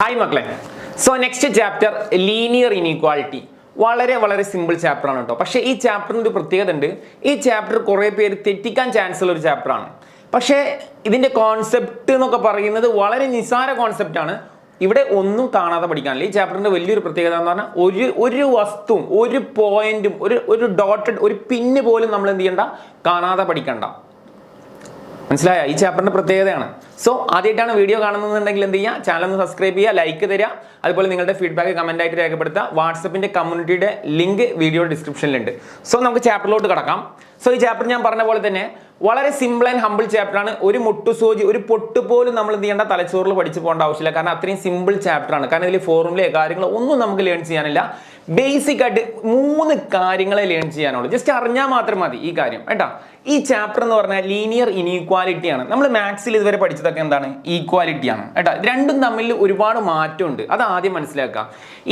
Hi മക്കളെ. So next chapter linear inequality. വളരെ simple chapter ആണ് കേട്ടോ. പക്ഷേ ഈ ചാപ്റ്ററിന് ഒരു പ്രത്യേകത ഉണ്ട്. ഈ ചാപ്റ്റർ കുറേ പേര് തെറ്റിക്കാൻ ചാൻസ് ഉള്ള ഒരു ചാപ്റ്റർ ആണ്. പക്ഷേ ഇതിന്റെ കോൺസെപ്റ്റ് എന്നൊക്കെ പറയുന്നത് വളരെ നിസ്സാര കോൺസെപ്റ്റ് ആണ്. ഇവിടെ ഒന്നും കാണാതെ പഠിക്കാനില്ല. ഈ ചാപ്റ്ററിന്റെ വലിയൊരു പ്രത്യേകത എന്ന് പറഞ്ഞാൽ ഒരു വസ്തുവും ഒരു പോയിന്റും ഒരു ഡോട്ടഡ് ഒരു പിന്ന് പോലും നമ്മൾ എന്ത് ചെയ്യണ്ട, കാണാതെ പഠിക്കണ്ട. മനസ്സിലായ? ഈ ചാപ്റ്ററിന്റെ പ്രത്യേകതയാണ്. സോ ആദ്യമായിട്ടാണ് വീഡിയോ കാണുന്നുണ്ടെങ്കിൽ എന്ത് ചെയ്യുക, ചാനൽ ഒന്ന് സബ്സ്ക്രൈബ് ചെയ്യുക, ലൈക്ക് തരിക, അതുപോലെ നിങ്ങളുടെ ഫീഡ്ബാക്ക് കമന്റ് ആയിട്ട് രേഖപ്പെടുത്തുക. വാട്സപ്പിന്റെ കമ്മ്യൂണിറ്റിയുടെ ലിങ്ക് വീഡിയോ ഡിസ്ക്രിപ്ഷനിലുണ്ട്. സോ നമുക്ക് ചാപ്റ്ററിലോട്ട് കടക്കാം. സോ ഈ ചാപ്റ്റർ ഞാൻ പറഞ്ഞ പോലെ തന്നെ വളരെ സിമ്പിൾ ആൻഡ് ഹമ്പിൾ ചാപ്റ്റർ ആണ്. ഒരു മുട്ടുസൂചി ഒരു പൊട്ട് പോലും നമ്മൾ എന്ത് ചെയ്യേണ്ട, തലച്ചോറിൽ പഠിച്ചു പോകേണ്ട ആവശ്യമില്ല. കാരണം അത്രയും സിമ്പിൾ ചാപ്റ്റർ ആണ്. കാരണം ഇതിൽ ഫോർമുലയോ കാര്യങ്ങളോ ഒന്നും നമുക്ക് ലേൺ ചെയ്യാനില്ല. ബേസിക് ആയിട്ട് 3 കാര്യങ്ങളെ ലേൺ ചെയ്യാനുള്ളൂ. ജസ്റ്റ് അറിഞ്ഞാൽ മാത്രം മതി ഈ കാര്യം കേട്ടോ. ഈ ചാപ്റ്റർ എന്ന് പറഞ്ഞാൽ ലീനിയർ ഇനീക്വാലിറ്റി ആണ്. നമ്മൾ മാത്സിൽ ഇതുവരെ പഠിച്ചതൊക്കെ എന്താണ്? ഈക്വാലിറ്റി ആണ് കേട്ടോ. രണ്ടും തമ്മിൽ ഒരുപാട് മാറ്റമുണ്ട്. അത് ആദ്യം മനസ്സിലാക്കാം.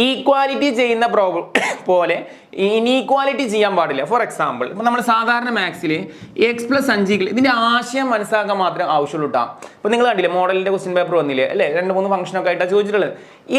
ഈക്വാലിറ്റി ചെയ്യുന്ന പ്രോബ്ലം പോലെ ഇനീക്വാലിറ്റി ചെയ്യാൻ പാടില്ല. ഫോർ എക്സാമ്പിൾ, ഇപ്പൊ നമ്മൾ സാധാരണ മാത്സിൽ എക്സ് പ്ലസ് 5 ഇതിന്റെ ആശയം മനസ്സിലാക്കാൻ മാത്രമേ ആവശ്യമുള്ളൂ കേട്ടോ. ഇപ്പൊ നിങ്ങൾ കണ്ടില്ലേ, മോഡലിന്റെ ക്വസ്റ്റ്യൻ പേപ്പർ വന്നില്ലേ അല്ലേ? 2-3 ഫംഗ്ഷൻ ഒക്കെ ആയിട്ടാണ് ചോദിച്ചിട്ടുള്ളത്.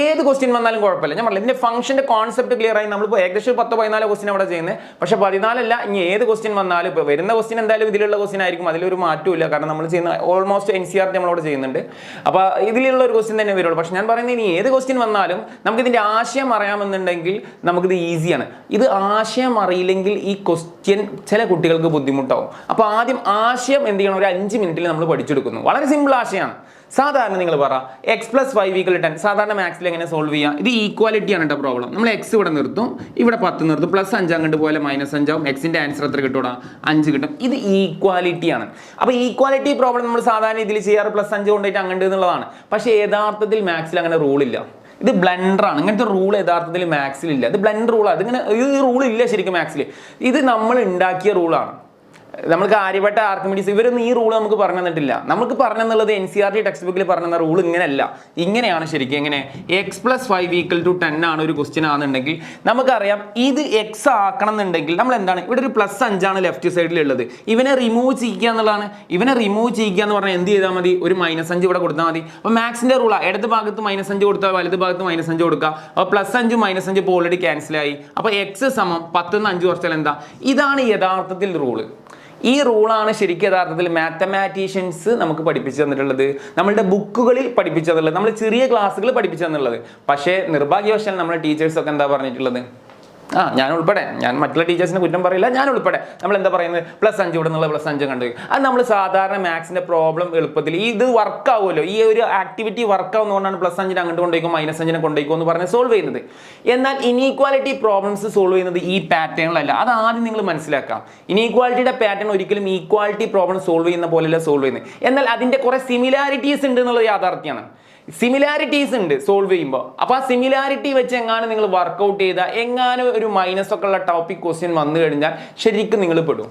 ഏത് ക്വസ്റ്റ്യൻ വന്നാലും കുഴപ്പമില്ല. ഞാൻ പറഞ്ഞില്ല, ഇതിന്റെ ഫംഗ്ഷന്റെ കോൺസെപ്റ്റ് ക്ലിയർ ആയി. നമ്മളിപ്പോൾ ഏകദേശം 10-14 ക്വസ്റ്റ്യൻ അവിടെ ചെയ്യുന്നത്. പക്ഷെ 14 അല്ല, ഇനി ഏത് ക്വസ്റ്റ്യൻ വന്നാലും ഇപ്പൊ വരുന്ന ക്വസ്റ്റ്യൻ എന്തായാലും ഇതിലുള്ള ക്വസ്റ്റ്യൻ ആയിരിക്കും. അതിലൊരു മാറ്റവും ഇല്ല. കാരണം നമ്മൾ ചെയ്യുന്ന ഓൾമോസ്റ്റ് NCERT നമ്മളവിടെ ചെയ്യുന്നുണ്ട്. അപ്പൊ ഇതിലുള്ള ഒരു ക്വസ്റ്റ്യൻ തന്നെ വരുള്ളൂ. പക്ഷെ ഞാൻ പറയുന്നത്, ഇനി ഏത് ക്വസ്റ്റ്യൻ വന്നാലും നമുക്ക് ഇതിന്റെ ആശയം അറിയാമെന്നുണ്ടെങ്കിൽ നമുക്കിത് ഈസിയാണ്. ഇത് ആശയം അറിയില്ലെങ്കിൽ ഈ ക്വസ്റ്റ്യൻ ചില കുട്ടികൾക്ക് ബുദ്ധിമുട്ടാവും. അപ്പൊ ആദ്യം ആശയം എന്ത് ചെയ്യണം, ഒരു 5 മിനിറ്റിൽ നമ്മൾ പഠിച്ചെടുക്കുന്നു. വളരെ സിമ്പിൾ ആശയമാണ്. സാധാരണ നിങ്ങൾ പറ എക്സ് പ്ലസ് 5 = 10. സാധാരണ മാത്സിൽ എങ്ങനെ സോൾവ് ചെയ്യാം? ഇത് ഈക്വാലിറ്റി ആണ് കേട്ടോ പ്രോബ്ലം. നമ്മൾ എക്സ് ഇവിടെ നിർത്തും, ഇവിടെ 10 നിർത്തും, പ്ലസ് 5 അങ്ങോട്ട് പോലെ -5 ആവും. എക്സിന്റെ ആൻസർ എത്ര കിട്ടൂടാ? 5 കിട്ടും. ഇത് ഈക്വാലിറ്റി ആണ്. അപ്പൊ ഈക്വാലിറ്റി പ്രോബ്ലം നമ്മൾ സാധാരണ ഇതിൽ ചെയ്യാറ് +5 കൊണ്ടുപോയിട്ട് അങ്ങോട്ട് എന്നുള്ളതാണ്. പക്ഷേ യഥാർത്ഥത്തിൽ മാത്സിൽ അങ്ങനെ റൂളില്ല. ഇത് ബ്ലണ്ടറാണ്. ഇങ്ങനത്തെ റൂൾ യഥാർത്ഥത്തിൽ മാത്സിലില്ല. ഇത് ബ്ലണ്ടർ റൂളാണ്. ഇതിങ്ങനെ ഈ റൂൾ ഇല്ല ശരിക്കും മാത്സിൽ. ഇത് നമ്മൾ ഉണ്ടാക്കിയ റൂളാണ്. നമുക്ക് ആര്യഭട്ട, ആർക്കിമിഡീസ് ഇവരൊന്നും ഈ റൂൾ നമുക്ക് പറഞ്ഞു തന്നിട്ടില്ല. നമുക്ക് പറഞ്ഞെന്നുള്ളത് NCERT ടെക്സ്റ്റ് ബുക്കിൽ പറഞ്ഞ റൂൾ ഇങ്ങനെയല്ല. ഇങ്ങനെയാണ് ശരിക്കും. എങ്ങനെ? എക്സ് പ്ലസ് 5 = 10 ആണ് ഒരു ക്വസ്റ്റ്യൻ ആണെന്നുണ്ടെങ്കിൽ നമുക്കറിയാം ഇത് എക്സ് ആക്കണം എന്നുണ്ടെങ്കിൽ നമ്മൾ എന്താണ്, ഇവിടെ ഒരു +5 ആണ് ലെഫ്റ്റ് സൈഡിൽ ഉള്ളത്. ഇവനെ റിമൂവ് ചെയ്യുക എന്നുള്ളതാണ്. ഇവനെ റിമൂവ് ചെയ്യുക എന്ന് പറഞ്ഞാൽ എന്ത് ചെയ്താൽ മതി? ഒരു -5 ഇവിടെ കൊടുത്താൽ മതി. അപ്പോൾ മാത്സിന്റെ റൂളാണ്. ഇടത് ഭാഗത്ത് -5 കൊടുത്താൽ വലത് ഭാഗത്ത് -5 കൊടുക്കുക. അപ്പോൾ +5 -5 ഇപ്പോൾ ഓൾറെഡി ക്യാൻസൽ ആയി. അപ്പോൾ എക്സ് സമം 10 ന്ന് 5 കുറച്ചാൽ എന്താ? ഇതാണ് യഥാർത്ഥത്തിൽ റൂള്. ഈ റൂളാണ് ശരിക്കും യഥാർത്ഥത്തിൽ മാത്തമാറ്റീഷ്യൻസ് നമുക്ക് പഠിപ്പിച്ചു തന്നിട്ടുള്ളത്, നമ്മളുടെ ബുക്കുകളിൽ പഠിപ്പിച്ചു തന്നിട്ടുള്ളത്, നമ്മൾ ചെറിയ ക്ലാസ്സുകൾ പഠിപ്പിച്ചു തന്നിട്ടുള്ളത്. പക്ഷേ നിർഭാഗ്യവശാൽ നമ്മുടെ ടീച്ചേഴ്സൊക്കെ എന്താ പറഞ്ഞിട്ടുള്ളത്? ഞാൻ ഉൾപ്പെടെ, ഞാൻ മറ്റുള്ള ടീച്ചേഴ്സിനെ കുറ്റം പറയില്ല, ഞാൻ ഉൾപ്പെടെ നമ്മൾ എന്താ പറയുന്നത്? +5 ഇവിടെ നിന്നുള്ള +5 കണ്ടു. അത് നമ്മൾ സാധാരണ മാത്സിന്റെ പ്രോബ്ലം എളുപ്പത്തിൽ ഇത് വർക്ക് ആവുമല്ലോ, ഈ ഒരു ആക്ടിവിറ്റി വർക്ക് ആവുന്നതുകൊണ്ടാണ് +5 അങ്ങോട്ട് കൊണ്ടുപോയിക്കോ -5 കൊണ്ടുപോയിക്കോ എന്ന് പറഞ്ഞ് സോൾവ് ചെയ്യുന്നത്. എന്നാൽ ഇനീക്വാലിറ്റി പ്രോബ്ലംസ് സോൾവ് ചെയ്യുന്നത് ഈ പാറ്റേണിലല്ല. അത് ആദ്യം നിങ്ങൾ മനസ്സിലാക്കാം. ഇനീക്വാലിറ്റിയുടെ പാറ്റേൺ ഒരിക്കലും ഈക്വാലിറ്റി പ്രോബ്ലം സോൾവ് ചെയ്യുന്ന പോലെയല്ല സോൾവ് ചെയ്യുന്നത്. എന്നാൽ അതിന്റെ കുറെ സിമിലാരിറ്റീസ് ഉണ്ട് എന്നുള്ളത് യാഥാർത്ഥ്യമാണ്. സിമിലാരിറ്റീസ് ഉണ്ട് സോൾവ് ചെയ്യുമ്പോൾ. അപ്പോൾ ആ സിമിലാരിറ്റി വെച്ച് എങ്ങാനും നിങ്ങൾ വർക്കൗട്ട് ചെയ്താൽ എങ്ങാനും ഒരു മൈനസ് ഒക്കെ ഉള്ള ടോപ്പിക് ക്വസ്റ്റ്യൻ വന്നു കഴിഞ്ഞാൽ ശരിക്കും നിങ്ങൾ പെടും.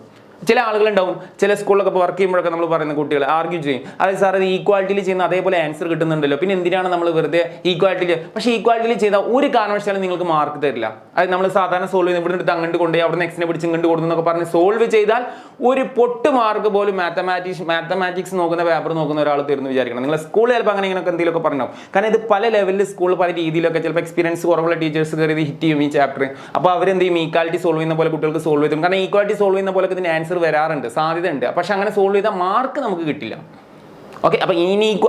ചില ആളുകളുണ്ടാവും, ചില സ്കൂളിലൊക്കെ വർക്ക് ചെയ്യുമ്പോഴൊക്കെ നമ്മൾ പറയുന്ന കുട്ടികൾ ആർഗ്യൂ ചെയ്യും, അതായത് സാർ ഇത് ഈക്വാലിറ്റിയിൽ ചെയ്യുന്ന അതേപോലെ ആൻസർ കിട്ടുന്നുണ്ടല്ലോ, പിന്നെ എന്തിനാണ് നമ്മൾ വെറുതെ ഈക്വാലിറ്റിയിൽ? പക്ഷേ ഈക്വാലിറ്റിയിൽ ചെയ്താൽ ഒരു കാരണവശാലും നിങ്ങൾക്ക് മാർക്ക് തരില്ല. അത് നമ്മൾ സാധാരണ സോൾവ് ചെയ്യുന്ന ഇവിടെ എടുത്ത് അങ്ങോട്ട് കൊണ്ടുപോയി അവിടെ നെക്സ്റ്റിനെ പിടിച്ച് ഇങ്ങോട്ട് കൊടുക്കുന്നു എന്നൊക്കെ പറഞ്ഞ് സോൾവ് ചെയ്താൽ ഒരു പൊട്ട് മാർക്ക് പോലും മാത്തമാറ്റിക്സ് നോക്കുന്ന പേപ്പർ നോക്കുന്ന ഒരാൾ തരുന്നു വിചാരിക്കണം. നിങ്ങൾ സ്കൂളിൽ ചിലപ്പോൾ അങ്ങനെ ഇങ്ങനെയൊക്കെ എന്തെങ്കിലുമൊക്കെ പറഞ്ഞോ. കാരണം ഇത് പല ലെവലിൽ സ്കൂളിൽ പല രീതിയിലൊക്കെ ചിലപ്പോൾ എക്സ്പീരിയൻസ് കുറവുള്ള ടീച്ചേഴ്സ് കയറി ഹിറ്റ് ചെയ്യും ഈ ചാപ്റ്റർ. അപ്പോൾ അവരെന്ത് ചെയ്യും? ഈക്വാലിറ്റി സോൾവ് ചെയ്യുന്ന പോലെ കുട്ടികൾക്ക് സോൾവ് ചെയ്യും. കാരണം ഈക്വാലിറ്റി സോൾവ് ചെയ്യുന്ന പോലെ ഇതിന് ആൻസർ വരാറുണ്ട്, സാധ്യത ഉണ്ട്. പക്ഷെ അങ്ങനെ സോൾവ് ചെയ്താൽ മാർക്ക് നമുക്ക് കിട്ടില്ല. ഓക്കെ,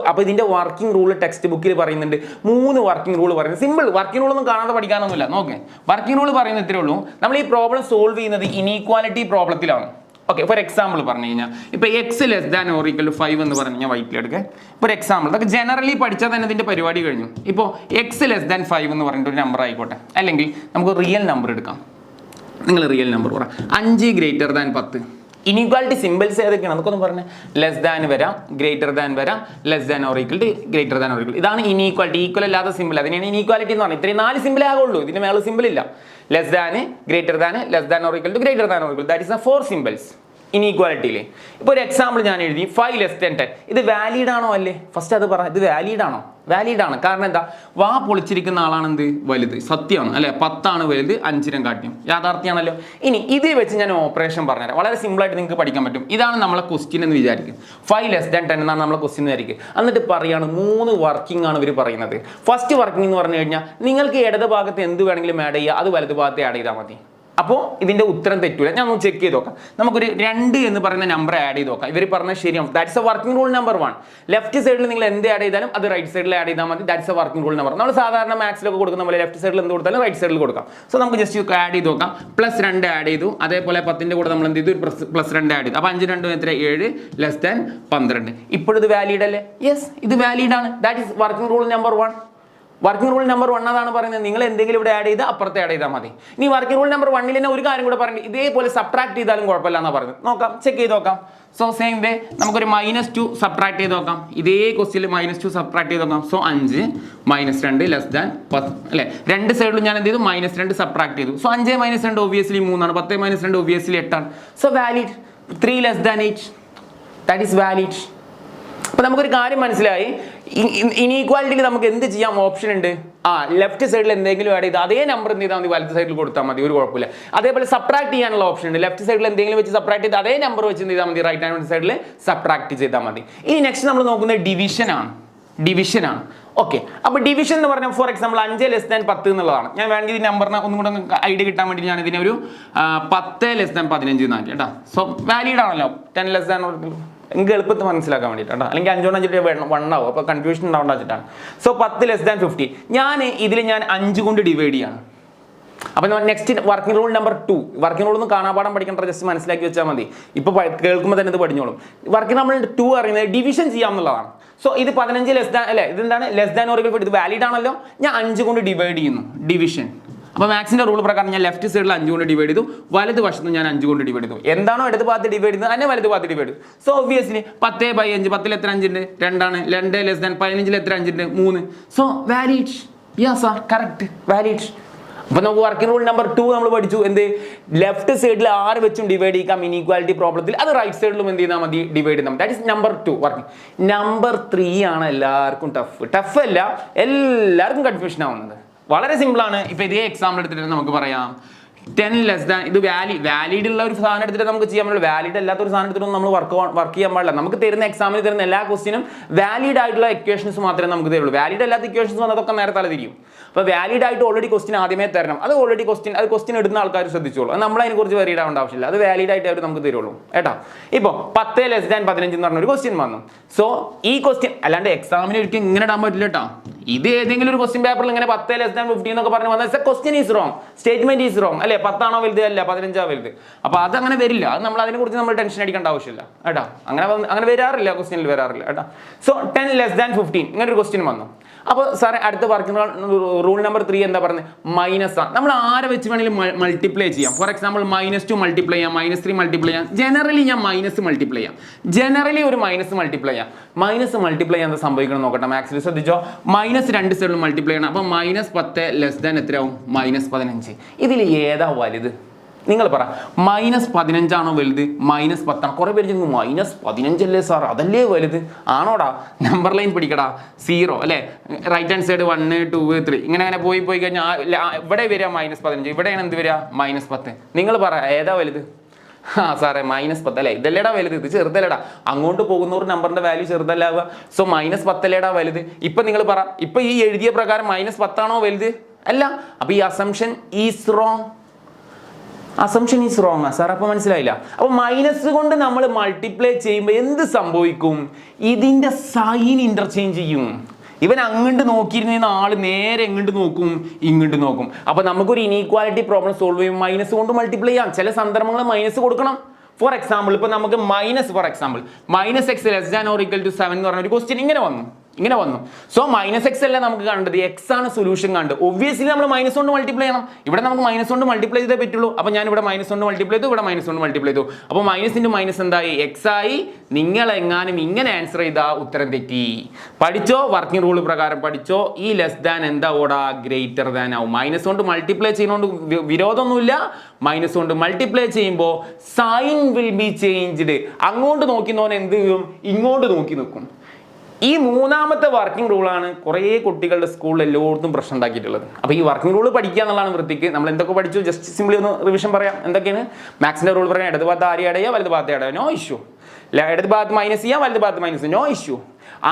അപ്പോൾ ഇതിന്റെ വർക്കിംഗ് റൂൾ ടെക്സ്റ്റ് ബുക്കിൽ പറയുന്നുണ്ട്. 3 വർക്കിംഗ് റൂൾ പറയുന്നത്. സിമ്പിൾ വർക്കിംഗ് റൂൾ ഒന്നും കാണാതെ പഠിക്കാനൊന്നുമില്ല. നോക്കേ, വർക്കിംഗ് റൂൾ പറയുന്നത് ഇത്രേ ഉള്ളൂ. നമ്മൾ ഈ പ്രോബ്ലം സോൾവ് ചെയ്യുന്നത് ഇനീക്വാലിറ്റി പ്രോബ്ലത്തിലാണ്. ഓക്കെ, ഫോർ എക്സാമ്പിൾ പറഞ്ഞു കഴിഞ്ഞാൽ ഇപ്പോൾ x < 5 എന്ന് പറഞ്ഞു കഴിഞ്ഞാൽ വൈറ്റിലെടുക്കുക. ഇപ്പോൾ ഒരു എക്സാമ്പിൾ, അതൊക്കെ ജനറലി പഠിച്ചാൽ തന്നെ ഇതിന്റെ പരിപാടി കഴിഞ്ഞു. ഇപ്പോൾ x < 5 എന്ന് പറഞ്ഞിട്ട് ഒരു നമ്പർ ആയിക്കോട്ടെ, അല്ലെങ്കിൽ നമുക്ക് റിയൽ നമ്പർ എടുക്കാം. നിങ്ങൾ റിയൽ നമ്പർ പറ. 5 > 10. ഇനീക്വാലിറ്റി സിമ്പിൾസ് ഏതൊക്കെയാണ് നമുക്കൊന്ന് പറഞ്ഞാൽ? ലെസ് വരാം, ഗ്രേറ്റർ വരാം, >= ഇതാണ് ഇനീക്വാലിറ്റി. ഈക്വൽ അല്ലാത്ത സിമ്പിൾ, അതിനാണ് ഇനീക്വാലിറ്റി എന്ന് പറഞ്ഞാൽ. ഇത്രയും 4 സിമ്പിളേ ആകുള്ളൂ. ഇതിന് മേലെ സിമ്പിൾ ഇല്ല. Less than, greater than, >= that is the 4 symbols ഇനീക്വാലിറ്റിയിൽ. ഇപ്പോൾ ഒരു എക്സാമ്പിൾ ഞാൻ എഴുതി 5 < 10. ഇത് വാലിഡ് ആണോ അല്ലേ? ഫസ്റ്റ് അത് പറ, ഇത് വാലിഡ് ആണോ? വാലിഡ് ആണ്. കാരണം എന്താ, വാ പൊളിച്ചിരിക്കുന്ന ആളാണ് എന്ത് വലുത്, സത്യമാണ് അല്ലെ, 10 വലുത് 5 കാട്ടിയും, യാഥാർത്ഥ്യമാണല്ലോ. ഇനി ഇത് വെച്ച് ഞാൻ ഓപ്പറേഷൻ പറഞ്ഞുതരാം, വളരെ സിമ്പിൾ ആയിട്ട് നിങ്ങൾക്ക് പഠിക്കാൻ പറ്റും. ഇതാണ് നമ്മളെ ക്വസ്റ്റ്യൻ എന്ന് വിചാരിക്കും, 5 ലെസ് ദാൻ 10 എന്നാണ് നമ്മളെ ക്വസ്റ്റ്യൻ എന്ന് വിചാരിക്കും. എന്നിട്ട് പറയാണ് 3 വർക്കിംഗ് ആണ് ഇവർ പറയുന്നത്. ഫസ്റ്റ് വർക്കിംഗ് എന്ന് പറഞ്ഞു കഴിഞ്ഞാൽ നിങ്ങൾക്ക് ഇടത് ഭാഗത്ത് എന്ത് വേണമെങ്കിലും ആഡ് ചെയ്യുക, അത് വലത് ഭാഗത്ത് ആഡ് ചെയ്താൽ മതി. അപ്പോൾ ഇതിന്റെ ഉത്തരം തെറ്റൂല. ഞാൻ ഒന്ന് ചെക്ക് ചെയ്ത് നോക്കാം. നമുക്കൊരു 2 എന്ന് പറയുന്ന നമ്പർ ആഡ് ചെയ്ത് നോക്കാം. ഇവർ പറഞ്ഞത് ശരിയാണ്. That's A working rule number 1. Left സൈഡിൽ നിങ്ങൾ എന്ത് ആഡ് ചെയ്താലും അത് റൈറ്റ് സൈഡിൽ ആഡ് ചെയ്താൽ മതി. That's A working rule number. നമ്മൾ സാധാരണ മാത്സിലൊക്കെ കൊടുക്കുന്ന പോലെ ലെഫ്റ്റ് സൈഡിൽ എന്ത് കൊടുത്താലും റൈറ്റ് സൈഡിൽ കൊടുക്കാം. സോ നമുക്ക് ജസ്റ്റ് ആഡ് ചെയ്ത് നോക്കാം. +2 ആഡ് ചെയ്തു. അതേപോലെ 10ന്റെ കൂടെ നമ്മൾ എന്ത് ചെയ്തു, +2 ആഡ് ചെയ്തു. അപ്പോൾ 5 2 എത്ര, 7 ലെസ് ദാൻ 12. ഇപ്പോഴും ഇത് വാലിഡ് അല്ലേ? യെസ്, ഇത് വാലിഡ് ആണ്. That is working rule number 1. Working rule number 1 അതാണ് പറയുന്നത്. നിങ്ങൾ എന്തെങ്കിലും ഇവിടെ ആഡ് ചെയ്ത് അപ്പുറത്തെ ആഡ് ചെയ്താൽ മതി. ഇനി വർക്കിംഗ് റൂൾ നമ്പർ 1 തന്നെ ഒരു കാര്യം കൂടെ പറഞ്ഞു, ഇതേപോലെ സബ്ട്രാക്ട് ചെയ്താലും കുഴപ്പമില്ല എന്നാണ് പറയുന്നത്. നോക്കാം, ചെക്ക് ചെയ്ത് നോക്കാം. സോ സെയിം വേ നമുക്കൊരു -2 സബ്ട്രാക്ട് ചെയ്ത് നോക്കാം. ഇതേ ക്വസ്റ്റ്യനിൽ -2 സബ്ട്രാക്ട് ചെയ്ത് നോക്കാം. സോ 5 -2 ലെസ് ദാൻ 10 അല്ലെ. രണ്ട് സൈഡിലും ഞാൻ എന്ത് ചെയ്തു, -2 സബ്ട്രാക്ട് ചെയ്തു. സോ 5 - 2 ഒബ്വിയസ്ലി 3 ആണ്, 10 - 2 ഒബ്വിയസ്ലി 8 ആണ്. So valid. 3 less than 8, that is valid. അപ്പൊ നമുക്കൊരു കാര്യം മനസ്സിലായി, ഇനീക്വാലിറ്റിയിൽ നമുക്ക് എന്ത് ചെയ്യാം, ഓപ്ഷൻ ഉണ്ട്. ലെഫ്റ്റ് സൈഡിൽ എന്തെങ്കിലും ആഡ് ചെയ്ത് അതേ നമ്പർ എന്ത് ചെയ്താൽ മതി, വലത്ത് സൈഡിൽ കൊടുത്താൽ മതി, ഒരു കുഴപ്പമില്ല. അതേപോലെ സബ്ട്രാക്ട് ചെയ്യാനുള്ള ഓപ്ഷൻ ഉണ്ട്. ലെഫ്റ്റ് സൈഡിൽ എന്തെങ്കിലും വെച്ച് സബ്ട്രാക്ട് ചെയ്ത് അതേ നമ്പർ വെച്ച് എന്ത് ചെയ്താൽ മതി, റൈറ്റ് ഹാൻഡ് സൈഡിൽ സബ്ട്രാക്ട് ചെയ്താൽ മതി. ഇനി നെക്സ്റ്റ് നമ്മൾ നോക്കുന്നത് ഡിവിഷൻ ആണ്. ഓക്കെ, അപ്പോൾ ഡിവിഷൻ എന്ന് പറഞ്ഞാൽ ഫോർ എക്സാമ്പിൾ 5 ലെസ് ദാൻ 10 എന്നുള്ളതാണ്. ഞാൻ വേണമെങ്കിൽ ഈ നമ്പറിനെ ഒന്നും കൂടെ ഐഡിയ കിട്ടാൻ വേണ്ടി ഞാൻ ഇതിനെ ഒരു 10 ലെസ് ദാൻ 15 എന്നാക്കി കേട്ടോ. സോ വാലിഡ് ആണല്ലോ. 10 ലെസ് ദാൻ നിങ്ങൾക്ക് എളുപ്പത്തിൽ മനസ്സിലാക്കാൻ വേണ്ടിയിട്ടാണ്, അല്ലെങ്കിൽ 5 വെച്ചിട്ട് 1 ആവും, അപ്പോൾ കൺഫ്യൂഷൻ ഉണ്ടാവേണ്ട വെച്ചിട്ടാണ്. സോ 10 ലെസ് ദാൻ 50 ഞാൻ 5 കൊണ്ട് ഡിവൈഡ് ചെയ്യാണ്. അപ്പോൾ next working rule number 2. Working rule ഒന്ന് കാണാപാഠം പഠിക്കേണ്ട, ജസ്റ്റ് മനസ്സിലാക്കി വെച്ചാൽ മതി. ഇപ്പോൾ കേൾക്കുമ്പോൾ തന്നെ ഇത് പഠിഞ്ഞോളും. വർക്കിംഗ് നമ്പർ 2 അറിയുന്നത് ഡിവിഷൻ ചെയ്യാമെന്നുള്ളതാണ്. സോ ഇത് 15 ലെസ് ദാൻ അല്ലേ, ഇതെന്താണ് less than or equal to, ഇത് വാലിഡ് ആണല്ലോ. ഞാൻ 5 കൊണ്ട് ഡിവൈഡ് ചെയ്യുന്നു, ഡിവിഷൻ. അപ്പോൾ മാത്സിന്റെ റൂൾ പ്രകാരം ഞാൻ ലെഫ്റ്റ് സൈഡിൽ 5 കൊണ്ട് ഡിവൈഡ് ചെയ്തു, വലത് വശത്ത് ഞാൻ 5 കൊണ്ട് ഡിവൈഡ് ചെയ്തു. എന്താണോ ഇടത് ഭാഗത്ത് ഡിവൈഡ് ചെയ്യുന്നത് അതിനെ വലത് ഭാഗത്ത് ഡിവൈഡ് ചെയ്തു. സോ ഒബ്വിയസ്ലി 10/5, 10 എത്ര 5 ഉണ്ട്, 2 ആണ്. 2 ലെസ് ദാൻ 15 എത്ര 5 ഉണ്ട്, 3. So valid. Yes sir, correct, valid. അപ്പോൾ നമുക്ക് വർക്കിംഗ് റൂൾ നമ്പർ 2 നമ്മൾ പഠിച്ചു. എന്ത്, ലെഫ്റ്റ് സൈഡിൽ 6 വെച്ചും ഡിവൈഡ് ചെയ്യാം ഇനീക്വാലിറ്റി പ്രോബ്ലത്തിൽ, അത് റൈറ്റ് സൈഡിലും എന്ത് ചെയ്താൽ മതി, ഡിവൈഡ് ചെയ്താൽ മതി. That is number 2 working. Number 3 ആണ് എല്ലാവർക്കും ടഫ് അല്ല, എല്ലാവർക്കും കൺഫ്യൂഷൻ ആവുന്നത്. വളരെ സിമ്പിൾ ആണ്. ഇപ്പൊ ഇതേ എക്സാമ്പിൾ എടുത്തിട്ട് നമുക്ക് പറയാം 10 ലെസ് ദാൻ, ഇത് വാലിഡ് ഉള്ള ഒരു സാധനം എടുത്തിട്ട് നമുക്ക് ചെയ്യാൻ പറ്റില്ല. വാലിഡ് അല്ലാത്ത ഒരു സാധനം എടുത്തിട്ട് നമ്മൾ വർക്ക് ചെയ്യാൻ പാടില്ല. നമുക്ക് തരുന്ന എക്സാമിന് തരുന്ന എല്ലാ ക്വസ്റ്റിനും വാലിഡ് ആയിട്ടുള്ള ഇക്വേഷൻസ് മാത്രമേ നമുക്ക് തരുള്ളൂ. വാലിഡ് അല്ലാത്ത ഇക്വേഷൻസ് വന്നതൊക്കെ നേരെ തലതിരിക്കും. അപ്പോൾ വാലിഡ് ആയിട്ട് ഓൾറെഡി ക്വസ്റ്റ്യൻ ആദ്യമേ തരണം. അത് ഓൾറെഡി ക്വസ്റ്റ്യൻ ഇടുന്ന ആൾക്കാർ ശ്രദ്ധിച്ചോളൂ. അത് നമ്മൾ അതിനെക്കുറിച്ച് വരിയിടാൻ ആവശ്യമില്ല. അത് വാലിഡ് ആയിട്ട് അവർ നമുക്ക് തരുള്ളൂ കേട്ടോ. ഇപ്പോൾ 10 ലെസ് ദാൻ 15 എന്ന് പറഞ്ഞ ഒരു ക്വസ്റ്റ്യൻ വന്നു. സോ ഈ ക്വസ്റ്റ്യൻ അല്ലാണ്ട് എക്സാമിന് ഒരിക്കലും ഇങ്ങനെ ഇടാൻ പറ്റില്ല കേട്ടോ. ഇത് ഏതെങ്കിലും ഒരു ക്വസ്റ്റ്യൻ പേപ്പറിൽ ഇങ്ങനെ 10 ലെസ് ദാൻ 15 എന്നൊക്കെ പറഞ്ഞു വന്നാൽ question is wrong, statement is wrong അല്ലേ. 10 ആണോ വലുത്, അല്ല 15 വലുത്. അപ്പോൾ അതങ്ങനെ വരില്ല. അത് നമ്മൾ അതിനെക്കുറിച്ച് നമ്മൾ ടെൻഷൻ അടിക്കേണ്ട ആവശ്യമില്ല കേട്ടോ. അങ്ങനെ വരാറില്ല, ക്വസ്റ്റ്യനിൽ വരാറില്ല കേട്ടോ. സോ 10 ലെസ് ദാൻ 15 ഇങ്ങനെ ഒരു ക്വസ്റ്റ്യൻ വന്നു. അപ്പോൾ സാറേ അടുത്ത വർക്കിംഗ് റൂൾ നമ്പർ 3 എന്താ പറയുന്നത്, മൈനസ് ആണ്. നമ്മൾ ആരെ വെച്ച് വേണമെങ്കിലും മൾട്ടിപ്ലൈ ചെയ്യാം. ഫോർ എക്സാമ്പിൾ -2 മൾട്ടിപ്ലൈ ചെയ്യാം, -3 മൾട്ടിപ്ലൈ ചെയ്യാം. ജനറലി ഞാൻ മൈനസ് മൾട്ടിപ്ലൈ ചെയ്യാം. ജനറലി ഒരു മൈനസ് മൾട്ടിപ്ലൈ ചെയ്യാം. മൈനസ് മൾട്ടിപ്ലൈ എന്താ സംഭവിക്കണം നോക്കട്ടെ. മാത്സിൽ ശ്രദ്ധിച്ചോ, മൈനസ് 2 സൈഡിൽ മൾട്ടിപ്ലൈ ചെയ്യണം. അപ്പോൾ -10 ലെസ് ദാൻ എത്രയാവും, -15. ഇതിൽ ഏതാ വലുത് നിങ്ങൾ പറ. -15 ആണോ വലുത്, -10 ആണ്? കുറെ പേര് ചോദിക്കും -15 അല്ലേ സാർ, അതല്ലേ വലുത്. ആണോടാ? Number line പിടിക്കടാ. 0 അല്ലേ, റൈറ്റ് ഹാൻഡ് സൈഡ് 1 2 3 ഇങ്ങനെ പോയി കഴിഞ്ഞാൽ ഇവിടെ വരിക -15, ഇവിടെയാണ് എന്ത് വരിക -10. നിങ്ങൾ പറ ഏതാ വലുത്? സാറേ -10 അല്ലേ, ഇതല്ലേടാ വലുത്, ഇത് ചെറുതല്ലേടാ. അങ്ങോട്ട് പോകുന്ന ഒരു നമ്പറിന്റെ വാല്യൂ ചെറുതല്ലാവുക. സോ -10 അല്ലേടാ വലുത്. ഇപ്പൊ നിങ്ങൾ പറ, ഇപ്പൊ ഈ എഴുതിയ പ്രകാരം -10 ആണോ വലുത്? അല്ല. അപ്പൊ ഈ assumption is wrong. Assumption is wrong sir. അപ്പോൾ മനസ്സിലായില്ല. അപ്പോൾ മൈനസ് കൊണ്ട് നമ്മൾ മൾട്ടിപ്ലൈ ചെയ്യുമ്പോൾ എന്ത് സംഭവിക്കും, ഇതിൻ്റെ സൈൻ ഇന്റർചേഞ്ച് ചെയ്യും. ഇവൻ അങ്ങോട്ട് നോക്കിയിരുന്ന ആള് നേരെ എങ്ങോട്ട് നോക്കും, ഇങ്ങോട്ട് നോക്കും. അപ്പോൾ നമുക്കൊരു ഇനീക്വാലിറ്റി പ്രോബ്ലം സോൾവ് ചെയ്യും മൈനസ് കൊണ്ട് മൾട്ടിപ്ലൈ ചെയ്യാം. ചില സന്ദർഭങ്ങൾ മൈനസ് കൊടുക്കണം. ഫോർ എക്സാമ്പിൾ ഇപ്പോൾ നമുക്ക് -x less than or equal to 7 എന്ന് പറഞ്ഞ ഒരു ക്വസ്റ്റ്യൻ ഇങ്ങനെ വന്നു. സോ -x അല്ല നമുക്ക് കണ്ടത്, x ആണ് സൊല്യൂഷൻ കണ്ടത്. ഒബ്വിയസ്ലി നമ്മൾ മൈനസ് കൊണ്ട് മൾട്ടിപ്ലൈ ചെയ്യണം. ഇവിടെ നമുക്ക് മൈനസ് കൊണ്ട് മൾട്ടിപ്ലൈ ചെയ്തേ പറ്റുള്ളൂ. അപ്പോൾ ഞാൻ ഇവിടെ മൈനസ് കൊണ്ട് മൾട്ടിപ്ലൈ ചെയ്തു, ഇവിടെ മൈനസ് കൊണ്ട് മൾട്ടിപ്ലൈ ചെയ്തു. അപ്പോൾ -× എന്തായി, x ആയി. നിങ്ങൾ എങ്ങാനും ഇങ്ങനെ ആൻസർ ചെയ്താൽ ഉത്തരം തെറ്റി. പഠിച്ചോ, വർക്കിംഗ് റൂൾ പ്രകാരം പഠിച്ചോ. ഈ ലെസ് ദാൻ എന്താ ഓടാ, ഗ്രേറ്റർ ദാൻ ആവും. മൈനസ് കൊണ്ട് മൾട്ടിപ്ലൈ ചെയ്യുന്നതുകൊണ്ട് വിരോധമൊന്നുമില്ല. മൈനസ് കൊണ്ട് മൾട്ടിപ്ലൈ ചെയ്യുമ്പോൾ സൈൻ വിൽ ബി ചേഞ്ച്ഡ്. അങ്ങോട്ട് നോക്കുന്നവൻ എന്ത് ചെയ്യും, ഇങ്ങോട്ട് നോക്കി നിൽക്കും. ഈ മൂന്നാമത്തെ വർക്കിംഗ് റൂളാണ് കുറേ കുട്ടികളുടെ സ്കൂളിൽ എല്ലായിടത്തും പ്രശ്നം ഉണ്ടാക്കിയിട്ടുള്ളത്. അപ്പോൾ ഈ വർക്കിംഗ് റൂൾ പഠിക്കുക എന്നുള്ളതാണ് വൃത്തിക്ക്. നമ്മൾ എന്തൊക്കെ പഠിച്ചു ജസ്റ്റ് സിംപ്ലി ഒന്ന് റിവിഷൻ പറയാം. എന്തൊക്കെയാണ് മാത്സിന്റെ റൂൾ പറയാം? ഇടത് ഭാഗത്ത് ആര് ആഡ് ചെയ്യുക, വലത് ഭാഗത്ത് ആഡ് ചെയ്യുക, നോ ഇഷ്യൂ. ഇടത് ഭാഗത്ത് മൈനസ് ചെയ്യുക, വലത് ഭാഗത്ത് മൈനസ്, നോ ഇഷ്യൂ.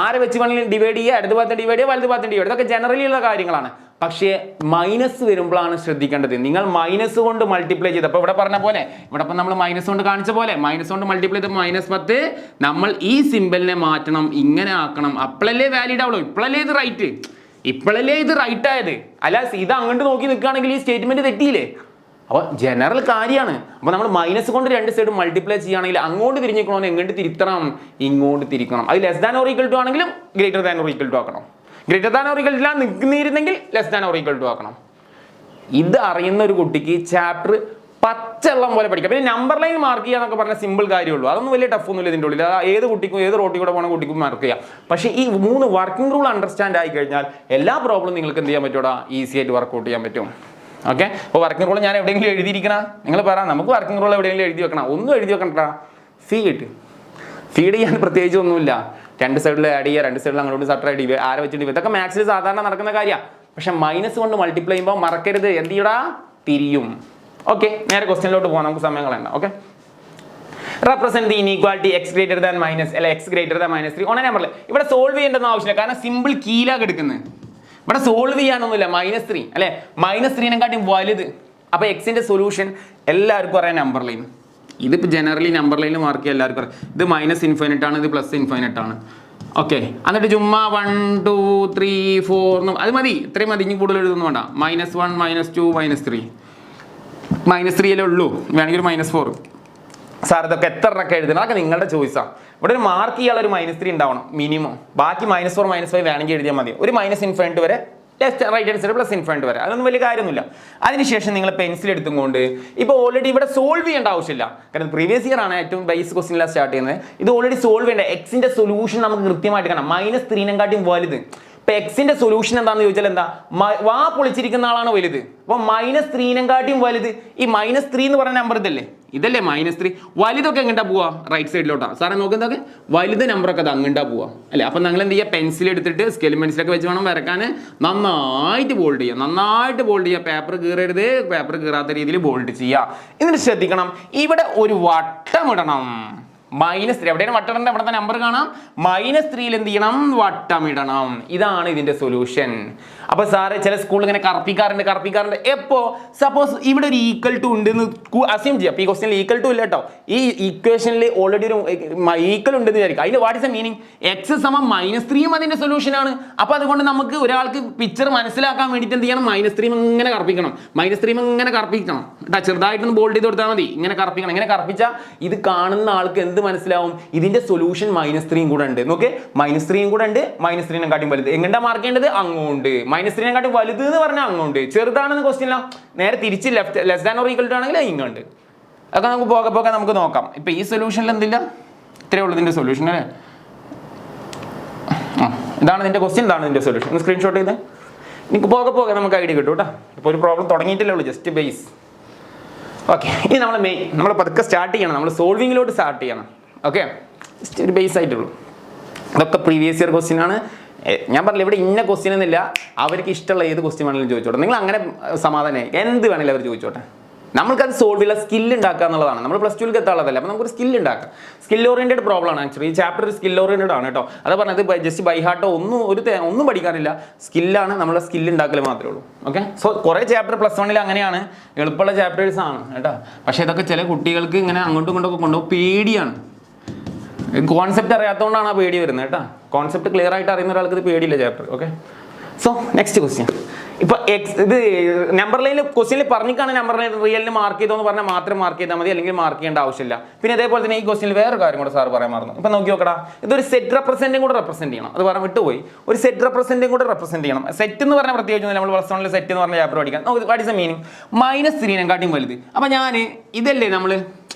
ആരെ വെച്ച് വേണമെങ്കിലും ഡിവൈഡ് ചെയ്യുക, ഇടത് ഭാഗത്ത് ഡിവൈഡ് ചെയ്യുക, വലത് ഭാഗത്ത് ഡിവൈഡ്, ഇതൊക്കെ ജനറലി ഉള്ള കാര്യങ്ങളാണ്. പക്ഷേ മൈനസ് വരുമ്പോഴാണ് ശ്രദ്ധിക്കേണ്ടത്. നിങ്ങൾ മൈനസ് കൊണ്ട് മൾട്ടിപ്ലൈ ചെയ്ത്, അപ്പോൾ ഇവിടെ പറഞ്ഞ പോലെ, ഇവിടെ ഇപ്പം നമ്മൾ മൈനസ് കൊണ്ട് കാണിച്ച പോലെ മൈനസ് കൊണ്ട് മൾട്ടിപ്ലൈ ചെയ്ത് -10, നമ്മൾ ഈ സിമ്പിളിനെ മാറ്റണം, ഇങ്ങനെ ആക്കണം, അപ്പോഴല്ലേ വാലിഡ് ആവുള്ളൂ. ഇപ്പോഴല്ലേ ഇത് റൈറ്റ്, ഇപ്പോഴല്ലേ ഇത് റൈറ്റ് ആയത്. അല്ല ഇത് അങ്ങോട്ട് നോക്കി നിൽക്കുകയാണെങ്കിൽ ഈ സ്റ്റേറ്റ്മെന്റ് തെറ്റിയില്ലേ? അപ്പോൾ ജനറൽ കാര്യമാണ്. അപ്പോൾ നമ്മൾ മൈനസ് കൊണ്ട് രണ്ട് സൈഡ് മൾട്ടിപ്ലൈ ചെയ്യുകയാണെങ്കിൽ അങ്ങോട്ട് തിരിഞ്ഞിരിക്കണമെന്ന് എങ്ങോട്ട് തിരുത്തണം, ഇങ്ങോട്ട് തിരിക്കണം. അത് less than or equal to ആണെങ്കിലും greater than or equal to ആക്കണം. Greater than or equal to നിൽക്കുന്നിരുന്നെങ്കിൽ less than or equal to ആക്കണം. ഇത് അറിയുന്ന ഒരു കുട്ടിക്ക് ചാപ്റ്റർ പച്ചവെള്ളം പോലെ പഠിക്കാം. പിന്നെ നമ്പർ ലൈൻ മാർക്ക് ചെയ്യുക എന്നൊക്കെ പറഞ്ഞാൽ സിമ്പിൾ കാര്യമുള്ളൂ. അതൊന്നും വലിയ ടഫ് ഒന്നുമില്ല ഇതിൻ്റെ ഉള്ളിൽ. ഏത് കുട്ടിക്കും ഏത് റോട്ടിൽ കൂടെ പോകണ കുട്ടിക്കും മാർക്ക് ചെയ്യാം. പക്ഷേ ഈ 3 വർക്കിംഗ് റൂൾ അണ്ടർസ്റ്റാൻഡ് ആയി കഴിഞ്ഞാൽ എല്ലാ പ്രോബ്ലം നിങ്ങൾക്ക് എന്ത് ചെയ്യാൻ പറ്റൂടാ, ഈസി ആയിട്ട് വർക്കൗട്ട് ചെയ്യാൻ പറ്റും. ഓക്കെ, അപ്പോൾ വർക്കിംഗ് റൂൾ ഞാൻ എവിടെയെങ്കിലും എഴുതിയിരിക്കണം, നിങ്ങൾ പറ, നമുക്ക് വർക്കിംഗ് റൂൾ എവിടെയെങ്കിലും എഴുതി വെക്കണം. ഒന്നും എഴുതി വെക്കണ്ട, ഫീഡ് ചെയ്യാൻ പ്രത്യേകിച്ച് ഒന്നുമില്ല. രണ്ട് സൈഡിൽ ആഡ് ചെയ്യുക, രണ്ട് സൈഡിൽ അങ്ങോട്ട് സബ്ട്രാക്ട് ചെയ്യുക, ആരെ വെച്ചിട്ട് ഇതൊക്കെ മാത്സിൽ സാധാരണ നടക്കുന്ന കാര്യമാണ്. പക്ഷെ മൈനസ് കൊണ്ട് മൾട്ടിപ്ലൈ ചെയ്യുമ്പോൾ മറക്കരുത്, എന്ത് ചെയ്യടാ, തിരിയും. ഓക്കെ, നേരെ ക്വസ്റ്റ്യനിലോട്ട് പോകാം, നമുക്ക് സമയം കളയണ്ട. Okay, represent the inequality x greater than minus അല്ലെ x ഗ്രേറ്റർ ദാൻ -3 ഓണ നമ്പറിൽ. ഇവിടെ സോൾവ് ചെയ്യേണ്ടെന്ന് ആവശ്യമില്ല, കാരണം സിമ്പിൾ കീലാഗ് എടുക്കുന്നത്. ഇവിടെ സോൾവ് ചെയ്യാനൊന്നുമില്ല. -3 അല്ലെ, -3നെക്കാട്ടും വലുത്. അപ്പോൾ എക്സിന്റെ സൊല്യൂഷൻ എല്ലാവർക്കും അറിയാം നമ്പർ ലൈൻ. ഇതിപ്പോൾ ജനറലി നമ്പർ ലൈനിൽ മാർക്ക് ചെയ്യാൻ എല്ലാവർക്കും അറിയാം. ഇത് -∞ ആണ്, ഇത് +∞ ആണ്. ഓക്കെ, എന്നിട്ട് ചുമ്മാ 1 2 3 4 അത് മതി, ഇത്രയും മതി, ഇനി കൂടുതൽ എഴുതുന്നു വേണ്ട. -1 -2 -3 -3 അല്ലേ ഉള്ളൂ, വേണമെങ്കിൽ ഒരു -4. സാർ ഇതൊക്കെ എത്ര ഒക്കെ എഴുതണം, അതൊക്കെ നിങ്ങളുടെ ചോയ്സാണ്. ഇവിടെ ഒരു മാർക്ക് ചെയ്യാനുള്ള ഒരു -3 ഉണ്ടാവണം മിനിമം. ബാക്കി -4 -5 വേണമെങ്കിൽ എഴുതിയാൽ മതി. ഒരു -∞ വരെ, ലെഫ്റ്റ് റൈറ്റ് ഹാൻഡ് സൈഡ് +∞ വരെ, അതൊന്നും വലിയ കാര്യമൊന്നുമില്ല. അതിനുശേഷം നിങ്ങൾ പെൻസിൽ എടുത്തുകൊണ്ട് ഇപ്പോൾ ഓൾറെഡി ഇവിടെ സോൾവ് ചെയ്യേണ്ട ആവശ്യമില്ല, കാരണം പ്രീവിയസ് ഇയർ ആണ് ഏറ്റവും ബേസ് ക്വസ്റ്റ്യനിലാണ് സ്റ്റാർട്ട് ചെയ്യുന്നത്. ഇത് ഓൾറെഡി സോൾവ് ചെയ്യേണ്ട എക്സിന്റെ സൊല്യൂഷൻ നമുക്ക് കൃത്യമായിട്ട് കാണാം. -3നെക്കാട്ടും വലുത്. ഇപ്പൊ എക്സിന്റെ സൊല്യൂഷൻ എന്താണെന്ന് ചോദിച്ചാൽ എന്താ, വാ പൊളിച്ചിരിക്കുന്ന ആളാണ് വലുത്. അപ്പോൾ -3നെക്കാട്ടും വലുത് ഈ -3 എന്ന് പറയുന്ന നമ്പർ ഇതല്ലേ -3. വലുതൊക്കെ എങ്ങോട്ടാ പോവാ, റൈറ്റ് സൈഡിലോട്ടാ. സാറേ നോക്കുന്നതൊക്കെ വലുത് നമ്പറൊക്കെ അത് അങ്ങോട്ടാ പോവാ അല്ലേ. അപ്പം നിങ്ങൾ എന്ത് ചെയ്യുക, പെൻസിൽ എടുത്തിട്ട് സ്കെയിൽ പെൻസിലൊക്കെ വെച്ച് വേണം വരക്കാൻ. നന്നായിട്ട് ബോൾഡ് ചെയ്യുക, നന്നായിട്ട് ബോൾഡ് ചെയ്യുക. പേപ്പർ കീറരുത്, പേപ്പർ കീറാത്ത രീതിയിൽ ബോൾഡ് ചെയ്യുക. എന്നിട്ട് ശ്രദ്ധിക്കണം, ഇവിടെ ഒരു വട്ടം ഇടണം. -3 എവിടെയാണ് വട്ടം ഇടേണ്ടത്, ഇവിടെ നമ്പർ കാണാം. -3ൽ എന്ത് ചെയ്യണം, വട്ടം ഇടണം. ഇതാണ് ഇതിന്റെ സൊല്യൂഷൻ. അപ്പൊ സാറ് ചില സ്കൂളിൽ ഇങ്ങനെ കറപ്പിക്കാറുണ്ട്. എപ്പോ സപ്പോസ് ഇവിടെ ഒരു ഈക്വൽ ടു ഉണ്ട് എന്ന് അസ്യൂം ചെയ്യാം. ഈ ക്വസ്റ്റ്യനിൽ ഈക്വൽ ടു ഇല്ല കേട്ടോ, ഈ ഈക്വേഷനിൽ ഓൾറെഡി ഒരു ഈക്വൽ ഉണ്ടെന്ന് വിചാരിക്കും. അതിന്റെ what is A meaning, x -3 അതിന്റെ സൊല്യൂഷൻ ആണ്. അപ്പൊ അതുകൊണ്ട് നമുക്ക് ഒരാൾക്ക് പിക്ചർ മനസ്സിലാക്കാൻ വേണ്ടിയിട്ട് എന്ത് ചെയ്യണം, -3 ഇങ്ങനെ കറപ്പിക്കണം. -3 കറപ്പിക്കണം കേട്ടോ, ചെറുതായിട്ടൊന്ന് ബോൾഡ് ചെയ്ത് കൊടുത്താൽ മതി. ഇങ്ങനെ കറപ്പിക്കണം. ഇങ്ങനെ കറപ്പിച്ചാൽ ഇത് കാണുന്ന ആൾക്ക് എന്ത് മനസ്സിലാവും, ഇതിന്റെ സൊല്യൂഷൻ -3 കൂടെ ഉണ്ട്. നോക്കേ, -3 കൂടെ ഉണ്ട്. -3നെക്കാട്ടും വലുത് എങ്ങോട്ടാ മാർക്ക് ചെയ്യേണ്ടത്, അങ്ങോട്ട്. -3നെക്കാട്ടും വലുത് എന്ന് പറഞ്ഞാൽ അങ്ങോട്ട്, ചെറുതാണെന്ന് ക്വസ്റ്റ്യൻ നേരെ തിരിച്ച് left less than or equal to ആണെങ്കിൽ ഇങ്ങോട്ട്. അതൊക്കെ നമുക്ക് പോകെ നമുക്ക് നോക്കാം. ഇപ്പൊ ഈ സൊല്യൂഷനിൽ എന്തില്ല, ഇത്രയേ ഉള്ളൂ ഇതിന്റെ സൊല്യൂഷൻ അല്ലേ. ഇതാണ് ഇതിന്റെ ക്വസ്റ്റ്യൻ, ഇതാണ് ഇതിന്റെ സൊല്യൂഷൻ. ഒന്ന് സ്ക്രീൻഷോട്ട് ചെയ്ത് എനിക്ക് പോകെ നമുക്ക് ഐഡിയ കിട്ടും കേട്ടോ. ഇപ്പോൾ ഒരു പ്രോബ്ലം തുടങ്ങിയിട്ടില്ലേ ഉള്ളൂ, ജസ്റ്റ് ബേസ്. ഓക്കെ, ഇനി നമ്മൾ പതുക്കെ സ്റ്റാർട്ട് ചെയ്യണം, നമ്മൾ സോൾവിങ്ങിലോട്ട് സ്റ്റാർട്ട് ചെയ്യണം. ഓക്കെ, ജസ്റ്റ് ഒരു ബേസ് ആയിട്ടുള്ളൂ. ഇതൊക്കെ പ്രീവിയസ് ഇയർ ക്വസ്റ്റ്യൻ ആണ്. ഞാൻ പറഞ്ഞില്ല ഇവിടെ ഇന്ന ക്വസ്റ്റ്യൻ എന്നില്ല, അവർക്ക് ഇഷ്ടമുള്ള ഏത് ക്വസ്റ്റ്യൻ വേണമെങ്കിലും ചോദിച്ചോട്ടെ. നിങ്ങൾ അങ്ങനെ സമാധാനമായി എന്ത് വേണമെങ്കിലും അവർ ചോദിച്ചോട്ടെ. നമ്മൾക്കത് സോൾവ് ചെയ്യാൻ സ്കിൽ ഉണ്ടാക്കുക എന്നുള്ളതാണ്. നമ്മൾ +2 എത്താനുള്ളതല്ല, അപ്പോൾ നമുക്കൊരു സ്കിൽ ഉണ്ടാക്കാം. സ്കിൽ ഓറിയന്റഡ് പ്രോബ്ലം ആണ് ആക്ച്വലി. ഈ ചാപ്റ്റർ ഒരു സ്കിൽ ഓറിയന്റഡ് ആണ് കേട്ടോ. അത് പറഞ്ഞത് ജസ്റ്റ് ബൈ ഹാർട്ടോ ഒന്നും പഠിക്കാനില്ല, സ്കില്ലാണ്. നമ്മളെ സ്കിൽ ഉണ്ടാക്കൽ മാത്രമേ ഉള്ളൂ. ഓക്കെ, സോ കുറേ ചാപ്റ്റർ +1 അങ്ങനെയാണ്, എളുപ്പമുള്ള ചാപ്റ്റേഴ്സ് ആണ് കേട്ടോ. പക്ഷേ ഇതൊക്കെ ചില കുട്ടികൾക്ക് ഇങ്ങനെ അങ്ങോട്ടും ഇങ്ങോട്ടൊക്കെ കൊണ്ടുപോകും, പേടിയാണ്. കോൺസെപ്റ്റ് അറിയാത്തതുകൊണ്ടാണ് ആ പേടി വരുന്നത് കേട്ടോ. കോൺസെപ്റ്റ് ക്ലിയർ ആയിട്ട് അറിയുന്ന ഒരാൾക്ക് ഇത് പേടിയില്ല chapter. Okay, so next question. ഇപ്പൊ ഇത് നമ്പർ ലൈനിൽ ക്വസ്റ്റ്യനിൽ പറഞ്ഞിട്ടാണ് നമ്പർ ലൈൻ റിയലിന് മാർക്ക് ചെയ്തോന്ന് പറഞ്ഞാൽ മാത്രം മാർക്ക് ചെയ്താൽ മതി, അല്ലെങ്കിൽ മാർക്ക് ചെയ്യേണ്ട ആവശ്യമില്ല. പിന്നെ അതേപോലെ തന്നെ ഈ ക്വസ്റ്റ്യനിൽ വേറെ കാര്യം കൂടെ സാർ പറയാൻ മറന്നു. ഇപ്പൊ നോക്കി നോക്കടാ, ഇതൊരു സെറ്റ് റെപ്രസെന്റും കൂടെ റെപ്രസെന്റ് ചെയ്യണം. അത് പറയാൻ വിട്ടുപോയി. ഒരു സെറ്റ് റെപ്രസെന്റും കൂടെ റെപ്രസെന്റ് ചെയ്യണം. സെറ്റ് എന്ന് പറഞ്ഞാൽ പ്രത്യേകിച്ച് നമ്മൾ +1 സെറ്റ് എന്ന് പറഞ്ഞ ചാപ്റ്റർ പഠിക്കാം. വാട്ട് ഇസ് ദ മീനിങ്, -3നെക്കാട്ടും വലുത്. അപ്പൊ ഞാൻ ഇതല്ലേ നമ്മൾ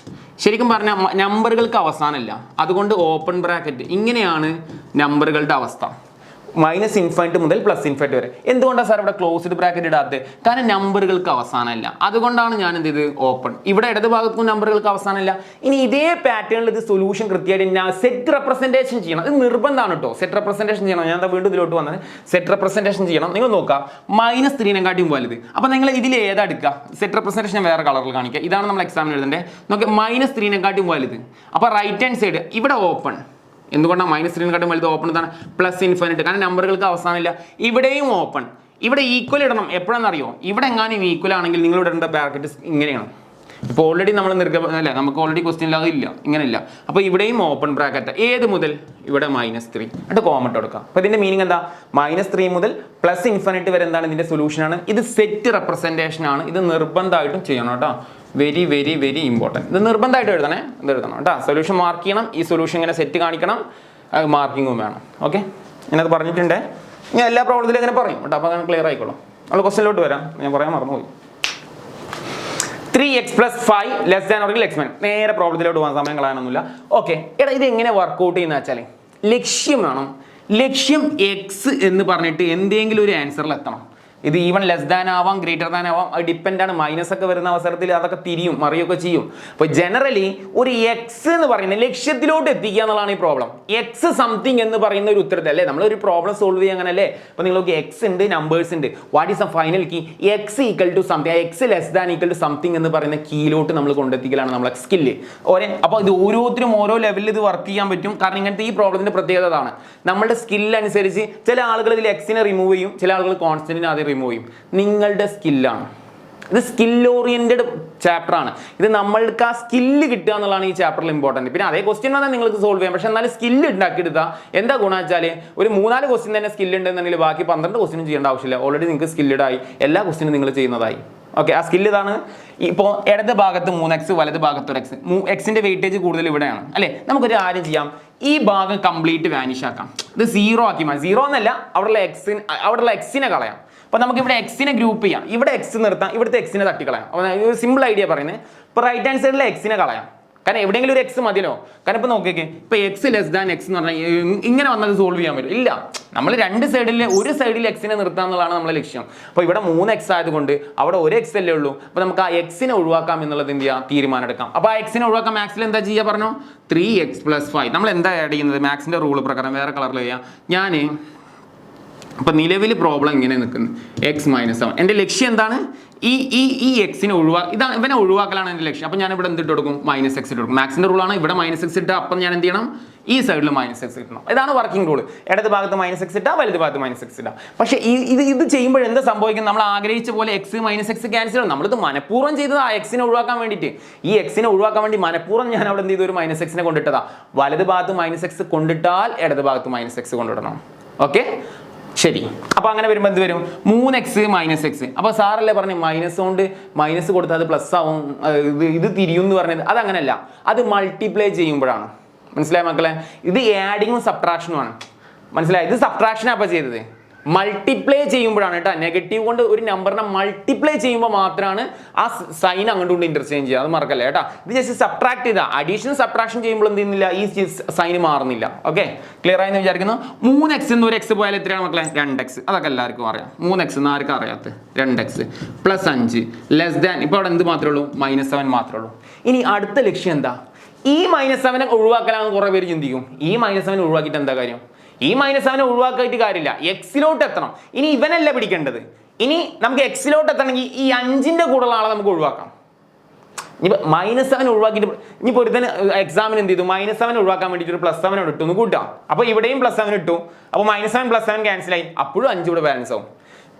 ശരിക്കും പറഞ്ഞാൽ നമ്പറുകൾക്ക് അവസാനമല്ല, അതുകൊണ്ട് ഓപ്പൺ ബ്രാക്കറ്റ്. ഇങ്ങനെയാണ് നമ്പറുകളുടെ അവസ്ഥ. -∞ മുതൽ +∞ വരെ. എന്തുകൊണ്ടാണ് സാർ ഇവിടെ ക്ലോസ്ഡ് ബ്രാക്കറ്റ് ഇടാത്തത്? കാരണം നമ്പറുകൾക്ക് അവസാനമില്ല, അതുകൊണ്ടാണ് ഞാൻ എന്ത് ചെയ്ത് ഓപ്പൺ. ഇവിടെ ഇടത് ഭാഗത്തും നമ്പറുകൾക്ക് അവസാനമില്ല. ഇനി ഇതേ പാറ്റേണിൽ ഇത് സൊല്യൂഷൻ കൃത്യമായിട്ട് സെറ്റ് റെപ്രസെന്റേഷൻ ചെയ്യണം. ഇത് നിർബന്ധമാണ് കേട്ടോ, സെറ്റ് റെപ്രസെന്റേഷൻ ചെയ്യണം. ഞാൻ വീണ്ടും ഇതിലോട്ട് വന്നത് സെറ്റ് റെപ്രസെന്റേഷൻ ചെയ്യണം. നിങ്ങൾ നോക്കുക, -3 വലുത്. അപ്പൊ നിങ്ങൾ ഇതിൽ ഏതാ എടുക്കുക? സെറ്റ് റെപ്രസെന്റേഷൻ വേറെ കളറിൽ കാണിക്കുക. ഇതാണ് നമ്മൾ എക്സാമിന് എഴുതേണ്ടത്. നോക്കുക, -3 വലുത്. അപ്പൊ റൈറ്റ് ഹാൻഡ് സൈഡ് ഇവിടെ ഓപ്പൺ. എന്തുകൊണ്ടാണ് -3 വലുത്? ഓപ്പൺ എന്താണ്? +∞. കാരണം നമ്പറുകൾക്ക് അവസാനമില്ല. ഇവിടെയും ഓപ്പൺ. ഇവിടെ ഈക്വൽ ഇടണം. എപ്പോഴാണെന്നറിയോ? ഇവിടെ എങ്ങാനും ഈക്വൽ ആണെങ്കിൽ നിങ്ങൾ ഇടേണ്ട ബ്രാക്കറ്റ് ഇങ്ങനെയാണ്. ഇപ്പോൾ ഓൾറെഡി നമ്മൾ അല്ലേ, നമുക്ക് ഓൾറെഡി ക്വസ്റ്റ്യൻ അത് ഇല്ല, ഇങ്ങനെയില്ല. അപ്പോൾ ഇവിടെയും ഓപ്പൺ ബ്രാക്കറ്റ്. ഏത് മുതൽ? ഇവിടെ -3 എന്നിട്ട് കോമട്ട് കൊടുക്കാം. അപ്പോൾ ഇതിന്റെ മീനിങ് എന്താ? -3 മുതൽ +∞ വരെ എന്താണ് ഇതിന്റെ സൊല്യൂഷൻ ആണ്. ഇത് സെറ്റ് റെപ്രസെന്റേഷൻ ആണ്. ഇത് നിർബന്ധമായിട്ടും ചെയ്യണം കേട്ടോ. Very very very important. ഇത് നിർബന്ധമായിട്ട് എഴുതണേ. ഇത് എഴുതണം കേട്ടോ. സൊല്യൂഷൻ മാർക്ക് ചെയ്യണം. ഈ സൊല്യൂഷൻ ഇങ്ങനെ സെറ്റ് കാണിക്കണം. മാർക്കിങ്ങും വേണം. ഓക്കെ, ഞാനത് പറഞ്ഞിട്ടുണ്ട്. ഞാൻ എല്ലാ പ്രോബ്ലത്തിലും ഇങ്ങനെ പറയും കേട്ടോ. അപ്പോൾ അങ്ങനെ ക്ലിയർ ആയിക്കോളും. നമ്മൾ ക്വസ്റ്റ്യനിലോട്ട് വരാം. ഞാൻ പറയാൻ മറന്നുപോയി. 3x + 5 < x-. നേരെ പ്രോബ്ലത്തിലോട്ട് പോകാൻ സമയം കളയാനൊന്നുമില്ല. ഓക്കെ, എടാ ഇത് എങ്ങനെ വർക്കൗട്ട് ചെയ്യുന്ന വെച്ചാൽ ലക്ഷ്യം വേണം. ലക്ഷ്യം എക്സ് എന്ന് പറഞ്ഞിട്ട് എന്തെങ്കിലും ഒരു ആൻസറിൽ എത്തണം. ഇത് ഈവൻ ലെസ് ദാൻ ആവാം, ഗ്രേറ്റർ ദാൻ ആവാം. അത് ഡിപ്പെൻഡ് ആണ്. മൈനസ് ഒക്കെ വരുന്ന അവസരത്തിൽ അതൊക്കെ തിരിയും മറിയൊക്കെ ചെയ്യും. അപ്പോൾ ജനറലി ഒരു എക്സ് എന്ന് പറയുന്നത് ലക്ഷ്യത്തിലോട്ട് എത്തിക്കുക എന്നുള്ളതാണ് ഈ പ്രോബ്ലം. എക്സ് സംതിങ് എന്ന് പറയുന്ന ഒരു ഉത്തരത്തിൽ അല്ലേ നമ്മളൊരു പ്രോബ്ലം സോൾവ് ചെയ്യുക അങ്ങനെ അല്ലേ. അപ്പോൾ നിങ്ങൾക്ക് എക്സ് ഉണ്ട്, നമ്പേഴ്സ് ഉണ്ട്. What is a final key? X equal to something. X less than equal to something എന്ന് പറയുന്ന കീയിലോട്ട് നമ്മൾ കൊണ്ടെത്തിക്കലാണ് നമ്മളെ സ്കില്ല്. അപ്പോൾ ഇത് ഓരോരുത്തരും ഓരോ ലെവലിൽ ഇത് വർക്ക് ചെയ്യാൻ പറ്റും. കാരണം ഇങ്ങനത്തെ ഈ പ്രോബ്ലത്തിന്റെ പ്രത്യേകത അതാണ്. നമ്മുടെ സ്കില്ല് അനുസരിച്ച് ചില ആളുകൾ ഇതിൽ എക്സിനെ റിമൂവ് ചെയ്യും, ചില ആളുകൾ കോൺസ്റ്റന്റിനെ അത് റിമൂവ് ചെയ്യും. നിങ്ങളുടെ സ്കില്ലാണ് ഇത്. സ്കിൽ ഓറിയന്റഡ് ചാപ്റ്റർ ആണ് ഇത്. നമ്മൾക്ക് ആ സ്കില്ല് കിട്ടുക എന്നുള്ളതാണ് ഈ ചാപ്റ്ററിൽ ഇമ്പോർട്ടൻറ്റ്. പിന്നെ അതേ ക്വസ്റ്റ്യൻ വന്നാൽ നിങ്ങൾക്ക് സോൾവ് ചെയ്യാം. പക്ഷെ എന്നാലും സ്കില്ല് ഉണ്ടാക്കിയെടുത്താൽ എന്താ ഗുണം വെച്ചാൽ ഒരു 3-4 ക്വസ്റ്റ്യൻ തന്നെ സ്കില്ല് ഉണ്ടെന്നുണ്ടെങ്കിൽ ബാക്കി 12 ക്വസ്റ്റ്യനും ചെയ്യേണ്ട ആവശ്യമില്ല. ഓൾറെഡി നിങ്ങൾക്ക് സ്കില്ലഡായി, എല്ലാ ക്വസ്റ്റ്യനും നിങ്ങൾ ചെയ്യുന്നതായി. ഓക്കെ, ആ സ്കില്ല് ഇതാണ്. ഇപ്പോൾ ഇടത് ഭാഗത്ത് 3x, വലത് ഭാഗത്ത് 1x. എക്സിന്റെ വെയിറ്റേജ് കൂടുതൽ ഇവിടെയാണ് അല്ലേ. നമുക്കൊരു കാര്യം ചെയ്യാം, ഈ ഭാഗം കംപ്ലീറ്റ് വാനിഷ് ആക്കാം. ഇത് 0 ആക്കി മാറ്റി. 0 എന്നല്ല, അവിടെയുള്ള എക്സിനെ കളയാം. അപ്പോൾ നമുക്ക് ഇവിടെ എക്സിനെ ഗ്രൂപ്പ് ചെയ്യാം. ഇവിടെ എക്സ് നിർത്താം, ഇവിടുത്തെ എക്സിനെ തട്ടിക്കളയാം. അപ്പോൾ സിമ്പിൾ ഐഡിയ പറയുന്നത്. ഇപ്പോൾ റൈറ്റ് ഹാൻഡ് സൈഡിലെ എക്സിനെ കളയാം. കാരണം എവിടെയെങ്കിലും ഒരു എക്സ് മതിയല്ലോ. കാരണം ഇപ്പോൾ നോക്കിയേക്ക്, ഇപ്പോൾ എക്സ് ലെസ് ദാൻ എക്സ് എന്ന് പറഞ്ഞാൽ ഇങ്ങനെ വന്നത് സോൾവ് ചെയ്യാൻ പറ്റും? ഇല്ല. നമ്മൾ രണ്ട് സൈഡിൽ ഒരു സൈഡിൽ എക്സിനെ നിർത്തുക എന്നുള്ളതാണ് നമ്മുടെ ലക്ഷ്യം. അപ്പോൾ ഇവിടെ 3x ആയതുകൊണ്ട് അവിടെ ഒരു എക്സ് അല്ലേ ഉള്ളൂ. അപ്പോൾ നമുക്ക് ആ എക്സിനെ ഒഴിവാക്കാം എന്നുള്ളത് എന്ത് ചെയ്യാം? തീരുമാനം എടുക്കാം. അപ്പോൾ ആ എക്സിനെ ഒഴിവാക്കാം. മാക്സിൽ എന്താ ചെയ്യുക പറഞ്ഞു? 3x + 5. നമ്മൾ എന്താ ആഡ് ചെയ്യുന്നത്? മാക്സിന്റെ റൂൾ പ്രകാരം വേറെ കളറിൽ ചെയ്യാം. ഞാൻ അപ്പോൾ നിലവിൽ പ്രോബ്ലം ഇങ്ങനെ നിൽക്കുന്നത് x-7. എൻ്റെ ലക്ഷ്യം എന്താണ്? ഈ എക്സിനെ ഇതാണ് ഇവനെ ഒഴിവാക്കലാണ് എൻ്റെ ലക്ഷ്യം. അപ്പോൾ ഞാൻ ഇവിടെ എന്തിട്ട് കൊടുക്കും? -x ഇട്ട് കൊടുക്കും. മാക്സിൻ്റെ റൂളാണ്. ഇവിടെ -x ഇട്ട് അപ്പം ഞാൻ എന്ത് ചെയ്യണം? ഈ സൈഡിൽ -x ഇട്ടണം. ഇതാണ് വർക്കിംഗ് റൂൾ. ഇടത് ഭാഗത്ത് -x ഇട്ടാൽ വലത് ഭാഗത്ത് -x ഇടാം. പക്ഷേ ഇത് ചെയ്യുമ്പോൾ എന്താ സംഭവിക്കുന്നത്? നമ്മൾ ആഗ്രഹിച്ച പോലെ x -x ക്യാൻസൽ ചെയ്യണം. നമ്മളിത് മനഃപൂർവ്വം ചെയ്തത് ആ എക്സിനെ ഒഴിവാക്കാൻ വേണ്ടിയിട്ട്. ഈ എക്സിനെ ഒഴിവാക്കാൻ വേണ്ടി മനഃപൂർവ്വം ഞാൻ അവിടെ എന്ത് ചെയ്തു? ഒരു -x കൊണ്ടിട്ടതാ. വലത് ഭാഗത്ത് -x കൊണ്ടിട്ടാൽ ഇടത് ഭാഗത്ത് -x കൊണ്ടിടണം. ഓക്കെ, ശരി. അപ്പോൾ അങ്ങനെ വരുമ്പോൾ എന്ത് വരും? 3x -x. അപ്പോൾ സാറല്ലേ പറഞ്ഞ് മൈനസ് കൊണ്ട് മൈനസ് കൊടുത്താൽ അത് പ്ലസ് ആവും, ഇത് തിരിയും എന്ന് പറഞ്ഞത്. അതങ്ങനെയല്ല, അത് മൾട്ടിപ്ലൈ ചെയ്യുമ്പോഴാണ്. മനസ്സിലായ മക്കളെ? ഇത് ആഡിങ്ങും സബ്ട്രാക്ഷനുമാണ്. മനസ്സിലായി? ഇത് സബ്ട്രാക്ഷനാണ് അപ്പോൾ ചെയ്തത്. മൾട്ടിപ്ലൈ ചെയ്യുമ്പോഴാണ് കേട്ടോ. നെഗറ്റീവ് കൊണ്ട് ഒരു നമ്പറിനെ മൾട്ടിപ്ലൈ ചെയ്യുമ്പോൾ മാത്രമാണ് ആ സൈൻ അങ്ങോട്ട് കൊണ്ട് ഇന്റർചേഞ്ച് ചെയ്യുക. അത് മറക്കല്ലേ കേട്ടോ. ഇത് ജസ്റ്റ് സബ്ട്രാക്ട് ചെയ്താൽ, അഡീഷൻ സബ്ട്രാക്ഷൻ ചെയ്യുമ്പോൾ എന്ത് ചെയ്യുന്നില്ല? ഈ സൈന് മാറുന്നില്ല. ഓക്കെ, ക്ലിയർ ആയെന്ന് വിചാരിക്കുന്നു. 3x എന്ന് ഒരു എക്സ് പോയാൽ എത്രയാണ് മക്കളെ? 2x. അതൊക്കെ എല്ലാവർക്കും അറിയാം. 3x എന്ന് ആർക്കും അറിയാത്ത 2x + 5 ലെസ് ദാൻ. ഇപ്പോൾ അവിടെ എന്ത് മാത്രമേ ഉള്ളൂ? -7 മാത്രമേ ഉള്ളൂ. ഇനി അടുത്ത ലക്ഷ്യം എന്താ? ഈ -7 ഒഴിവാക്കലാണെന്ന് കുറേ പേര് ചിന്തിക്കും. ഈ -7 ഒഴിവാക്കിയിട്ട് എന്താ കാര്യം? ഈ -7 ഒഴിവാക്കിയിട്ട് കാര്യമില്ല. എക്സിലോട്ട് എത്തണം. ഇനി ഇവനല്ല പിടിക്കേണ്ടത്. ഇനി നമുക്ക് എക്സിലോട്ട് എത്തണമെങ്കിൽ ഈ 5ന്റെ കൂടെയുള്ള ആളെ നമുക്ക് ഒഴിവാക്കാം. ഇനിയിപ്പോൾ -7 ഒഴിവാക്കിയിട്ട് ഇനിയിപ്പോൾ ഒരു തന്നെ എക്സാമിന് എന്ത് ചെയ്തു? -7 ഒഴിവാക്കാൻ വേണ്ടിയിട്ട് ഒരു +7 ഇട്ടു എന്ന് കൂട്ടാം. അപ്പോൾ ഇവിടെയും +7 ഇട്ടു. അപ്പോൾ -7 +7 ക്യാൻസലായി. അപ്പോഴും 5 ഇവിടെ ബാലൻസ് ആവും.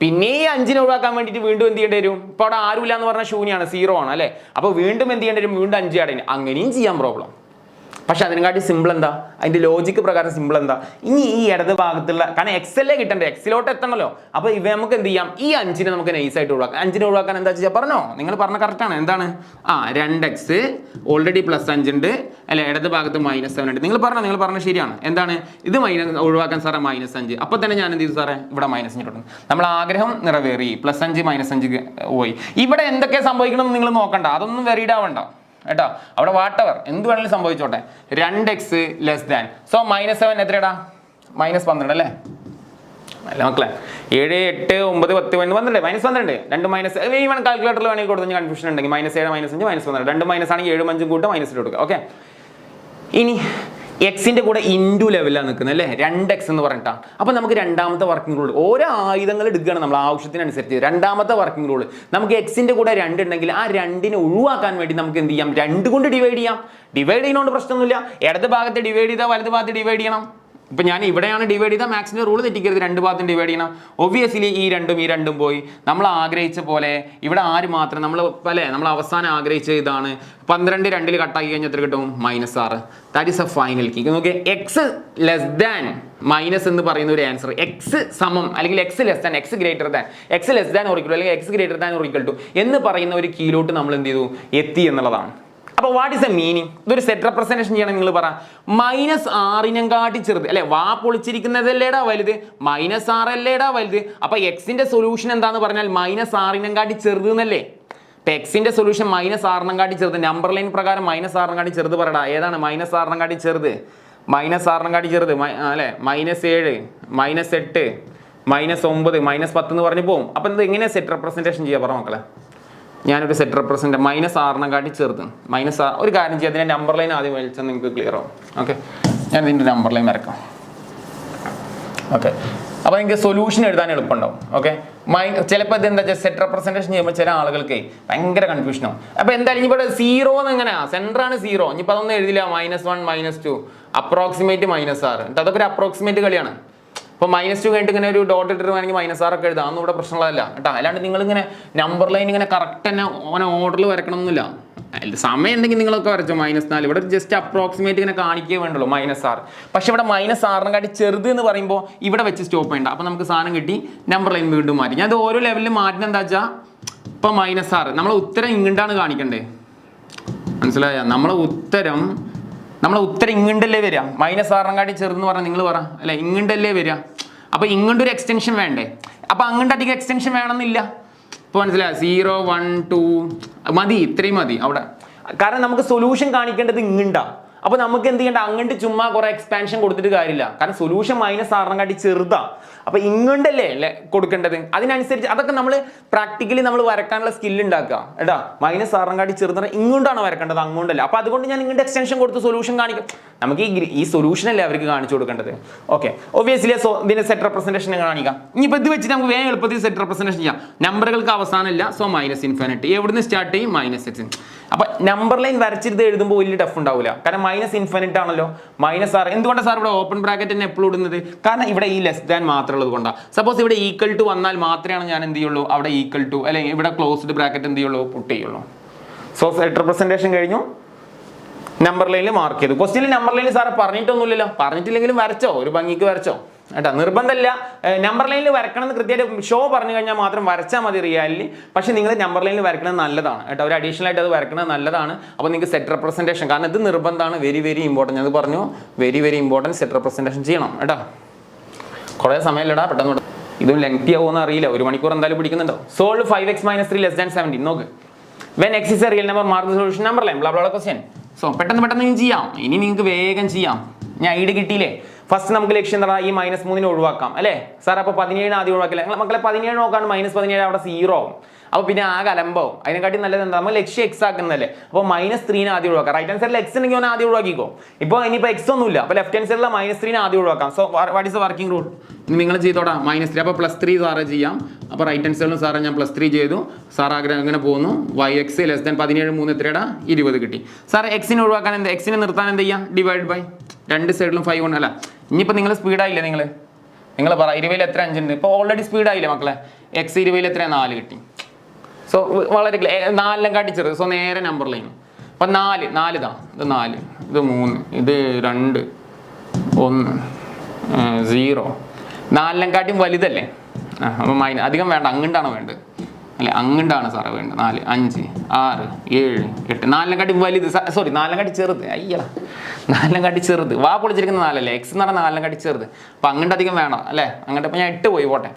പിന്നെ ഈ 5നെ ഒഴിവാക്കാൻ വേണ്ടിയിട്ട് വീണ്ടും എന്ത് ചെയ്യേണ്ടി വരും? ഇപ്പോൾ അവിടെ ആരുമില്ല എന്ന് പറഞ്ഞാൽ ശൂന്യമാണ്, 0 ആണ് അല്ലേ. അപ്പോൾ വീണ്ടും എന്ത് ചെയ്യേണ്ടി വരും? വീണ്ടും 5 ആഡ്. അങ്ങനെയും ചെയ്യാൻ പ്രോബ്ലം. പക്ഷെ അതിനെക്കാട്ടി സിമ്പിൾ എന്താ? അതിന്റെ ലോജിക്ക് പ്രകാരം സിമ്പിൾ എന്താ? ഇനി ഈ ഇടത് ഭാഗത്തുള്ള, കാരണം എക്സല്ലേ കിട്ടണ്ടേ, എക്സിലോട്ട് എത്തണമല്ലോ. അപ്പൊ ഇവ നമുക്ക് എന്ത് ചെയ്യാം? ഈ 5നെ നമുക്ക് നൈസായിട്ട് ഒഴിവാക്കാം. 5നെ ഒഴിവാക്കാൻ എന്താ ചെയ്യാ? പറഞ്ഞോ, നിങ്ങൾ പറഞ്ഞ കറക്റ്റ് ആണ്. എന്താണ്? 2x ഓൾറെഡി +5 ഉണ്ട് അല്ലെ. ഇടത് ഭാഗത്ത് -7 ഉണ്ട്. നിങ്ങൾ പറഞ്ഞ ശരിയാണ്. എന്താണ് ഇത്? ഒഴിവാക്കാൻ സാറേ -5. അപ്പൊ തന്നെ ഞാൻ എന്ത് ചെയ്തു സാറേ? ഇവിടെ -5 ഇട്ടു. നമ്മൾ ആഗ്രഹം നിറവേറി. +5 -5 പോയി. ഇവിടെ എന്തൊക്കെ സംഭവിക്കണം നിങ്ങൾ നോക്കണ്ട. അതൊന്നും വെറീഡ് ആവണ്ട കേട്ടോ. അവിടെ വാട്ടവർ എന്ത് വേണമെങ്കിലും സംഭവിച്ചോട്ടെ. 2x less than. സോ -7 എത്രയാടാ? -12 അല്ലേ. അല്ല മക്കളെ 7, 8, 9, 10, 12 -12 2 മൈനസ് ഈവൻ കാൽക്കുലേറ്ററിൽ വേണമെങ്കിൽ കൊടുത്ത് കൺഫ്യൂഷൻ ഉണ്ടെങ്കിൽ -7, -5, -12 2 മൈനസ് ആണെങ്കിൽ 7 5 കൂട്ടുക മൈനസ് കൊടുക്കുക. ഓക്കെ, ഇനി എക്സിന്റെ കൂടെ ഇൻഡു ലെവലാണ് നിൽക്കുന്നത് അല്ലേ, 2x എന്ന് പറഞ്ഞിട്ടാണ്. അപ്പോൾ നമുക്ക് രണ്ടാമത്തെ വർക്കിംഗ് റൂൾ, ഓരോ ആയുധങ്ങൾ എടുക്കുകയാണ് നമ്മൾ ആവശ്യത്തിനനുസരിച്ച്. രണ്ടാമത്തെ വർക്കിംഗ് റൂൾ നമുക്ക് എക്സിന്റെ കൂടെ 2 ഉണ്ടെങ്കിൽ ആ 2നെ ഒഴിവാക്കാൻ വേണ്ടി നമുക്ക് എന്ത് ചെയ്യാം, 2 കൊണ്ട് ഡിവൈഡ് ചെയ്യാം. ഡിവൈഡ് ചെയ്യുന്നതുകൊണ്ട് പ്രശ്നമൊന്നുമില്ല. ഇടത് ഭാഗത്ത് ഡിവൈഡ് ചെയ്താൽ വലത് ഭാഗത്ത് ഡിവൈഡ് ചെയ്യണം. ഇപ്പം ഞാൻ ഇവിടെയാണ് ഡിവൈഡ് ചെയ്താൽ മാക്സിന്റെ റൂൾ തെറ്റിക്കരുത്, 2 ഭാഗത്തും ഡിവൈഡ് ചെയ്യണം. ഒബ്വിയസ്ലി ഈ രണ്ടും പോയി. നമ്മൾ ആഗ്രഹിച്ച പോലെ ഇവിടെ ആര് മാത്രം നമ്മൾ അവസാനം ആഗ്രഹിച്ച ഇതാണ്. 12 2 കട്ടാക്കി കഴിഞ്ഞാൽ എത്ര കിട്ടും, -6. That is a final key. നോക്കിയാൽ എക്സ് ലെസ് ദാൻ മൈനസ് എന്ന് പറയുന്ന ഒരു ആൻസർ, എക്സ് സമം അല്ലെങ്കിൽ x less than, x greater than, x less than or equal അല്ലെങ്കിൽ x greater than or equal to എന്ന് പറയുന്ന ഒരു കീലോട്ട് നമ്മൾ എന്ത് ചെയ്തു, എത്തി എന്നുള്ളതാണ്. അപ്പോൾ വാട്ട് ഇസ് എ മീനിങ്? ഇതൊരു സെറ്റ് റെപ്രസെന്റേഷൻ ചെയ്യണം. നിങ്ങൾ പറ, -6 ചെറുത് അല്ലെ, വാ പൊളിച്ചിരിക്കുന്നതല്ലേടാ വലുത്, -6 അല്ലേടാ വലുത്. അപ്പൊ എക്സിന്റെ സൊല്യൂഷൻ എന്താന്ന് പറഞ്ഞാൽ -6 ചെറുത് എന്നല്ലേ. ഇപ്പൊ എക്സിന്റെ സൊല്യൂഷൻ -6 ചെറുത്. നമ്പർ ലൈൻ പ്രകാരം -6 ചെറുത് പറയടാ. ഏതാണ് -6 ചെറുത്? -6 ചെറുത് അല്ലെ, -7, -8, -9, -10 എന്ന് പറഞ്ഞു പോകും. അപ്പൊ ഇത് എങ്ങനെ സെറ്റ് റെപ്രസെന്റേഷൻ ചെയ്യാ പറ മക്കളെ? ഞാനൊരു സെറ്റ് റെപ്രസെന്റ് -6 ചെറുത് ഒരു കാര്യം ചെയ്യാം, അതിന്റെ നമ്പർ ലൈൻ ആദ്യം വലിച്ചാൽ നിങ്ങൾക്ക് ക്ലിയർ ആവും. ഓക്കെ, ഞാൻ ഇതിന്റെ നമ്പർ ലൈൻ വരക്കാം. ഓക്കെ, അപ്പോൾ നിങ്ങൾക്ക് സൊല്യൂഷൻ എഴുതാൻ എളുപ്പമുണ്ടാവും. ഓക്കെ, ചിലപ്പോൾ ഇത് എന്താ സെറ്റ് റെപ്രസെന്റേഷൻ ചെയ്യുമ്പോൾ ചില ആളുകൾക്ക് ഭയങ്കര കൺഫ്യൂഷൻ ആവും. അപ്പോൾ എന്തായാലും ഇവിടെ 0 എങ്ങനെയാ, സെന്റർ ആണ് 0. ഇനിയിപ്പോൾ അതൊന്നും എഴുതില്ല, -1 -2 അപ്രോക്സിമേറ്റ് -6. അതൊക്കെ ഒരു അപ്രോക്സിമേറ്റ് കളിയാണ്. അപ്പോൾ -2 കഴിഞ്ഞിട്ട് ഇങ്ങനെ ഒരു ഡോട്ട് ഇട്ടിട്ട് വേണമെങ്കിൽ -6 ഒക്കെ എഴുതാം, അതൊന്നും ഇവിടെ പ്രശ്നമുള്ളതല്ല കേട്ടോ. അല്ലാണ്ട് നിങ്ങളിങ്ങനെ നമ്പർ ലൈൻ ഇങ്ങനെ കറക്റ്റ് തന്നെ ഓനെ ഓർഡറിൽ വരക്കണമെന്നില്ല. സമയം ഉണ്ടെങ്കിൽ നിങ്ങളൊക്കെ വരച്ചോ -4. ഇവിടെ ജസ്റ്റ് അപ്രോക്സിമേറ്റ് ഇങ്ങനെ കാണിക്കേ വേണ്ടുള്ളൂ -6. പക്ഷെ ഇവിടെ -6 ചെറുത് എന്ന് പറയുമ്പോൾ ഇവിടെ വെച്ച് സ്റ്റോപ്പ് ചെയ്യണ്ട. അപ്പോൾ നമുക്ക് സാധനം കിട്ടി, നമ്പർ ലൈൻ വീണ്ടും മാറ്റി. ഞാൻ ഇത് ഓരോ ലെവലിൽ മാറ്റുന്നത് എന്താ വെച്ചാൽ, ഇപ്പോൾ -6 നമ്മളെ ഉത്തരം ഇങ്ങോട്ടാണ് കാണിക്കണ്ടേ, മനസ്സിലായ? നമ്മളെ ഉത്തരം ഇങ്ങോട്ടല്ലേ വരിക. -6 ചെറുതെന്ന് പറഞ്ഞാൽ നിങ്ങൾ പറ അല്ലെ, ഇങ്ങോട്ടല്ലേ വരിക. അപ്പൊ ഇങ്ങോട്ട് ഒരു എക്സ്റ്റൻഷൻ വേണ്ടേ, അപ്പൊ അങ്ങോട്ട് അധികം എക്സ്റ്റൻഷൻ വേണമെന്നില്ല. ഇപ്പൊ മനസ്സിലായ 0 1 2 മതി, ഇത്രയും മതി അവിടെ. കാരണം നമുക്ക് സൊല്യൂഷൻ കാണിക്കേണ്ടത് ഇങ്ങണ്ടാ. അപ്പൊ നമുക്ക് എന്ത് ചെയ്യണ്ട, അങ്ങോട്ട് ചുമ്മാ കുറെ എക്സ്പാൻഷൻ കൊടുത്തിട്ട് കാര്യമില്ല. കാരണം സൊല്യൂഷൻ -6 ചെറുതാ. അപ്പൊ ഇങ്ങോട്ടല്ലേ അല്ലേ കൊടുക്കേണ്ടത്. അതിനനുസരിച്ച് അതൊക്കെ നമ്മൾ പ്രാക്ടിക്കലി നമ്മൾ വരക്കാനുള്ള സ്കില്ല് ഉണ്ടാക്കുക കേട്ടാ. -6 ചെറുതാണ് ഇങ്ങോട്ടാണ് വരക്കേണ്ടത്, അങ്ങോട്ടല്ല. അപ്പൊ അതുകൊണ്ട് ഞാൻ ഇങ്ങോട്ട് എക്സ്റ്റൻഷൻ കൊടുത്ത് സൊല്യൂഷൻ കാണിക്കും. നമുക്ക് ഈ സൊല്യൂഷൻ അല്ലേ അവർക്ക് കാണിച്ചു കൊടുക്കേണ്ടത്. ഓക്കെ, ഒബ്വിയസ്ലി ഇതിന്റെ സെറ്റ് റെപ്രസെന്റേഷൻ കാണിക്കാം. ഇനിയിപ്പോൾ ഇത് വെച്ചിട്ട് നമുക്ക് വേഗം എളുപ്പത്തിൽ സെറ്റ് റെപ്രസെന്റേഷൻ ചെയ്യാം. നമ്പറുകൾക്ക് അവസാനമില്ല, സോ -∞. എവിടുന്ന് സ്റ്റാർട്ട് ചെയ്യും, -x. അപ്പൊ നമ്പർ ലൈൻ വരച്ചിരുത് എഴുതുമ്പോൾ വലിയ ടഫ് ഉണ്ടാവില്ല. കാരണം -∞ ആണല്ലോ. -6 എന്തുകൊണ്ടാണ് സാർ ഇവിടെ ഓപ്പൺ ബ്രാക്കറ്റ് തന്നെ എപ്പോഴും ഇടുന്നത്? കാരണം ഇവിടെ ഈ ലെസ് ദാൻ മാത്രം ഉള്ളത് കൊണ്ടാണ്. സപ്പോസ് ഇവിടെ ഈക്വൽ ടു വന്നാൽ മാത്രമാണ് ഞാൻ എന്ത് ചെയ്യുള്ളൂ, അവിടെ ഈക്വൽ ടു അല്ലെങ്കിൽ ഇവിടെ ക്ലോസ്ഡ് ബ്രാക്കറ്റ് എന്ത് ചെയ്യുള്ളൂ, പുട്ട് ചെയ്യുള്ളൂ. സോ സെറ്റ് റെപ്രസെന്റേഷൻ കഴിഞ്ഞു, നമ്പർ ലൈനിൽ മാർക്ക് ചെയ്തു. ക്വസ്റ്റ്യനിൽ നമ്പർ ലൈനിൽ സാറ് പറഞ്ഞിട്ടൊന്നുമില്ലല്ലോ, പറഞ്ഞിട്ടില്ലെങ്കിലും വരച്ചോ, ഒരു ഭംഗിക്ക് വരച്ചോ കേട്ടോ. നിർബന്ധമില്ല നമ്പർ ലൈനിൽ വരക്കണം എന്ന് കൃത്യമായിട്ട് ഷോ പറഞ്ഞു കഴിഞ്ഞാൽ മാത്രം വരച്ചാൽ മതി റിയാലിറ്റി. പക്ഷേ നിങ്ങൾ നമ്പർ ലൈനിൽ വരക്കുന്നത് നല്ലതാണ് കേട്ടോ, ഒരു അഡീഷണൽ ആയിട്ട് അത് വരക്കുന്നത് നല്ലതാണ്. അപ്പോൾ നിങ്ങൾക്ക് സെറ്റ് റെപ്രസെന്റേഷൻ, കാരണം ഇത് നിർബന്ധമാണ്, വെരി ഇമ്പോർട്ടൻറ്റ്. അത് പറഞ്ഞു, വെരി ഇമ്പോർട്ടൻറ്റ് സെറ്റ് റെപ്രസെന്റേഷൻ ചെയ്യണം കേട്ടോ. കുറേ സമയമില്ലടാ, പെട്ടെന്ന് ഇതും ലെങ്തി ആവുമെന്ന് അറിയില്ല, 1 മണിക്കൂർ എന്തായാലും പിടിക്കുന്നുണ്ടോ. Solve 5x - 3 less than 17. നോക്ക്, when x is a real number mark the solution number line blah blah blah question. So പെട്ടെന്ന് ചെയ്യാം. ഇനി നിങ്ങൾക്ക് വേഗം ചെയ്യാം. ഞാൻ ഐഡിയ കിട്ടിയില്ലേ. ഫസ്റ്റ് നമുക്ക് ലക്ഷ്യം എന്താ, ഈ -3 ഒഴിവാക്കാം അല്ലേ സാർ. അപ്പോൾ 17 ആദ്യം ഒഴിവാക്കില്ല. മക്കളെ 17 നോക്കാണ്ട് -17 അവിടെ 0 ആവും. അപ്പോൾ പിന്നെ ആകെ അലമ്പാവും. അതിനെക്കാട്ടി നല്ലത് എന്താ, നമ്മൾ ലക്ഷ്യം x ആക്കുന്നതല്ലേ. അപ്പോൾ -3 ആദ്യം ഒഴിവാക്കാം. റൈറ്റ് ഹാൻഡ് സൈഡിൽ x ഉണ്ടെങ്കിൽ ഒന്ന് ആദ്യം ഒഴിവാക്കിക്കോ. ഇപ്പോൾ ഇനിയിപ്പോൾ x ഒന്നുമില്ല, അപ്പോൾ ലെഫ്റ്റ് ഹാൻഡ് സൈഡിലെ -3 ആദ്യം ഒഴിവാക്കാം. So what is the working rule? നിങ്ങൾ ചെയ്തോടാ -3. അപ്പോൾ +3 സാറേ ചെയ്യാം. അപ്പോൾ റൈറ്റ് ഹാൻഡ് സൈഡിലും സാറേ ഞാൻ +3 ചെയ്തു. സാർ ആഗ്രഹം അങ്ങനെ പോകുന്നു. yx ലെസ് ദാൻ 17 3 എത്രയാടാ 20 കിട്ടി. സാർ എക്സിനെ ഒഴിവാക്കാൻ എന്താ, എക്സിനെ നിർത്താൻ എന്ത് ചെയ്യാം, ഡിവൈഡ് ബൈ രണ്ട് സൈഡിലും 5 കൊണ്ട്. അല്ല ഇനിയിപ്പോൾ നിങ്ങൾ സ്പീഡായില്ലേ, നിങ്ങൾ പറ 20 എത്ര 5 ഉണ്ട്. ഇപ്പോൾ ഓൾറെഡി സ്പീഡായില്ലേ മക്കളെ. x 20 എത്ര 4 കിട്ടി. സോ വളരെ 4 കാട്ടി ചെറുത്. സോ നേരെ നമ്പർ ലൈൻ. അപ്പം 4 ഇതാ, ഇത് 4, ഇത് 3, ഇത് 2, 1, 0. 4 കാട്ടിയും വലുതല്ലേ. അപ്പം അധികം വേണ്ട, അങ്ങണ്ടാണ് വേണ്ടത് അല്ലേ, അങ്ങണ്ടാണ് സാറേ വേണ്ടത്. 4 5 6 7 8. 4 കാട്ടി വലുത്, സോറി 4 കാട്ടി ചെറുത്. അയ്യടാ 4 കാട്ടി ചെറുത്, വാ പൊളിച്ചിരിക്കുന്ന 4 അല്ലേ, എക്സ് എന്ന് പറഞ്ഞാൽ 4 കാട്ടി ചെറുത്. അപ്പം അങ്ങോട്ട് അധികം വേണം അല്ലേ, അങ്ങോട്ട്. അപ്പം ഞാൻ 8 പോയി പോട്ടെ.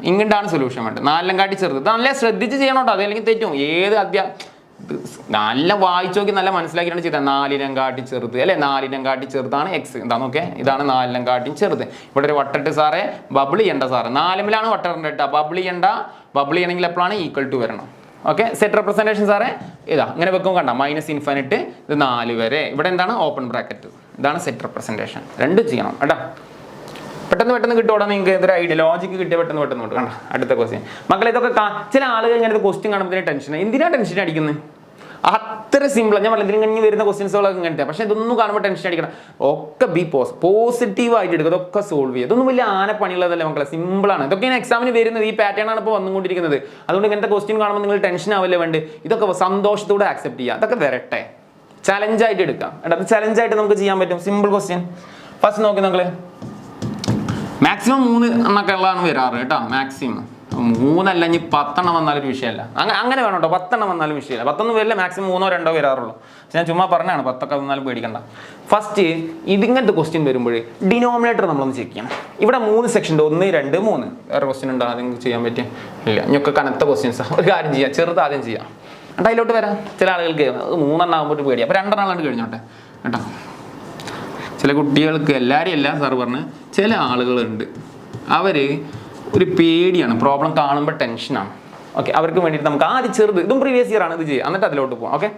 ഇങ്ങോട്ടാണ് സൊല്യൂഷൻ വേണ്ടത്, 4 കാട്ടി ചെറുത്. നല്ല ശ്രദ്ധിച്ച് ചെയ്യണോട്ടോ, അത് അല്ലെങ്കിൽ തെറ്റും. നല്ല വായിച്ചു നോക്കി നല്ല മനസ്സിലാക്കിയാണ് ചെയ്തത്. 4 കാട്ടി ചെറുത് അല്ലെ, 4 കാട്ടി ചെറുതാണ് എക്സ്. എന്താ നോക്കേ, ഇതാണ് 4 കാട്ടി ചെറുത്. ഇവിടെ ഒരു വട്ടിട്ട് സാറേ, ബബിൾ ചെയ്യണ്ട സാറേ, 4 വട്ടറിൻ്റെ കേട്ടോ, ബബിൾ ചെയ്യണ്ട. ബബിൾ ചെയ്യണമെങ്കിൽ എപ്പോഴാണ് ഈക്വൽ ടു വരണം. ഓക്കെ, സെറ്റ് റെപ്രസെൻറ്റേഷൻ സാറേ ഇതാ ഇങ്ങനെ വെക്കും, കണ്ട -∞ ഇത് 4 വരെ. ഇവിടെ എന്താണ് ഓപ്പൺ ബ്രാക്കറ്റ്. ഇതാണ് സെറ്റ് റെപ്രസെൻറ്റേഷൻ. രണ്ടും ചെയ്യണം കേട്ടോ. പെട്ടെന്ന് കിട്ടുമോടാ നിങ്ങൾക്ക് ഇതൊരു ഐഡിയ, ലോജിക്ക് കിട്ടിയ പെട്ടെന്ന് കിട്ടും. കണ്ട അടുത്ത ക്വസ്റ്റ്യൻ മക്കളെ. ഇതൊക്കെ ചില ആളുകൾ ഇങ്ങനത്തെ ക്വസ്റ്റ്യൻ കാണുമ്പോൾ ടെൻഷൻ. എന്തിനാ ടെൻഷൻ അടിക്കുന്നത്? അത്ര സിമ്പിൾ. ഞാൻ പറഞ്ഞു ഇതിന് വരുന്ന ക്വസ്റ്റ്യൻസുകളൊക്കെ ഇങ്ങനത്തെ. പക്ഷേ ഇതൊന്നും കാണുമ്പോൾ ടെൻഷൻ അടിക്കണം. ഒക്കെ പോസിറ്റീവായിട്ട് എടുക്കുക, ഇതൊക്കെ സോൾവ് ചെയ്യുക. ഇതൊന്നും വലിയ ആനപ്പണിയുള്ളതല്ല മക്കളെ, സിമ്പിളാണ്. ഇതൊക്കെയാണ് എക്സാമിന് വരുന്നത്. ഈ പാറ്റേൺ ആണ് ഇപ്പോൾ വന്നുകൊണ്ടിരിക്കുന്നത്. അതുകൊണ്ട് ഇങ്ങനത്തെ ക്വസ്റ്റ്യൻ കാണുമ്പോൾ നിങ്ങൾ ടെൻഷൻ ആവല്ലേ വേണ്ട. ഇതൊക്കെ സന്തോഷത്തോടെ ആക്സെപ്റ്റ് ചെയ്യുക. അതൊക്കെ വരട്ടെ, ചലഞ്ചായിട്ട് എടുക്കാം. അത് ചലഞ്ചായിട്ട് നമുക്ക് ചെയ്യാൻ പറ്റും. സിമ്പിൾ ക്വസ്റ്റ്യൻ ഫസ്റ്റ് നോക്കി നിങ്ങൾ. മാക്സിമം 3 എന്നൊക്കെ ഉള്ളതാണ് വരാറ് കേട്ടോ. മാക്സിമം 3 അല്ല, ഇനി 10 വന്നാലൊരു വിഷയമല്ല. അങ്ങനെ വേണം കേട്ടോ. 10 വന്നാലും വിഷയമില്ല. 10 വരില്ല, മാക്സിമം 3 or 2 വരാറുള്ളൂ. പക്ഷെ ഞാൻ ചുമ്മാ പറഞ്ഞാണ്, 10 വന്നാലും പേടിക്കണ്ട. ഫസ്റ്റ് ഇതിങ്ങനത്തെ ക്വസ്റ്റ്യൻ വരുമ്പോൾ ഡിനോമിനേറ്റർ നമ്മളൊന്ന് ചെക്ക് ചെയ്യണം. ഇവിടെ 3 സെക്ഷൻ ഉണ്ട്, 1, 2, 3. വേറെ ക്വസ്റ്റ്യൻ ഉണ്ടോ നിങ്ങൾക്ക് ചെയ്യാൻ പറ്റും? ഇല്ല. ഇനിയൊക്കെ കനത്ത ക്വസ്റ്റ്യൻസ്. ഒരു കാര്യം ചെയ്യാം, ചെറുത് ആദ്യം ചെയ്യാം. എന്നിട്ട് അതിലോട്ട് വരാം. ചില ആളുകൾക്ക് 3 ആകുമ്പോൾ പേടി. അപ്പോൾ 2 കഴിഞ്ഞോട്ടെ കേട്ടോ. ചില കുട്ടികൾക്ക്, എല്ലാവരും അല്ല സാർ പറഞ്ഞ്, ചില ആളുകളുണ്ട് അവർ ഒരു പേടിയാണ്, പ്രോബ്ലം കാണുമ്പോൾ ടെൻഷനാണ്. ഓക്കെ, അവർക്ക് വേണ്ടിയിട്ട് നമുക്ക് ആദ്യം ചെറുത്, ഇതും പ്രീവിയസ് ഇയർ ആണ്, ഇത് ചെയ്യുക. എന്നിട്ട് അതിലോട്ട് പോകാം. Okay,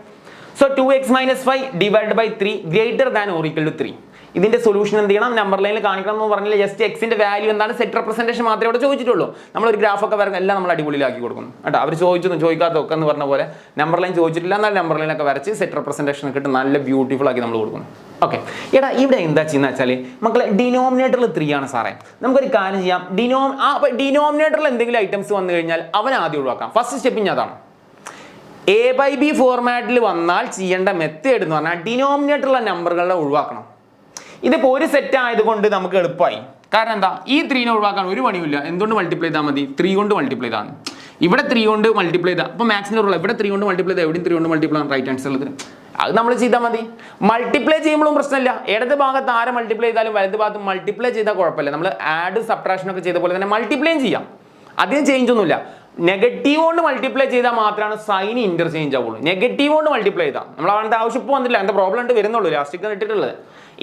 so 2x - 5 / 3 > 3. ഇതിന്റെ സൊല്യൂഷൻ എന്ത് ചെയ്യണം? നമ്പർ ലൈനിൽ കാണിക്കണം എന്ന് പറഞ്ഞില്ല. ജസ്റ്റ് എക്സിന്റെ വാല്യൂ എന്താണ്, സെറ്റ് റെപ്രസെന്റേഷൻ മാത്രമേ ഇവിടെ ചോദിച്ചിട്ടുള്ളൂ. നമ്മളൊരു ഗ്രാഫൊക്കെ വരയ്ക്കാൻ എല്ലാം നമ്മൾ അടിപൊളിയിലാക്കി കൊടുക്കുന്നു കേട്ടോ. അവർ ചോദിക്കാത്തൊക്കെ എന്ന് പറഞ്ഞ പോലെ നമ്പർ ലൈൻ ചോദിച്ചിട്ടില്ല, എന്നാൽ നമ്പർ ലൈനൊക്കെ വരച്ച് സെറ്റ് റെപ്രസെന്റേഷൻ കിട്ടും, നല്ല ബ്യൂട്ടിഫുൾ ആക്കി നമ്മൾ കൊടുക്കുന്നു. ഓക്കെ, ഇവിടെ എന്താ ചെയ്യുന്നത് വെച്ചാൽ മക്കളെ, ഡിനോമിനേറ്ററിൽ 3 ആണ് സാറേ. നമുക്കൊരു കാര്യം ചെയ്യാം. ഡിനോമിനേറ്ററിൽ എന്തെങ്കിലും ഐറ്റംസ് വന്നു കഴിഞ്ഞാൽ അവൻ ആദ്യം ഒഴിവാക്കാം. ഫസ്റ്റ് സ്റ്റെപ്പിങ് അതാണ്. A/B ഫോർമാറ്റിൽ വന്നാൽ ചെയ്യേണ്ട മെത്തേഡ് എന്ന് പറഞ്ഞാൽ ഡിനോമിനേറ്ററിലുള്ള നമ്പറുകളെ ഒഴിവാക്കണം. ഇതിപ്പോൾ ഒരു സെറ്റ് ആയതുകൊണ്ട് നമുക്ക് എളുപ്പമായി. കാരണം എന്താ, ഈ 3നെ ഒഴിവാക്കാൻ ഒരു പണിയില്ല. എന്തുകൊണ്ട് മൾട്ടിപ്ലൈ ചെയ്താൽ മതി? 3 കൊണ്ട് മൾട്ടിപ്ലൈ ചെയ്താണ്. ഇവിടെ 3 കൊണ്ട് മൾട്ടിപ്ലൈ ചെയ്താൽ അപ്പോൾ മാക്സിൻ്റെ റൂൾ ഇവിടെ 3 കൊണ്ട് മൾട്ടിപ്ലൈ ചെയ്താൽ എവിടെയും 3 കൊണ്ട് മൾട്ടിപ്ലൈ ആണ് റൈറ്റ് ആൻസർ ഉള്ളത്. അത് നമ്മൾ ചെയ്താൽ മതി. മൾട്ടിപ്ലൈ ചെയ്യുമ്പോഴും പ്രശ്നമില്ല. ഇടത് ഭാഗത്ത് ആരെ മൾട്ടിപ്ലൈ ചെയ്താലും വലത് ഭാഗത്ത് മൾട്ടിപ്ലൈ ചെയ്താൽ കുഴപ്പമില്ല. നമ്മൾ ആഡ് സബ്ട്രാക്ഷൻ ഒക്കെ ചെയ്ത പോലെ തന്നെ മൾട്ടിപ്ലൈയും ചെയ്യാം. അതിന് ചേഞ്ച് ഒന്നുമില്ല. നെഗറ്റീവ് കൊണ്ട് മൾട്ടിപ്ലൈ ചെയ്താൽ മാത്രമാണ് സൈൻ ഇന്റർചേഞ്ച് ആവുള്ളൂ. നെഗറ്റീവ് കൊണ്ട് മൾട്ടിപ്ലൈ ചെയ്താൽ നമ്മൾ അവൻ്റെ ആവശ്യം ഇപ്പോൾ വന്നില്ല, എന്താ പ്രോബ്ലം ഉണ്ട് വരുന്നുള്ളൂ, ലാസ്റ്റിക്ക് ഇട്ടിട്ടുള്ളത്.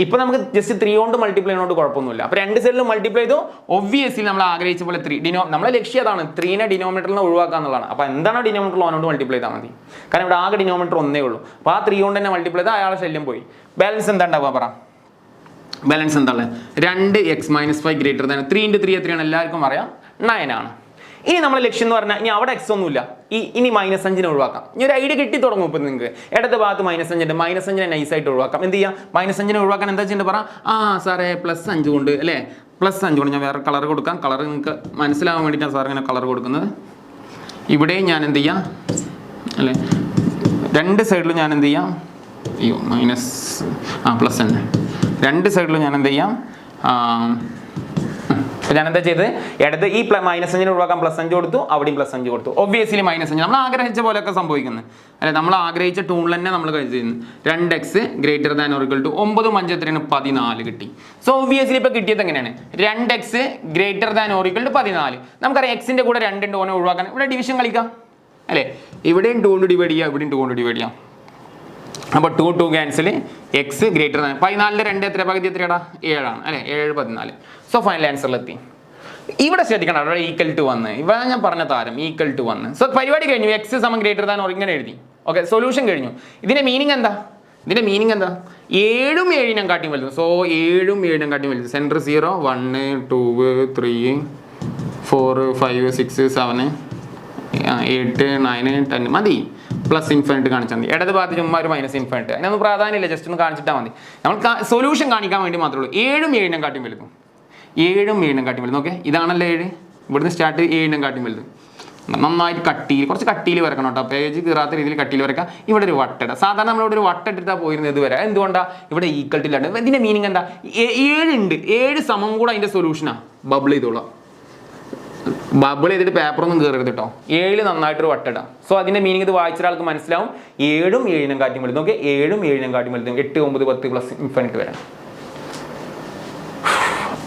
ഇപ്പൊ നമുക്ക് ജസ്റ്റ് 3 കൊണ്ട് മൾട്ടിപ്ലൈ കൊണ്ട് കുഴപ്പമൊന്നുമില്ല. അപ്പോൾ 2 സൈഡിലും മൾട്ടിപ്ലൈ ചെയ്തു. ഒബ്വിയസ്ലി നമ്മൾ ആഗ്രഹിച്ച പോലെ 3 നമ്മളെ ലക്ഷ്യം അതാണ്, 3നെ ഡിനോമിനേറ്ററിൽ നിന്ന് ഒഴിവാക്കുക എന്നുള്ളതാണ്. അപ്പോൾ എന്താണ് ഡിനോമിനേറ്ററിൽ ഓനോട് മൾട്ടിപ്ലൈ ചെയ്താൽ മതി. കാരണം ഇവിടെ ആകെ ഡിനോമിനേറ്റർ ഒന്നേ ഉള്ളൂ. അപ്പോൾ ആ 3 കൊണ്ട് തന്നെ മൾട്ടിപ്ലൈ ചെയ്താൽ അയാളെ ശല്യം പോയി. ബാലൻസ് എന്താ ഉണ്ടാവുക പറ? ബാലൻസ് എന്താണ്? 2x - 5 > 3 × 3 എത്രയാണ്? എല്ലാവർക്കും അറിയാം, 9 ആണ്. ഇനി നമ്മുടെ ലക്ഷ്യം എന്ന് പറഞ്ഞാൽ ഇനി അവിടെ എക്സ് ഒന്നുമില്ല, ഇനി -5 ഒഴിവാക്കാം. ഇനി ഒരു ഐഡിയ കിട്ടി തുടങ്ങും. ഇപ്പം നിങ്ങൾക്ക് ഇടത് ഭാഗത്ത് -5 ഉണ്ട്, -5 നൈസായിട്ട് ഒഴിവാക്കാം. എന്ത് ചെയ്യാം? -5 ഒഴിവാക്കാൻ എന്താ ചെയ്യേണ്ടത് പറ? സാറേ +5 കൊണ്ട് അല്ലേ, +5 കൊണ്ട് ഞാൻ വേറെ കളർ കൊടുക്കാം. കളർ നിങ്ങൾക്ക് മനസ്സിലാവാൻ വേണ്ടിയിട്ടാണ് സാർ ഇങ്ങനെ കളർ കൊടുക്കുന്നത്. ഇവിടെയും ഞാൻ എന്ത് ചെയ്യാം അല്ലേ, 2 സൈഡിലും ഞാൻ എന്ത് ചെയ്യാം, പ്ലസ് തന്നെ 2 സൈഡിലും ഞാൻ എന്ത് ചെയ്യാം, ഞാൻ എന്താ ചെയ്തത്, ഇടത് ഈ -5 ഒഴിവാക്കാൻ +5 കൊടുത്തു, അവിടെയും +5 കൊടുത്തു. ഒബ്വിയസ്ലി -5 നമ്മൾ ആഗ്രഹിച്ച പോലെയൊക്കെ സംഭവിക്കുന്നത് അല്ലെ, നമ്മൾ ആഗ്രഹിച്ച ടൂണിൽ തന്നെ നമ്മൾ കഴിച്ചിരുന്നു. 2x > (9 × 5 എത്രയാണ്? 14 കിട്ടി. സോ ഒബ്വിയസ്ലി ഇപ്പൊ കിട്ടിയത് എങ്ങനെയാണ്? 2x > (= 14. നമുക്കറിയാം എക്സിന്റെ കൂടെ 2 ഉണ്ട്, ഓനെ ഒഴിവാക്കാൻ ഇവിടെ ഡിവിഷൻ കളിക്കാം അല്ലേ. ഇവിടെയും 2 കൊണ്ട് ഡിവൈഡ് ചെയ്യാം, ഇവിടെയും 2 കൊണ്ട് ഡിവൈഡ് ചെയ്യാം. അപ്പോൾ 2 ക്യാൻസൽ. എക്സ് > 14 2 എത്ര പകുതി എത്രയാടാ? 7 ആണ് അല്ലേ. 7 14. സോ ഫൈനൽ ആൻസറിലെത്തി. ഇവിടെ ശ്രദ്ധിക്കണം, അവിടെ ഈക്വൽ ടു വന്ന്, ഇവിടെ ഞാൻ പറഞ്ഞ താരം ഈക്വൽ ടു വന്ന്. സോ പരിപാടി കഴിഞ്ഞു. എക്സ് = ( ഇങ്ങനെ എഴുതി. ഓക്കെ, സൊല്യൂഷൻ കഴിഞ്ഞു. ഇതിന്റെ മീനിങ് എന്താ? 7ഉം 7നും കാട്ടിയും വലുത്. സോ 7ഉം 7നും കാട്ടിയും വലുത്. സെൻറ്റർ 0 1 2 3 4 5 6 7 8 9 10 മതി. +∞ കാണിച്ചാൽ മതി. ഇടത് ഭാഗത്ത് ചുമ്മാ ഒരു -∞. അതിനൊന്നും പ്രാധാന്യമില്ല, ജസ്റ്റ് ഒന്ന് കാണിച്ചിട്ടാൽ മതി. നമ്മൾ സൊല്യൂഷൻ കാണിക്കാൻ വേണ്ടി മാത്രമേ ഉള്ളൂ. 7ഉം 7നും കാട്ടിയും വലുതും. 7ഉം 7നും കാട്ടിയും വലുതും. ഓക്കെ, ഇതാണല്ലോ 7. ഇവിടുന്ന് സ്റ്റാർട്ട് 7നും കാട്ടിയും വലുതും. നന്നായിട്ട് കുറച്ച് കട്ടിയിൽ വരക്കണം കേട്ടോ. പേജ് കീറാത്ത രീതിയിൽ കട്ടിയിൽ വരക്കാം. ഇവിടെ ഒരു വട്ടട. സാധാരണ നമ്മളിവിടെ ഒരു വട്ടിട്ടാണ് പോയിരുന്നത് ഇതുവരെ. എന്തുകൊണ്ടാണ് ഇവിടെ ഈക്വൽ ടു ഇല്ലാണ്ട്? ഇതിന്റെ മീനിങ് എന്താ? 7 ഉണ്ട്, 7 സമം കൂടെ അതിന്റെ സൊല്യൂഷനാണ്. ബബിൾ ചെയ്തോളാം. ബബിൾ ചെയ്തിട്ട് പേപ്പറൊന്നും കയറരുത് കേട്ടോ. 7 നന്നായിട്ടൊരു വട്ടിടാം. സോ അതിന്റെ മീനിങ് ഇത് വായിച്ച ഒരാൾക്ക് മനസ്സിലാവും. 7ഉം 7നും കാട്ടിയും വലുതും. ഓക്കെ, 7ഉം 7നും കാട്ടിയും വലുതും. 8 9 10 +∞ വരെ.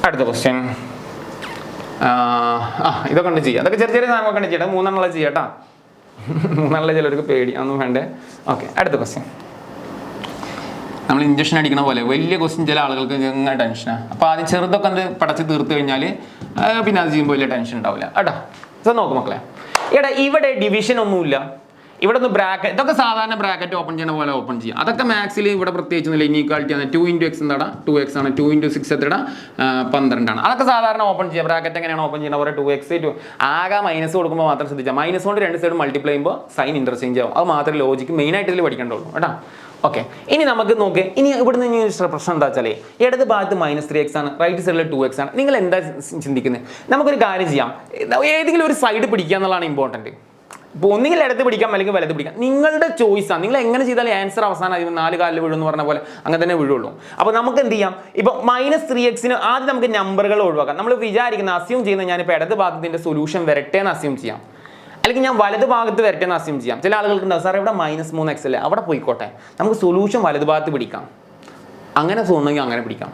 അടുത്ത ക്വസ്റ്റ്യൻ. ഇതൊക്കെ ഉണ്ട് ചെയ്യാം. അതൊക്കെ ചെറിയ സാധനങ്ങളൊക്കെ ഉണ്ട് ചെയ്യട്ടെ. 3 ചെയ്യാം കേട്ടോ. നല്ല ചിലർക്ക് പേടി ഒന്നും വേണ്ടേ. ഓക്കെ, അടുത്ത ക്വസ്റ്റ്യൻ. നമ്മൾ ഇഞ്ചക്ഷൻ അടിക്കണ പോലെ വലിയ ക്വസ്റ്റ്യൻ ചില ആളുകൾക്ക് ഇങ്ങനെ ടെൻഷനാണ്. അപ്പോൾ ആദ്യം ചെറുതൊക്കെ ഒന്ന് പടച്ച് തീർത്ത് കഴിഞ്ഞാൽ പിന്നെ അത് ചെയ്യുമ്പോൾ വലിയ ടെൻഷൻ ഉണ്ടാവില്ല കേട്ടോ. സോ നോക്ക് മക്കളെ, ഇവിടെ ഡിവിഷൻ ഒന്നുമില്ല, ഇവിടെ ഒന്ന് ബ്രാക്കറ്റ്, ഇതൊക്കെ സാധാരണ ബ്രാക്കറ്റ് ഓപ്പൺ ചെയ്യണ പോലെ ഓപ്പൺ ചെയ്യാം. അതൊക്കെ മാത്സിൽ ഇവിടെ പ്രത്യേകിച്ചൊന്നുമില്ല. ഇനീക്വാലിറ്റി ആണ്. 2x എന്താടാ 2x ആണ്, 2 × 6 എത്രടാ 12 ആണ്. അതൊക്കെ സാധാരണ ഓപ്പൺ ചെയ്യാം. ബ്രാക്കറ്റ് എങ്ങനെയാണ് ഓപ്പൺ ചെയ്യുന്ന പോലെ 2x ആകെ മൈനസ് കൊടുക്കുമ്പോൾ മാത്രം ശ്രദ്ധിച്ചാൽ, മൈനസ് കൊണ്ട് രണ്ട് സൈഡ് മൾട്ടിപ്ലൈ ചെയ്യുമ്പോൾ സൈൻ ഇന്റർചേഞ്ച് ആവും. അത് മാത്രമേ ലോജിക്ക് മെയിനായിട്ട് ഇതിൽ പഠിക്കേണ്ടുള്ളൂ കേട്ടോ. ഓക്കെ, ഇനി നമുക്ക് നോക്ക്, ഇനി ഇവിടുന്ന് ഇനി പ്രശ്നം എന്താ വെച്ചാൽ ഇടത് ഭാഗത്ത് -3x ആണ്, റൈറ്റ് സൈഡിൽ 2x ആണ്. നിങ്ങൾ എന്താ ചിന്തിക്കുന്നത്? നമുക്കൊരു കാര്യം ചെയ്യാം, ഏതെങ്കിലും ഒരു സൈഡ് പിടിക്കുക എന്നുള്ളതാണ് ഇമ്പോർട്ടൻറ്റ്. ഇപ്പോൾ ഒന്നുകിൽ ഇടത്ത് പിടിക്കാം അല്ലെങ്കിൽ വലത് പിടിക്കാം, നിങ്ങളുടെ ചോയ്സാണ്. നിങ്ങൾ എങ്ങനെ ചെയ്താലും ആൻസർ അവസാനം 4 കാലിൽ വീഴുമെന്ന് പറഞ്ഞ പോലെ അങ്ങനെ തന്നെ വീഴുള്ളൂ. അപ്പോൾ നമുക്ക് എന്ത് ചെയ്യാം, ഇപ്പോൾ -3x ആദ്യം നമുക്ക് നമ്പറുകൾ ഒഴിവാക്കാം. നമ്മൾ വിചാരിക്കുന്ന അസ്യൂം ചെയ്യുന്ന ഞാനിപ്പോൾ ഇടത് ഭാഗത്തിൻ്റെ സൊല്യൂഷൻ വരട്ടെ എന്ന് അസ്യൂം ചെയ്യാം, അല്ലെങ്കിൽ ഞാൻ വലത് ഭാഗത്ത് വരട്ടെ എന്ന് അസ്യൂം ചെയ്യാം. ചില ആളുകൾക്ക് ഉണ്ടാവും, സാർ ഇവിടെ -3x അല്ലേ, അവിടെ പോയിക്കോട്ടെ, നമുക്ക് സൊല്യൂഷൻ വലത് ഭാഗത്ത് പിടിക്കാം. അങ്ങനെ തോന്നുമെങ്കിൽ അങ്ങനെ പിടിക്കാം.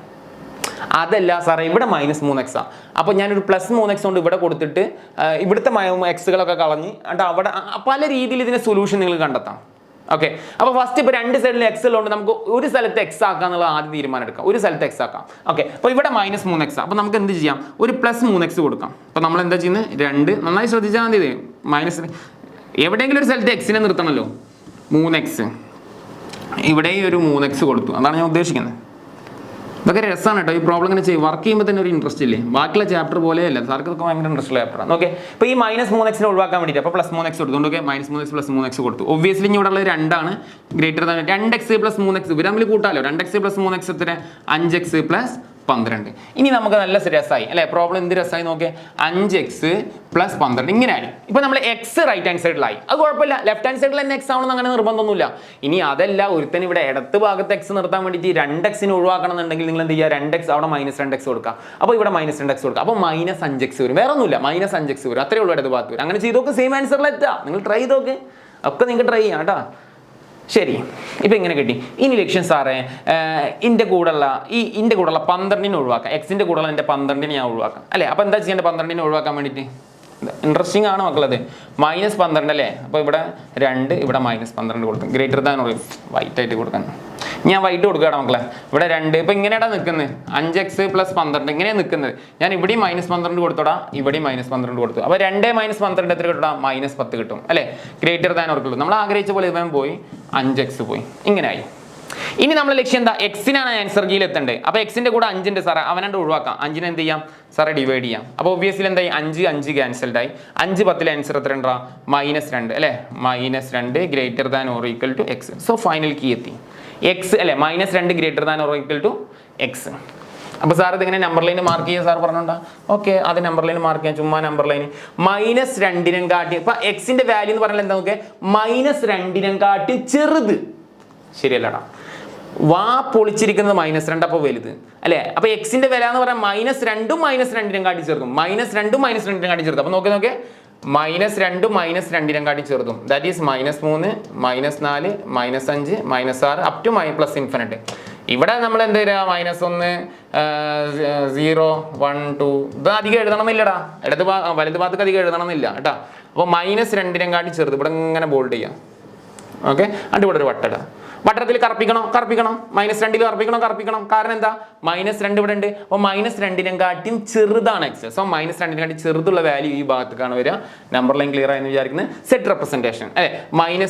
അതല്ല സാറേ ഇവിടെ -3x ആണ്, അപ്പോൾ ഞാനൊരു +3x കൊണ്ട് ഇവിടെ കൊടുത്തിട്ട് ഇവിടുത്തെ എക്സുകളൊക്കെ കളഞ്ഞ് എന്നിട്ട് അവിടെ പല രീതിയിൽ ഇതിൻ്റെ സൊല്യൂഷൻ നിങ്ങൾ കണ്ടെത്താം. ഓക്കെ, അപ്പോൾ ഫസ്റ്റ് ഇപ്പോൾ രണ്ട് സൈഡിൽ എക്സ് ഉള്ളതുകൊണ്ട് നമുക്ക് ഒരു സ്ഥലത്ത് എക്സ് ആക്കാം എന്നുള്ള ആദ്യം തീരുമാനം എടുക്കാം. ഒരു സ്ഥലത്ത് എക്സ് ആക്കാം. ഓക്കെ, അപ്പോൾ ഇവിടെ -3x, അപ്പോൾ നമുക്ക് എന്ത് ചെയ്യാം, ഒരു +3x കൊടുക്കാം. അപ്പോൾ നമ്മൾ എന്താ ചെയ്യുന്നത്, 2 നന്നായി ശ്രദ്ധിച്ചാൽ മതി, മൈനസ് എവിടെയെങ്കിലും ഒരു സ്ഥലത്ത് എക്സിനെ നിർത്തണമല്ലോ. 3x ഇവിടെ ഒരു 3x കൊടുത്തു, അതാണ് ഞാൻ ഉദ്ദേശിക്കുന്നത്. ഇതൊക്കെ രസമാണ് കേട്ടോ. ഈ പ്രോബ്ലം ഇങ്ങനെ ചെയ്യും, വർക്ക് ചെയ്യുമ്പോൾ തന്നെ ഒരു ഇൻട്രസ്റ്റ് ഇല്ലേ. ബാക്കിയുള്ള ചാപ്റ്റർ പോലെയല്ല, സാർക്ക് ഇതൊക്കെ ഭയങ്കര ഇൻട്രസ്റ്റ് ചാപ്റ്ററാണ്. ഓക്കെ, ഇപ്പോൾ ഈ -3x ഒഴിവാക്കാൻ വേണ്ടിയിട്ട് അപ്പോൾ +3x കൊടുത്തു. ഓക്കെ, -3x +3x കൊടുത്തു. ഒബ്വിയസ്ലി ഇനി ഇവിടെ ഉള്ളത് 2 ആണ്, ഗ്രേറ്റർ ദാൻ 2x + 3x ഇവർ തമ്മിൽ കൂട്ടാലോ. 2x + 3x എത്ര, 5x + 12. ഇനി നമുക്ക് നല്ല രസമായി അല്ലേ പ്രോബ്ലം. എന്ത് രസമായി നോക്കിയേ, 5x + 12 ഇങ്ങനെയാണ്. ഇപ്പൊ നമ്മൾ x റൈറ്റ് ഹാൻഡ് സൈഡിലായി, അത് കുഴപ്പമില്ല. ലെഫ്റ്റ് ഹാൻഡ് സൈഡിൽ തന്നെ x ആവണമെന്ന് അങ്ങനെ നിർബന്ധമൊന്നുമില്ല. ഇനി അതല്ല, ഒരുത്തൻ ഇവിടെ ഇടത്ത് ഭാഗത്ത് x നിർത്താൻ വേണ്ടിയിട്ട് 2x ഒഴിവാക്കണം എന്നുണ്ടെങ്കിൽ നിങ്ങൾ എന്ത് ചെയ്യുക, 2x അവിടെ -2x കൊടുക്കുക. അപ്പോൾ ഇവിടെ -2x കൊടുക്കുക, അപ്പോൾ -5x വരും. വേറെ ഒന്നുമില്ല, -5x വരും. അത്രേ ഉള്ളൂ ഇടത് ഭാഗത്ത് വരും. അങ്ങനെ ചെയ്തൊക്കെ സെയിം ആൻസറിലെത്താം. നിങ്ങൾ ട്രൈ ചെയ്തൊക്കെ, ഒക്കെ നിങ്ങൾക്ക് ട്രൈ ചെയ്യാം കേട്ടോ. ശരി, ഇപ്പം ഇങ്ങനെ കിട്ടി. ഇനി ലക്ഷ്യം സാറേ ഇൻ്റെ കൂടെയുള്ള 12 ഒഴിവാക്കാം. എക്സിൻ്റെ കൂടെയുള്ള എൻ്റെ 12 ഞാൻ ഒഴിവാക്കാം അല്ലേ. അപ്പോൾ എന്താ ചെയ്യേണ്ടത്, 12 ഒഴിവാക്കാൻ വേണ്ടിയിട്ട്? ഇൻട്രസ്റ്റിംഗ് ആണ് മക്കളത്. -12 അല്ലേ, അപ്പോൾ ഇവിടെ 2 ഇവിടെ -12 കൊടുക്കും. ഗ്രേറ്റർ ദാൻ പറയും വൈറ്റ് ആയിട്ട് കൊടുക്കാൻ. ഞാൻ വൈറ്റ് കൊടുക്കുകയാണ് മക്കളെ. ഇവിടെ 2 ഇപ്പം ഇങ്ങനെയാടാ നിൽക്കുന്നത്, 5x + 12 ഇങ്ങനെയാണ് നിൽക്കുന്നത്. ഞാൻ ഇവിടെയും -12 കൊടുത്തോടാ, ഇവിടെയും -12 കൊടുത്തു. അപ്പോൾ 2 - 12 എത്ര കിട്ടും, -10 കിട്ടും അല്ലേ. ഗ്രേറ്റർ ദാൻ ഓർക്കുള്ളൂ. നമ്മൾ ആഗ്രഹിച്ച പോലെ ഇവൻ പോയി, 5x പോയി, ഇങ്ങനെയായി. ഇനി നമ്മളെ ലക്ഷ്യം എന്താ, എക്സിനാണ് ആൻസർ കീയിൽ എത്തേണ്ടത്. അപ്പോൾ എക്സിന്റെ കൂടെ 5 ഉണ്ട് സാറേ, അവനാണ്ട് ഒഴിവാക്കാം. 5നെ എന്ത് ചെയ്യാം സാറേ, ഡിവൈഡ് ചെയ്യാം. അപ്പോൾ ഒബ്വിയസ്ലി എന്തായി, 5 ക്യാൻസൽഡ് ആയി. 5 10 ആൻസർ എത്ര ഉണ്ടാ, -2 അല്ലേ. -2 greater than or equal to x. So final കീ എത്തി എക്സ് അല്ലേ, -2 greater than or equal to x. അപ്പോൾ സാർ ഇതിങ്ങനെ നമ്പർ ലൈൻ മാർക്ക് ചെയ്യുക സാർ പറഞ്ഞോണ്ടാ. ഓക്കെ, അത് നമ്പർ ലൈൻ മാർക്ക് ചെയ്യാം, ചുമ്മാ നമ്പർ ലൈൻ. -2 കാട്ടി ഇപ്പൊ എക്സിന്റെ വാല്യൂ എന്ന് പറഞ്ഞാൽ എന്താ നോക്കിയാൽ, -2 കാട്ടി ചെറുത് ശരിയല്ലടാ. വാ പൊളിച്ചിരിക്കുന്നത് -2 അപ്പോൾ വലുത് അല്ലേ. അപ്പോൾ എക്സിന്റെ വില എന്ന് പറയാൻ -2 -2 കാട്ടി ചെറുതും, -2 -2 കാട്ടി ചെറുതും. അപ്പോൾ നോക്കി -2 -2 കാട്ടി ചെറുതും, ദാറ്റ് ഈസ് -3 -4 -5 -6 അപ് ടു +∞. ഇവിടെ നമ്മൾ എന്ത് ചെയ്യുക, -1 0 1 2 ഇത് അധികം എഴുതണമെന്നില്ലടാ. വലത് ഭാഗത്തേക്ക് അധികം എഴുതണമെന്നില്ല കേട്ടോ. അപ്പോൾ -2 കാട്ടി ചെറുത് ഇവിടെ ഇങ്ങനെ ബോൾഡ് ചെയ്യാം. ഓക്കെ, എന്നിട്ട് ഇവിടെ ഒരു വട്ടട, വട്ടത്തിൽ കറപ്പിക്കണം -2 കറപ്പിക്കണം. കാരണം എന്താ, -2 ഇവിടെ ഉണ്ട്. അപ്പോൾ -2 കാട്ടിയും ചെറുതാണ് എക്സ്. സോ -2 കാട്ടി ചെറുതുള്ള വാല്യൂ ഈ ഭാഗത്തേക്കാണ് വരിക. നമ്പർ ലൈൻ ക്ലിയർ ആയെന്ന് വിചാരിക്കുന്നത്. സെറ്റ് റെപ്രസെന്റേഷൻ അല്ലെ, -∞,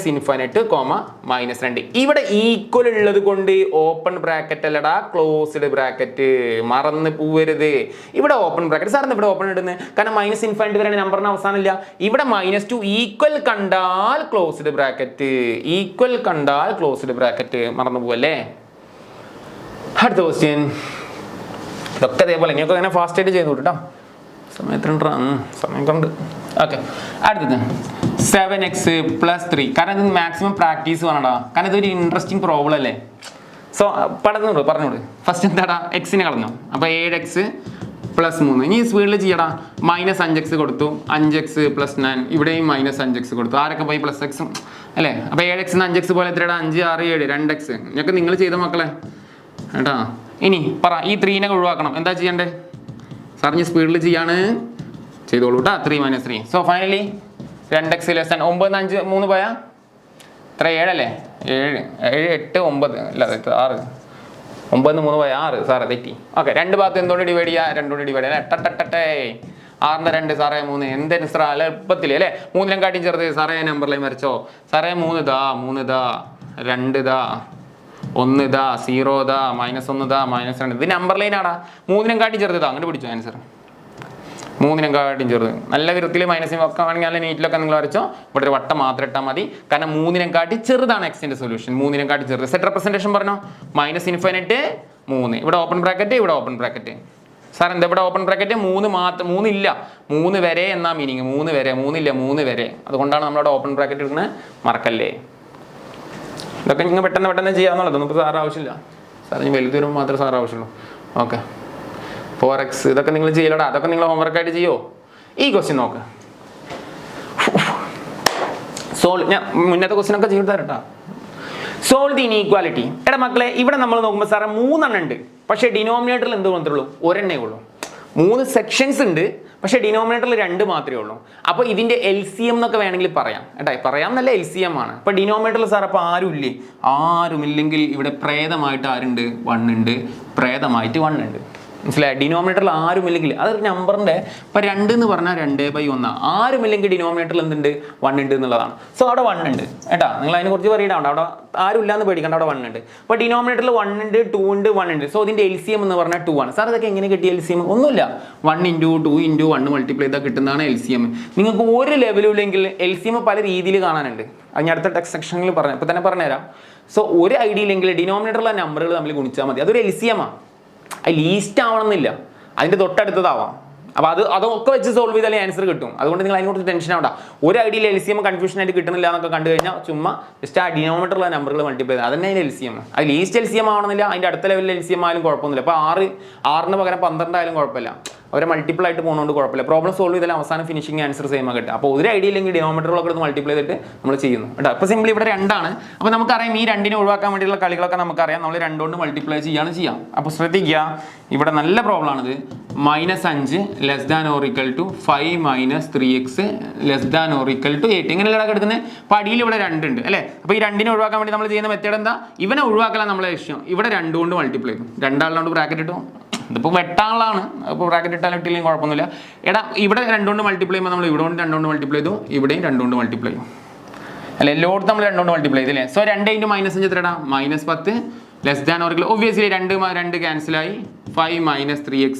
-2 ഇവിടെ ഈക്വൽ ഉള്ളത് കൊണ്ട് ഓപ്പൺ ബ്രാക്കറ്റ് അല്ലടാ ക്ലോസ്ഡ് ബ്രാക്കറ്റ്, മറന്ന് പോവരുത്. ഇവിടെ ഓപ്പൺ ബ്രാക്കറ്റ് സാറിന് ഇവിടെ ഓപ്പൺ ഇടുന്നത് കാരണം -∞ വരെ നമ്പറിന് അവസാനമില്ല. ഇവിടെ -2 ഈക്വൽ കണ്ടാൽ ക്ലോസ്ഡ് ബ്രാക്കറ്റ്, ബ്രാക്കറ്റ് മറന്നു പോവല്ലേ. അടുത്ത ക്വസ്റ്റ്യൻ. ഇതൊക്കെ അതേപോലെ ഇനിയൊക്കെ അങ്ങനെ ഫാസ്റ്റ് ആയിട്ട് ചെയ്തു കേട്ടോ. സമയം കണ്ട്. ഓക്കെ, അടുത്തത് 7x + 3. കാരണം ഇത് മാക്സിമം പ്രാക്ടീസ് വേണടാ, കാരണം ഇതൊരു ഇൻട്രസ്റ്റിംഗ് പ്രോബ്ലം അല്ലേ. സോ പറഞ്ഞോട് ഫസ്റ്റ് എന്താടാ, എക്സിനെ കളഞ്ഞു. അപ്പോൾ 7x + 3. ഇനി സ്പീഡിൽ ചെയ്യടാ. -5x കൊടുത്തു, 5x + 9 ഇവിടെയും -5x കൊടുത്തു. ആരൊക്കെ പോയി +x അല്ലേ. അപ്പോൾ 7x 5x പോലെ എത്രടാ, 5 6 7 2x. ഇതൊക്കെ നിങ്ങൾ ചെയ്ത മക്കളെ കേട്ടാ. ഇനി പറ, ഈ 3നെ ഒഴിവാക്കണം. എന്താ ചെയ്യണ്ടേ സാർ, ഞാൻ സ്പീഡിൽ ചെയ്യാണ്, ചെയ്തോളൂ കേട്ടോ. 3 - 3. So finally 2x less than 9 5 3 പോയാ എത്ര 7 അല്ലേ 7 7 8 9 അല്ല 6 9 3 പോയാ 6 സാറേ തെറ്റി ഓക്കെ രണ്ട് ഭാഗത്ത് എന്തുകൊണ്ട് ഡിവൈഡ് ചെയ്യാം 2 കൊണ്ട് ഡിവൈഡ് ചെയ്യാം 6 2 സാറേ 3 എന്തിനു സാറേ എളുപ്പത്തിൽ അല്ലേ 3 കാട്ടിയും ചെറുത് സാറേ നമ്പറിലേക്ക് വരച്ചോ സാറേ 3 ഇതാ 2 ഇതാ 1 ഇതാ 0 ഇതാ -1 ഇതാ -2 ഇത് നമ്പർ ലൈനാടാ 3 കാട്ടി ചെറുതാ അങ്ങോട്ട് പിടിച്ചോ ആൻസർ 3 കാട്ടിയും ചെറുത് നല്ല വിധത്തിൽ മൈനസ് വെക്കുകയാണെങ്കിൽ നല്ല നീറ്റിലൊക്കെ നിങ്ങൾ വരച്ചോ ഇവിടെ ഒരു വട്ടം മാത്രം ഇട്ടാൽ മതി കാരണം 3 കാട്ടി ചെറുതാണ് എക്സിന്റെ സൊല്യൂഷൻ 3 കാട്ടി ചെറുത് സെറ്റ് റെപ്രസെന്റേഷൻ പറഞ്ഞോ -∞ 3 ഇവിടെ ഓപ്പൺ ബ്രാക്കറ്റ് ഇവിടെ ഓപ്പൺ ബ്രാക്കറ്റ് സാർ എന്താ ഇവിടെ ഓപ്പൺ ബ്രാക്കറ്റ് 3 ഇല്ല 3 വരെ എന്നാ മീനിങ് 3 വരെ 3 ഇല്ല 3 വരെ അതുകൊണ്ടാണ് നമ്മളവിടെ ഓപ്പൺ ബ്രാക്കറ്റ് ഇടുന്നത് മറക്കല്ലേ ഇതൊക്കെ നിങ്ങൾ പെട്ടെന്ന് ചെയ്യാന്നുള്ളത് നമുക്ക് സാർ ആവശ്യമില്ല സാർ ഇനി വലുത് വരുമ്പോൾ മാത്രമേ സാർ ആവശ്യമുള്ളൂ ഓക്കെ 4x ഇതൊക്കെ നിങ്ങൾ ചെയ്യലടാ അതൊക്കെ നിങ്ങൾ ഹോംവർക്ക് ആയിട്ട് ചെയ്യോ ഈ ക്വസ്റ്റ്യൻ നോക്ക് സോൾവ് ഞാൻ മുന്നത്തെ ക്വസ്റ്റ്യൻ ഒക്കെ ചെയ്തു തരട്ടാ സോൾവ് ദി ഇനീക്വാലിറ്റി എടാ മക്കളെ ഇവിടെ നമ്മൾ നോക്കുമ്പോൾ സാറേ 3 എണ്ണം ഉണ്ട് പക്ഷേ ഡിനോമിനേറ്ററിൽ എന്ത് മാത്രമേ ഉള്ളൂ ഒരെണ്ണേ ഉള്ളൂ 3 സെക്ഷൻസ് ഉണ്ട് പക്ഷേ ഡിനോമിനേറ്ററിൽ 2 മാത്രമേ ഉള്ളൂ അപ്പോൾ ഇതിന്റെ LCM എന്നൊക്കെ വേണമെങ്കിൽ പറയാം കേട്ടോ പറയാം നല്ല LCM ആണ് അപ്പോൾ ഡിനോമിനേറ്ററിൽ സാർ അപ്പോൾ ആരുമില്ലെങ്കിൽ ഇവിടെ പ്രേതമായിട്ട് ആരുണ്ട് 1 ഉണ്ട് പ്രേതമായിട്ട് 1 ഉണ്ട് മനസ്സിലായി ഡിനോമിനേറ്ററിൽ ആരുമില്ലെങ്കിൽ അതൊരു നമ്പറിന്റെ ഇപ്പൊ 2 എന്ന് പറഞ്ഞാൽ 2/1 ആരുമില്ലെങ്കിൽ ഡിനോമിനേറ്ററിൽ എന്തുണ്ട് 1 ഉണ്ട് എന്നുള്ളതാണ് സോ അവിടെ 1 ഉണ്ട് കേട്ടാ നിങ്ങൾ അതിനെ കുറിച്ച് പറയണ്ട അവിടെ ആരും ഇല്ലാന്ന് പേടിക്കണ്ട അവിടെ 1 ഉണ്ട് അപ്പൊ ഡിനോമിനേറ്ററിൽ 1 ഉണ്ട് 2 ഉണ്ട് 1 ഉണ്ട് സോ ഇതിന്റെ LCM എന്ന് പറഞ്ഞാൽ 2 ആണ് സാർ ഇതൊക്കെ എങ്ങനെ കിട്ടിയ LCM ഒന്നുമില്ല 1 × 2 × 1 മൾട്ടിപ്ലൈ ചെയ്താൽ കിട്ടുന്നതാണ് LCM നിങ്ങൾക്ക് ഒരു ലെവലില്ലെങ്കിൽ LCM പല രീതിയിൽ കാണാനുണ്ട് അത് ഞാൻ അടുത്ത ടെക്സ്റ്റ് സെക്ഷനിൽ പറഞ്ഞു ഇപ്പൊ തന്നെ പറഞ്ഞുതരാം സോ ഒരു ഐഡിയ ഇല്ലെങ്കിൽ ഡിനോമിനേറ്ററിലെ നമ്പറുകൾ തമ്മിൽ ഗുണിച്ചാൽ മതി അതൊരു LCM ആണ് അത് ലീസ്റ്റ് ആവണമെന്നില്ല അതിന്റെ തൊട്ടടുത്തതാവാം അപ്പോൾ അതൊക്കെ വെച്ച് സോൾവ് ചെയ്താലേ ആൻസർ കിട്ടും അതുകൊണ്ട് നിങ്ങൾ അതിനെക്കുറിച്ച് ടെൻഷൻ ആവണ്ട ഒരു ഐഡിയയിൽ LCM കൺഫ്യൂഷൻ ആയിട്ട് കിട്ടുന്നില്ല എന്നൊക്കെ കണ്ടു കഴിഞ്ഞാൽ ചുമ്മാ ജസ്റ്റ് ആ ഡിനോമിനേറ്ററിലുള്ള നമ്പറുകൾ മൾട്ടിപ്ലൈ ചെയ്താൽ അതന്നെ അതിന്റെ LCM അത് ലീസ്റ്റ് LCM ആവണമെന്നില്ല അതിന്റെ അടുത്ത ലെവലിൽ LCM ആയാലും കുഴപ്പമൊന്നുമില്ല അപ്പോൾ 6 പകരം 12 ആയാലും കുഴപ്പമില്ല അവരെ മൾട്ടിപ്പിൾ ആയിട്ട് പോകുന്നതുകൊണ്ട് കുഴപ്പമില്ല പ്രോബ്ലം സോൾവ് ചെയ്താൽ അവസാനം ഫിനിഷിംഗ് ആൻസർ സെയിം ആ കിട്ടും അപ്പോൾ ഒരു ഐഡിയ ഇല്ലെങ്കിൽ ഡിനോമിനേറ്ററുകളൊക്കെ എടുത്ത് മൾട്ടിപ്ലൈ ചെയ്തിട്ട് നമ്മൾ ചെയ്യുന്നു കേട്ടോ അപ്പോൾ സിമ്പിൾ ഇവിടെ 2 ആണ് അപ്പോൾ നമുക്കറിയാം ഈ 2നെ ഒഴിവാക്കാൻ വേണ്ടിയുള്ള കളികളൊക്കെ നമുക്കറിയാം നമ്മൾ 2 കൊണ്ട് മൾട്ടിപ്ലൈ ചെയ്യാം അപ്പോൾ ശ്രദ്ധിക്കുക ഇവിടെ നല്ല പ്രോബ്ലം ആണിത് -5 less than or equal to 5 - 3x less than or equal to 8 ഇങ്ങനെയുള്ള എടുക്കുന്നത് അപ്പോൾ അടിയിൽ ഇവിടെ 2 ഉണ്ട് അല്ലേ അപ്പോൾ ഈ 2നെ ഒഴിവാക്കാൻ വേണ്ടി നമ്മൾ ചെയ്യുന്ന മെത്തേഡ് എന്താ ഇവനെ ഒഴിവാക്കലാണ് നമ്മളെ ലക്ഷ്യം ഇവിടെ 2 കൊണ്ട് മൾട്ടിപ്ലൈ ചെയ്തു 2 ആളുകൊണ്ട് ബ്രാക്കറ്റ് ഇട്ടു ഇതിപ്പോൾ വെട്ടാളാണ് അപ്പോൾ ബ്രാക്കറ്റ് ഇട്ടാലും ഇട്ടില്ലെങ്കിൽ കുഴപ്പമൊന്നുമില്ല എടാ ഇവിടെ 2 കൊണ്ട് മൾട്ടിപ്ലൈ ചെയ്യുമ്പോൾ നമ്മൾ ഇവിടെ കൊണ്ട് 2 കൊണ്ട് മൾട്ടിപ്ലൈ ചെയ്തു ഇവിടെയും 2 കൊണ്ട് മൾട്ടിപ്ലൈ ചെയ്യും അല്ലെ എല്ലായിടത്തും നമ്മൾ 2 കൊണ്ട് മൾട്ടിപ്ലൈ ചെയ്തില്ലേ so 2 × -5 എത്രടാ -10 less than or equal obviously 2 ക്യാൻസലായി 5 - 3x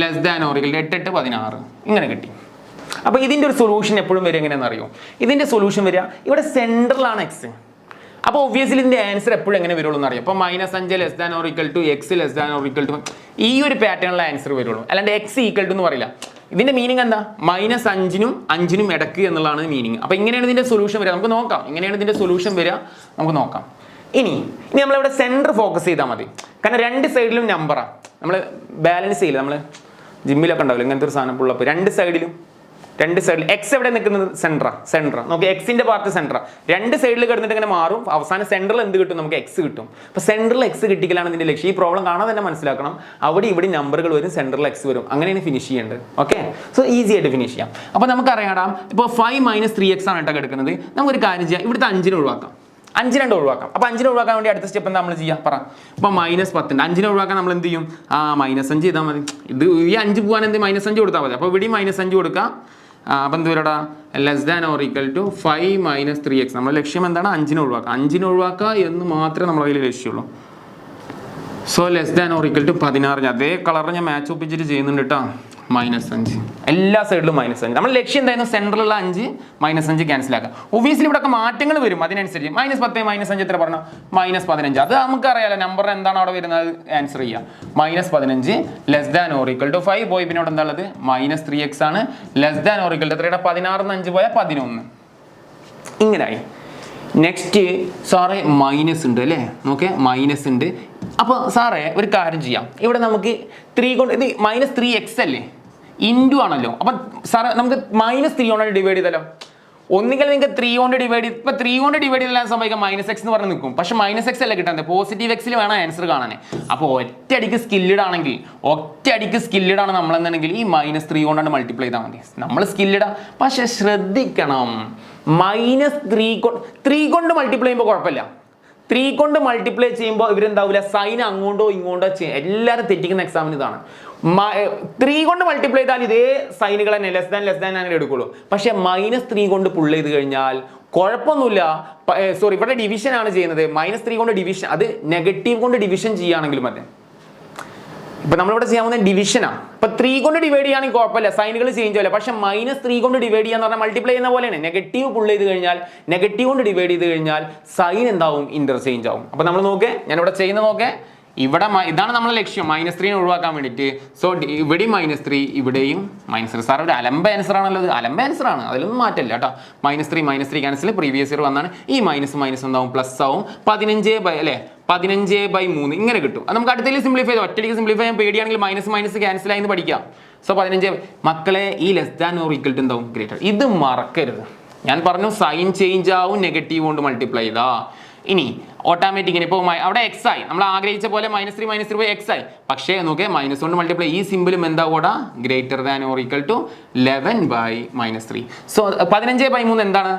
less than or equal 8 8 16 ഇങ്ങനെ കിട്ടി അപ്പോൾ ഇതിൻ്റെ ഒരു സൊല്യൂഷൻ എപ്പോഴും വരിക എങ്ങനെയാണെന്ന് അറിയോ ഇതിൻ്റെ സൊല്യൂഷൻ വരിക ഇവിടെ സെൻട്രലാണ് എക്സ് അപ്പോൾ ഒബ്വിയസ്ലി ഇതിന്റെ ആൻസർ എപ്പോഴും എങ്ങനെ വരുള്ളൂ എന്ന് അറിയാം അപ്പോൾ -5 less than or equal to x less than or equal to ഈ ഒരു പാറ്റേണിലെ ആൻസർ വരുള്ളൂ അല്ലാണ്ട് x ഈക്വൽ ടു എന്ന് പറയില്ല ഇതിന്റെ മീനിങ് എന്താ -5നും 5നും ഇടക്ക് എന്നുള്ളതാണ് മീനിങ് അപ്പോൾ ഇങ്ങനെയാണ് ഇതിന്റെ സൊല്യൂഷൻ വരിക നമുക്ക് നോക്കാം ഇങ്ങനെയാണ് ഇതിന്റെ സൊല്യൂഷൻ വരിക നമുക്ക് നോക്കാം ഇനി നമ്മളിവിടെ സെന്റർ ഫോക്കസ് ചെയ്താൽ മതി കാരണം 2 സൈഡിലും നമ്പറാണ് നമ്മൾ ബാലൻസ് ചെയ്യില്ല നമ്മൾ ജിമ്മിലൊക്കെ ഉണ്ടാവില്ല ഇങ്ങനത്തെ ഒരു സാധനം ഉള്ളപ്പോൾ 2 സൈഡിൽ എക്സ് എവിടെ നിൽക്കുന്നത് സെൻട്ര നോക്കി എക്സിന്റെ പാർട്ട് സെൻട്ര 2 സൈഡിൽ കിടന്നിട്ട് ഇങ്ങനെ മാറും അവസാനം സെൻട്രൽ എന്ത് കിട്ടും നമുക്ക് എക്സ് കിട്ടും അപ്പോൾ സെൻട്രൽ എക്സ് കിട്ടിക്കലാണ് ഇതിന്റെ ലക്ഷ്യം ഈ പ്രോബ്ലം കാണാൻ തന്നെ മനസ്സിലാക്കണം അവിടെ ഇവിടെ നമ്പറുകൾ വരും സെൻട്രൽ എക്സ് വരും അങ്ങനെയാണ് ഫിനിഷ് ചെയ്യേണ്ടത് ഓക്കെ സോ ഈസി ആയിട്ട് ഫിനിഷ് ചെയ്യാം അപ്പോൾ നമുക്കറിയാം ഇപ്പോൾ 5 - 3x ആണ് കേട്ടോ കിടക്കുന്നത് നമുക്കൊരു കാര്യം ചെയ്യാം ഇവിടുത്തെ 5നെ ഒഴിവാക്കാം 5 2 ഒഴിവാക്കാം അപ്പോൾ 5നെ ഒഴിവാക്കാൻ വേണ്ടി അടുത്ത സ്റ്റെപ്പ് എന്താ നമ്മൾ ചെയ്യാം പറ ഇപ്പോൾ -10 5നെ ഒഴിവാക്കാൻ നമ്മൾ എന്ത് ചെയ്യും -5 ചെയ്താൽ മതി ഇത് ഈ 5 പോകാൻ എന്ത് -5 കൊടുത്താൽ മതി അപ്പോൾ ഇവിടെയും -5 കൊടുക്കാം അപ്പം എന്ത് വരടാ less than or equal to 5 - 3x നമ്മുടെ ലക്ഷ്യം എന്താണ് 5നെ ഒഴിവാക്കുക എന്ന് മാത്രമേ നമ്മളെ കയ്യിൽ ലക്ഷ്യമുള്ളൂ so less than or equal to 16 അതേ കളറിൽ ഞാൻ മാച്ച് ഒപ്പിച്ചിട്ട് ചെയ്യുന്നുണ്ട് കേട്ടോ -5 എല്ലാ സൈഡിലും -5 നമ്മൾ ലക്ഷ്യം എന്തായിരുന്നു സെൻട്രലുള്ള 5 -5 ക്യാൻസൽ ആക്കുക ഒബ്വിയസ്ലി ഇവിടെ ഒക്കെ മാറ്റങ്ങൾ വരും അതിനനുസരിച്ച് -10 -5 എത്ര പറഞ്ഞു -15 അത് നമുക്കറിയാലോ നമ്പർ എന്താണ് അവിടെ വരുന്നത് ആൻസർ ചെയ്യുക -15 less than or equal to 5 പോയി പിന്നെ ഇവിടെ എന്താ ഉള്ളത് -3x ആണ് less than or equal to എത്രയുടെ 16 5 പോയാൽ 11 ഇങ്ങനായി നെക്സ്റ്റ് സാറേ മൈനസ് ഉണ്ട് അല്ലേ നോക്കേ മൈനസ് ഉണ്ട് അപ്പോൾ സാറേ ഒരു കാര്യം ചെയ്യാം ഇവിടെ നമുക്ക് 3 കൊണ്ട് ഇത് -3x അല്ലേ ഇൻറ്റു ആണല്ലോ അപ്പം സാറേ നമുക്ക് -3 കൊണ്ട് ഡിവൈഡ് ചെയ്താലോ ഒന്നുകിൽ നിങ്ങൾക്ക് 3 കൊണ്ട് ഡിവൈഡ് ചെയ്ത് ഇപ്പൊ 3 കൊണ്ട് ഡിവൈഡ് ചെയ്താൽ സംഭവിക്കാം -x എന്ന് പറഞ്ഞ് നിൽക്കും. പക്ഷെ -x അല്ല കിട്ടാൻ, പോസിറ്റീവ് എക്സിൽ വേണം ആൻസർ കാണാൻ. അപ്പോൾ ഒറ്റയടിക്ക് സ്കില്ലഡ് ആണെങ്കിൽ ആണ് നമ്മളെന്നുണ്ടെങ്കിൽ ഈ -3 കൊണ്ടാണ് മൾട്ടിപ്ലൈ ചെയ്താൽ മതി. നമ്മൾ സ്കില്ലഡാ, പക്ഷെ ശ്രദ്ധിക്കണം, -3 കൊണ്ട് മൾട്ടിപ്ലൈ ചെയ്യുമ്പോൾ കുഴപ്പമില്ല. 3 കൊണ്ട് മൾട്ടിപ്ലൈ ചെയ്യുമ്പോൾ ഇവരെന്താവില്ല, സൈൻ അങ്ങോട്ടോ ഇങ്ങോട്ടോ ചെയ്യും. എല്ലാവരും തെറ്റിക്കുന്ന എക്സാമിന് ഇതാണ്. 3 കൊണ്ട് മൾട്ടിപ്ലൈ ചെയ്താൽ ഇതേ സൈനുകൾ തന്നെ ലെസ് ദാൻ അങ്ങനെ എടുക്കുള്ളൂ. പക്ഷെ -3 കൊണ്ട് പുൾ ചെയ്ത് കഴിഞ്ഞാൽ കുഴപ്പമൊന്നുമില്ല. സോറി, ഇവിടെ ഡിവിഷൻ ആണ് ചെയ്യുന്നത്. -3 കൊണ്ട് ഡിവിഷൻ, അത് നെഗറ്റീവ് കൊണ്ട് ഡിവിഷൻ ചെയ്യുകയാണെങ്കിലും മതി. ഇപ്പൊ നമ്മളിവിടെ ചെയ്യാവുന്ന ഡിവിഷനാണ്. ഇപ്പൊ 3 കൊണ്ട് ഡിവൈഡ് ചെയ്യുകയാണെങ്കിൽ കുഴപ്പമില്ല, സൈനുകൾ ചേഞ്ച് ആവില്ല. പക്ഷെ -3 കൊണ്ട് ഡിവൈഡ് ചെയ്യാന്ന് പറഞ്ഞാൽ മൾട്ടിപ്ലൈ ചെയ്യുന്ന പോലെയാണ്. നെഗറ്റീവ് പുൾ ചെയ്ത് കഴിഞ്ഞാൽ, നെഗറ്റീവ് കൊണ്ട് ഡിവൈഡ് ചെയ്ത് കഴിഞ്ഞാൽ സൈൻ എന്താവും, ഇന്റർചേഞ്ച് ആവും. അപ്പൊ നമ്മൾ നോക്കേ, ഞാനിവിടെ ചെയ്യുന്ന നോക്കേ, ഇവിടെ ഇതാണ് നമ്മളെ ലക്ഷ്യം, -3 ഒഴിവാക്കാൻ വേണ്ടിയിട്ട്. സോ ഇവിടെയും -3, ഇവിടെയും -3. സാർ ഒരു അലമ്പ ആൻസർ ആണല്ലോ, അലമ്പ ആൻസർ ആണ്, അതിലൊന്നും മാറ്റില്ല കേട്ടോ. -3 ക്യാൻസൽ, പ്രീവിയസ് ഇയർ വന്നാണ്. ഈ മൈനസ് എന്താവും, പ്ലസ് ആവും. 15/3 ഇങ്ങനെ കിട്ടും. അത് നമുക്ക് അടുത്തതിൽ സിംപ്ലിഫൈ ചെയ്ത്, ഒറ്റയ്ക്ക് സിംപ്ലിഫൈ ചെയ്യാൻ പേടിയാണെങ്കിൽ മൈനസ് ക്യാൻസൽ ആയി പഠിക്കാം. സോ 15 മക്കളെ, ഈ less than or equal to എന്താവും, ഗ്രേറ്റർ. ഇത് മറക്കരുത്. ഞാൻ പറഞ്ഞു സൈൻ ചേഞ്ച് ആവും നെഗറ്റീവ് കൊണ്ട് മൾട്ടിപ്ലൈ ചെയ്താ. ഇനി ഓട്ടോമാറ്റിക്കിന് ഇപ്പോൾ അവിടെ x ആയി, നമ്മൾ ആഗ്രഹിച്ച പോലെ -3 x ആയി. പക്ഷേ നോക്കിയാൽ മൈനസ് കൊണ്ട് മൾട്ടിപ്ലൈ, ഈ സിമ്പിളും എന്താ കൂടാ, greater than or equal to 11/-3. So 15/3 എന്താണ്,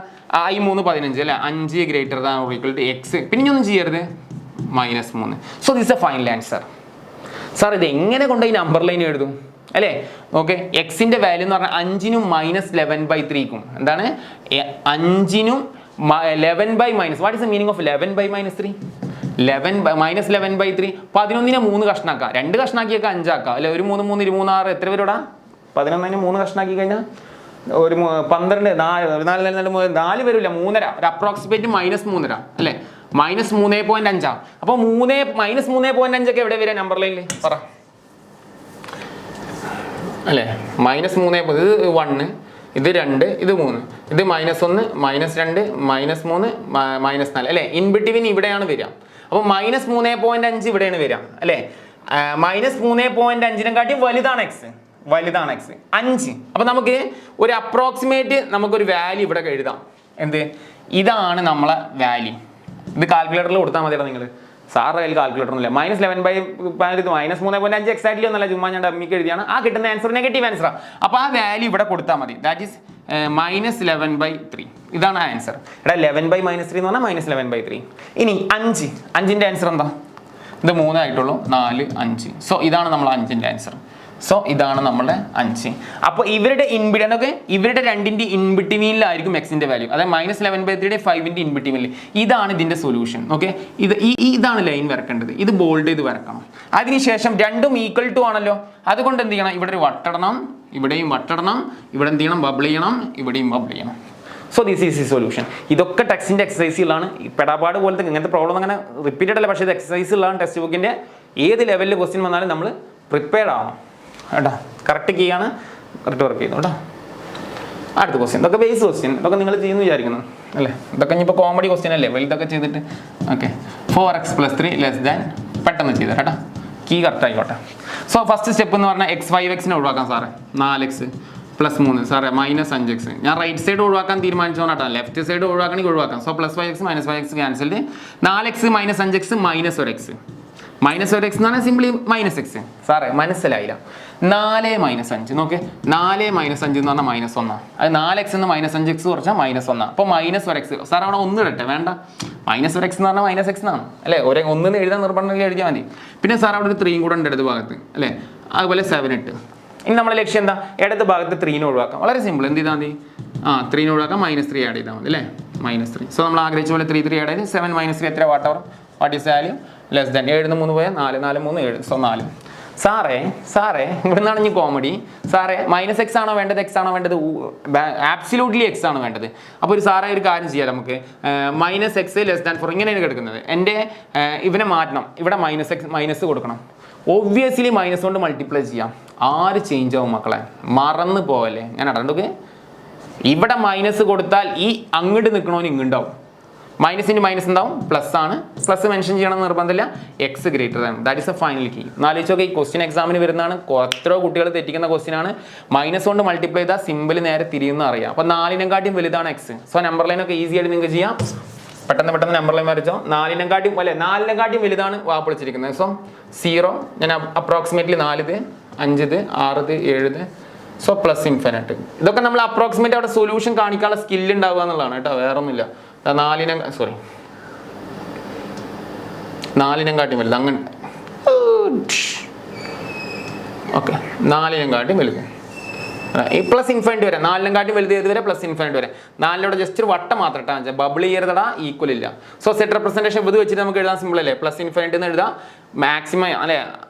i 3 15 അല്ലെ, 5 greater than or equal to x. പിന്നെ ഒന്നും ചെയ്യരുത്, -3. So this a final answer. Sir ഇത് എങ്ങനെ കൊണ്ട് ഈ നമ്പർ ലൈൻ എഴുതും അല്ലേ? ഓക്കെ, എക്സിന്റെ വാല്യൂ എന്ന് പറഞ്ഞാൽ 5നും -11/3ക്കും എന്താണ്, 5നും 11/-. What is the meaning of 11/-3? 11/-3 11നെ 3 കഷ്ണാക്കാം, 2 കഷ്ണാക്കിയൊക്കെ 5 ആക്കാം അല്ലെ. ഒരു 3 3 26 എത്ര പേരോടാ? 11നെ 3 കഷ്ണാക്കി കഴിഞ്ഞാൽ ഒരു 12 4 വരില്ല, 3.5, ഒരു അപ്രോക്സിമേറ്റ് -3.5 അല്ലെ, -3.5. അപ്പൊ -3.5 ഒക്കെ എവിടെ വരിക നമ്പർ ലൈനിൽ പറ അല്ലെ? -3, ഇത് 1, ഇത് 2, ഇത് 3, ഇത് -1, -2, -3, -4 അല്ലെ. ഇൻ ബിറ്റ്വീൻ ഇവിടെയാണ് വരിക. അപ്പോൾ -3.5 ഇവിടെയാണ് വരിക അല്ലെ. -3.5 വലുതാണ് എക്സ്, 5. അപ്പൊ നമുക്ക് ഒരു അപ്രോക്സിമേറ്റ് നമുക്കൊരു വാല്യൂ ഇവിടെ എഴുതാം. എന്ത്? ഇതാണ് നമ്മളെ വാല്യൂ. ഇത് കാൽക്കുലേറ്ററിൽ കൊടുത്താൽ മതിയാണ് നിങ്ങൾ. സാറിന്റെ കയ്യിൽ കാൽക്കുലേറ്റർ ഒന്നുമില്ല. -11/3.5 എക്സാക്ട്ലി ഒന്നല്ല, ചുമ്മാ ഞാൻ ഡമ്മിക്ക് എഴുതിയാണ്. ആ കിട്ടുന്ന ആൻസർ നെഗറ്റീവ് ആൻസറാണ്. അപ്പോൾ ആ വാല്യൂ ഇവിടെ കൊടുത്താൽ മതി. That is -11/3. ഇതാണ് ആൻസർ. എടാ 11/-3 എന്ന് പറഞ്ഞാൽ -11/3. ഇനി 5ന്റെ ആൻസർ എന്താ? ഇത് 3 ആയിട്ടുള്ളൂ, 4, 5. സോ ഇതാണ് നമ്മൾ 5ന്റെ ആൻസർ. സോ ഇതാണ് നമ്മുടെ 5. അപ്പോൾ ഇവരുടെ ഇൻബിറ്റൊക്കെ ഇവരുടെ രണ്ടിന്റെ ഇൻബിറ്റ്വീനിലായിരിക്കും എക്സിന്റെ വാല്യൂ. അതായത് -11/3 5ന്റെ ഇൻബിറ്റ്വീനിൽ. ഇതാണ് ഇതിന്റെ സൊല്യൂഷൻ. ഓക്കെ, ഇതാണ് ലൈൻ വരക്കേണ്ടത്. ഇത് ബോൾഡ് ചെയ്ത് വരക്കണം. അതിനുശേഷം രണ്ടും ഈക്വൽ ടു ആണല്ലോ, അതുകൊണ്ട് എന്ത് ചെയ്യണം, ഇവിടെ ഒരു വട്ടടണം, ഇവിടെയും വട്ടടണം, ഇവിടെ എന്ത് ചെയ്യണം, ബബിൾ ചെയ്യണം, ഇവിടെയും ബബിൾ ചെയ്യണം. So this is the solution. ഇതൊക്കെ ടെക്സ്റ്റിന്റെ എക്സസൈസുകളാണ്. പെടാപാട് പോലത്തെ ഇങ്ങനത്തെ പ്രോബ്ലം അങ്ങനെ റിപ്പീറ്റഡ് അല്ല, പക്ഷേ ഇത് എക്സസൈസുകളാണ്. ടെക്സ്റ്റ് ബുക്കിന്റെ ഏത് ലെവലിൽ ക്വസ്റ്റ്യൻ വന്നാലും നമ്മൾ പ്രിപ്പയർഡ് ആവണം കേട്ടോ. കറക്റ്റ് കീയാണ്, കറക്റ്റ് വർക്ക് ചെയ്യുന്നു കേട്ടോ. അടുത്ത ക്വസ്റ്റ്യൻ, ഇതൊക്കെ ബേസ് ക്വസ്റ്റ്യൻ, ഇതൊക്കെ നിങ്ങൾ ചെയ്യുന്നു വിചാരിക്കുന്നു അല്ലേ. ഇതൊക്കെ ഇനിയിപ്പോൾ കോമഡി ക്വസ്റ്റ്യൻ അല്ലേ, വലുതൊക്കെ ചെയ്തിട്ട്. ഓക്കെ, 4x + 3 <, പെട്ടെന്ന് ചെയ്താൽ കേട്ടോ, കീ കറക്റ്റ് ആയിക്കോട്ടെ. സോ ഫസ്റ്റ് സ്റ്റെപ്പ് എന്ന് പറഞ്ഞാൽ x5x ഒഴിവാക്കാം സാറേ. 4x + 3 സാറേ -5x. ഞാൻ റൈറ്റ് സൈഡ് ഒഴിവാക്കാൻ തീരുമാനിച്ചോണ്ടാ, ലെഫ്റ്റ് സൈഡ് ഒഴിവാക്കണമെങ്കിൽ ഒഴിവാക്കാം. So +5x -5x cancelled. 4x -5x -1x. -1x എന്ന് പറഞ്ഞാൽ സിംപ്ലി -x. സാറേ മനസ്സിലായില്ല. 4 - 5 നോക്കേ, 4 - 5 എന്ന് പറഞ്ഞാൽ -1. അത് 4x എന്ന് -5x കുറച്ചാൽ -1. അപ്പോൾ -1x. സാർ അവിടെ 1 ഇടട്ടെ, വേണ്ട, -1x എന്ന് പറഞ്ഞാൽ -x എന്നാണ് അല്ലേ. 1 എഴുതാൻ നിർബന്ധം എഴുതിയാൽ മതി. പിന്നെ സാർ അവിടെ ഒരു 3 കൂടെ ഉണ്ട് ഇടത് ഭാഗത്ത് അല്ലേ. അതുപോലെ 7 ഇട്ട്. ഇനി നമ്മുടെ ലക്ഷ്യം എന്താ, ഇടത് ഭാഗത്ത് 3 ഒഴിവാക്കാം. വളരെ സിമ്പിൾ. എന്ത് ചെയ്താൽ മതി, 3 ഒഴിവാക്കാം, -3 ആഡ് ചെയ്താൽ മതി അല്ലേ. -3. സോ നമ്മൾ ആഗ്രഹിച്ച പോലെ 3 ആഡ് ചെയ്ത് 7 - 3 എത്ര, what is value, less than 7 3 പോയാൽ 4 4 3 7. സോ 4. സാറേ ഇവിടെ നിന്നാണ് ഇനി കോമഡി. സാറേ -x ആണോ വേണ്ടത്, x ആണോ വേണ്ടത്? ആബ്സല്യൂട്ട്ലി x ആണ് വേണ്ടത്. അപ്പോൾ ഒരു സാറേ ഒരു കാര്യം ചെയ്യാം നമുക്ക്, -x <4 ഇങ്ങനെയാണ് കിടക്കുന്നത്. എൻ്റെ ഇവനെ മാറ്റണം, ഇവിടെ മൈനസ് കൊടുക്കണം. ഒബ്വിയസ്ലി മൈനസ് കൊണ്ട് മൾട്ടിപ്ലൈ ചെയ്യാം. ആര് ചേഞ്ച് ആവും മക്കളെ, മറന്നു പോവല്ലേ. ഞാൻ അടണ്ടോക്കെ ഇവിടെ മൈനസ് കൊടുത്താൽ ഈ അങ്ങോട്ട് നിൽക്കണോന് ഇങ്ങുണ്ടാവും. മൈനസ് ഇൻറ്റു മൈനസ് എന്താവും പ്ലസ് ആണ്. പ്ലസ് മെൻഷൻ ചെയ്യണം നിർബന്ധമില്ല. X greater than, that is A final key. എന്നാലോചിച്ചൊക്കെ ഈ ക്വസ്റ്റ്യൻ എക്സാമിന് വരുന്നതാണ്, എത്രയോ കുട്ടികൾ തെറ്റിക്കുന്ന ക്വസ്റ്റ്യൻ ആണ്. മൈനസ് കൊണ്ട് മൾട്ടിപ്ലൈ ചെയ്താൽ സിമ്പിൾ നേരെ തിരിയുന്ന അറിയാം. അപ്പോൾ 4-നെക്കാട്ടിയും വലുതാണ് എക്സ്. സോ നമ്പർ ലൈനൊക്കെ ഈസി ആയിട്ട് നിങ്ങൾക്ക് ചെയ്യാം. പെട്ടെന്ന് നമ്പർ ലൈൻ വരച്ചോ. 4-നെക്കാട്ടിയും വലുതാണ് വാപ്പൊളിച്ചിരിക്കുന്നത്. സോ 0, ഞാൻ അപ്രോക്സിമേറ്റ്ലി 4, 5, 6, 7. So plus infinite. ഇതൊക്കെ നമ്മൾ അപ്രോക്സിമേറ്റ് അവിടെ സൊല്യൂഷൻ കാണിക്കാനുള്ള സ്കില്ല് ഉണ്ടാവുക എന്നുള്ളതാണ് കേട്ടോ, വേറെ ഒന്നുമില്ല. 4-നെക്കാട്ടിയും വലുത് അങ്ങനെ. ഓക്കെ, 4-നെക്കാട്ടിയും വലുത് ഈ പ്ലസ് ഇൻഫിനിറ്റ് വരെ. 4-നെക്കാട്ടിയും വലുത് ഏത് വരെ? പ്ലസ് ഇൻഫിനിറ്റ് വരെ. 4-ടെ ജസ്റ്റ് ഒരു വട്ടം മാത്രം ഇട്ടാൽ ബബിൾ ചെയ്യരുതടാ, ഈക്വൽ ഇല്ല. സോ സെറ്റ് റെപ്രസെന്റേഷൻ ഇത് വെച്ചിട്ട് നമുക്ക് എഴുതാൻ സിമ്പിൾ അല്ലേ? പ്ലസ് ഇൻഫിനിറ്റ് എന്ന് എഴുതാം. മാക്സിമം അല്ലെ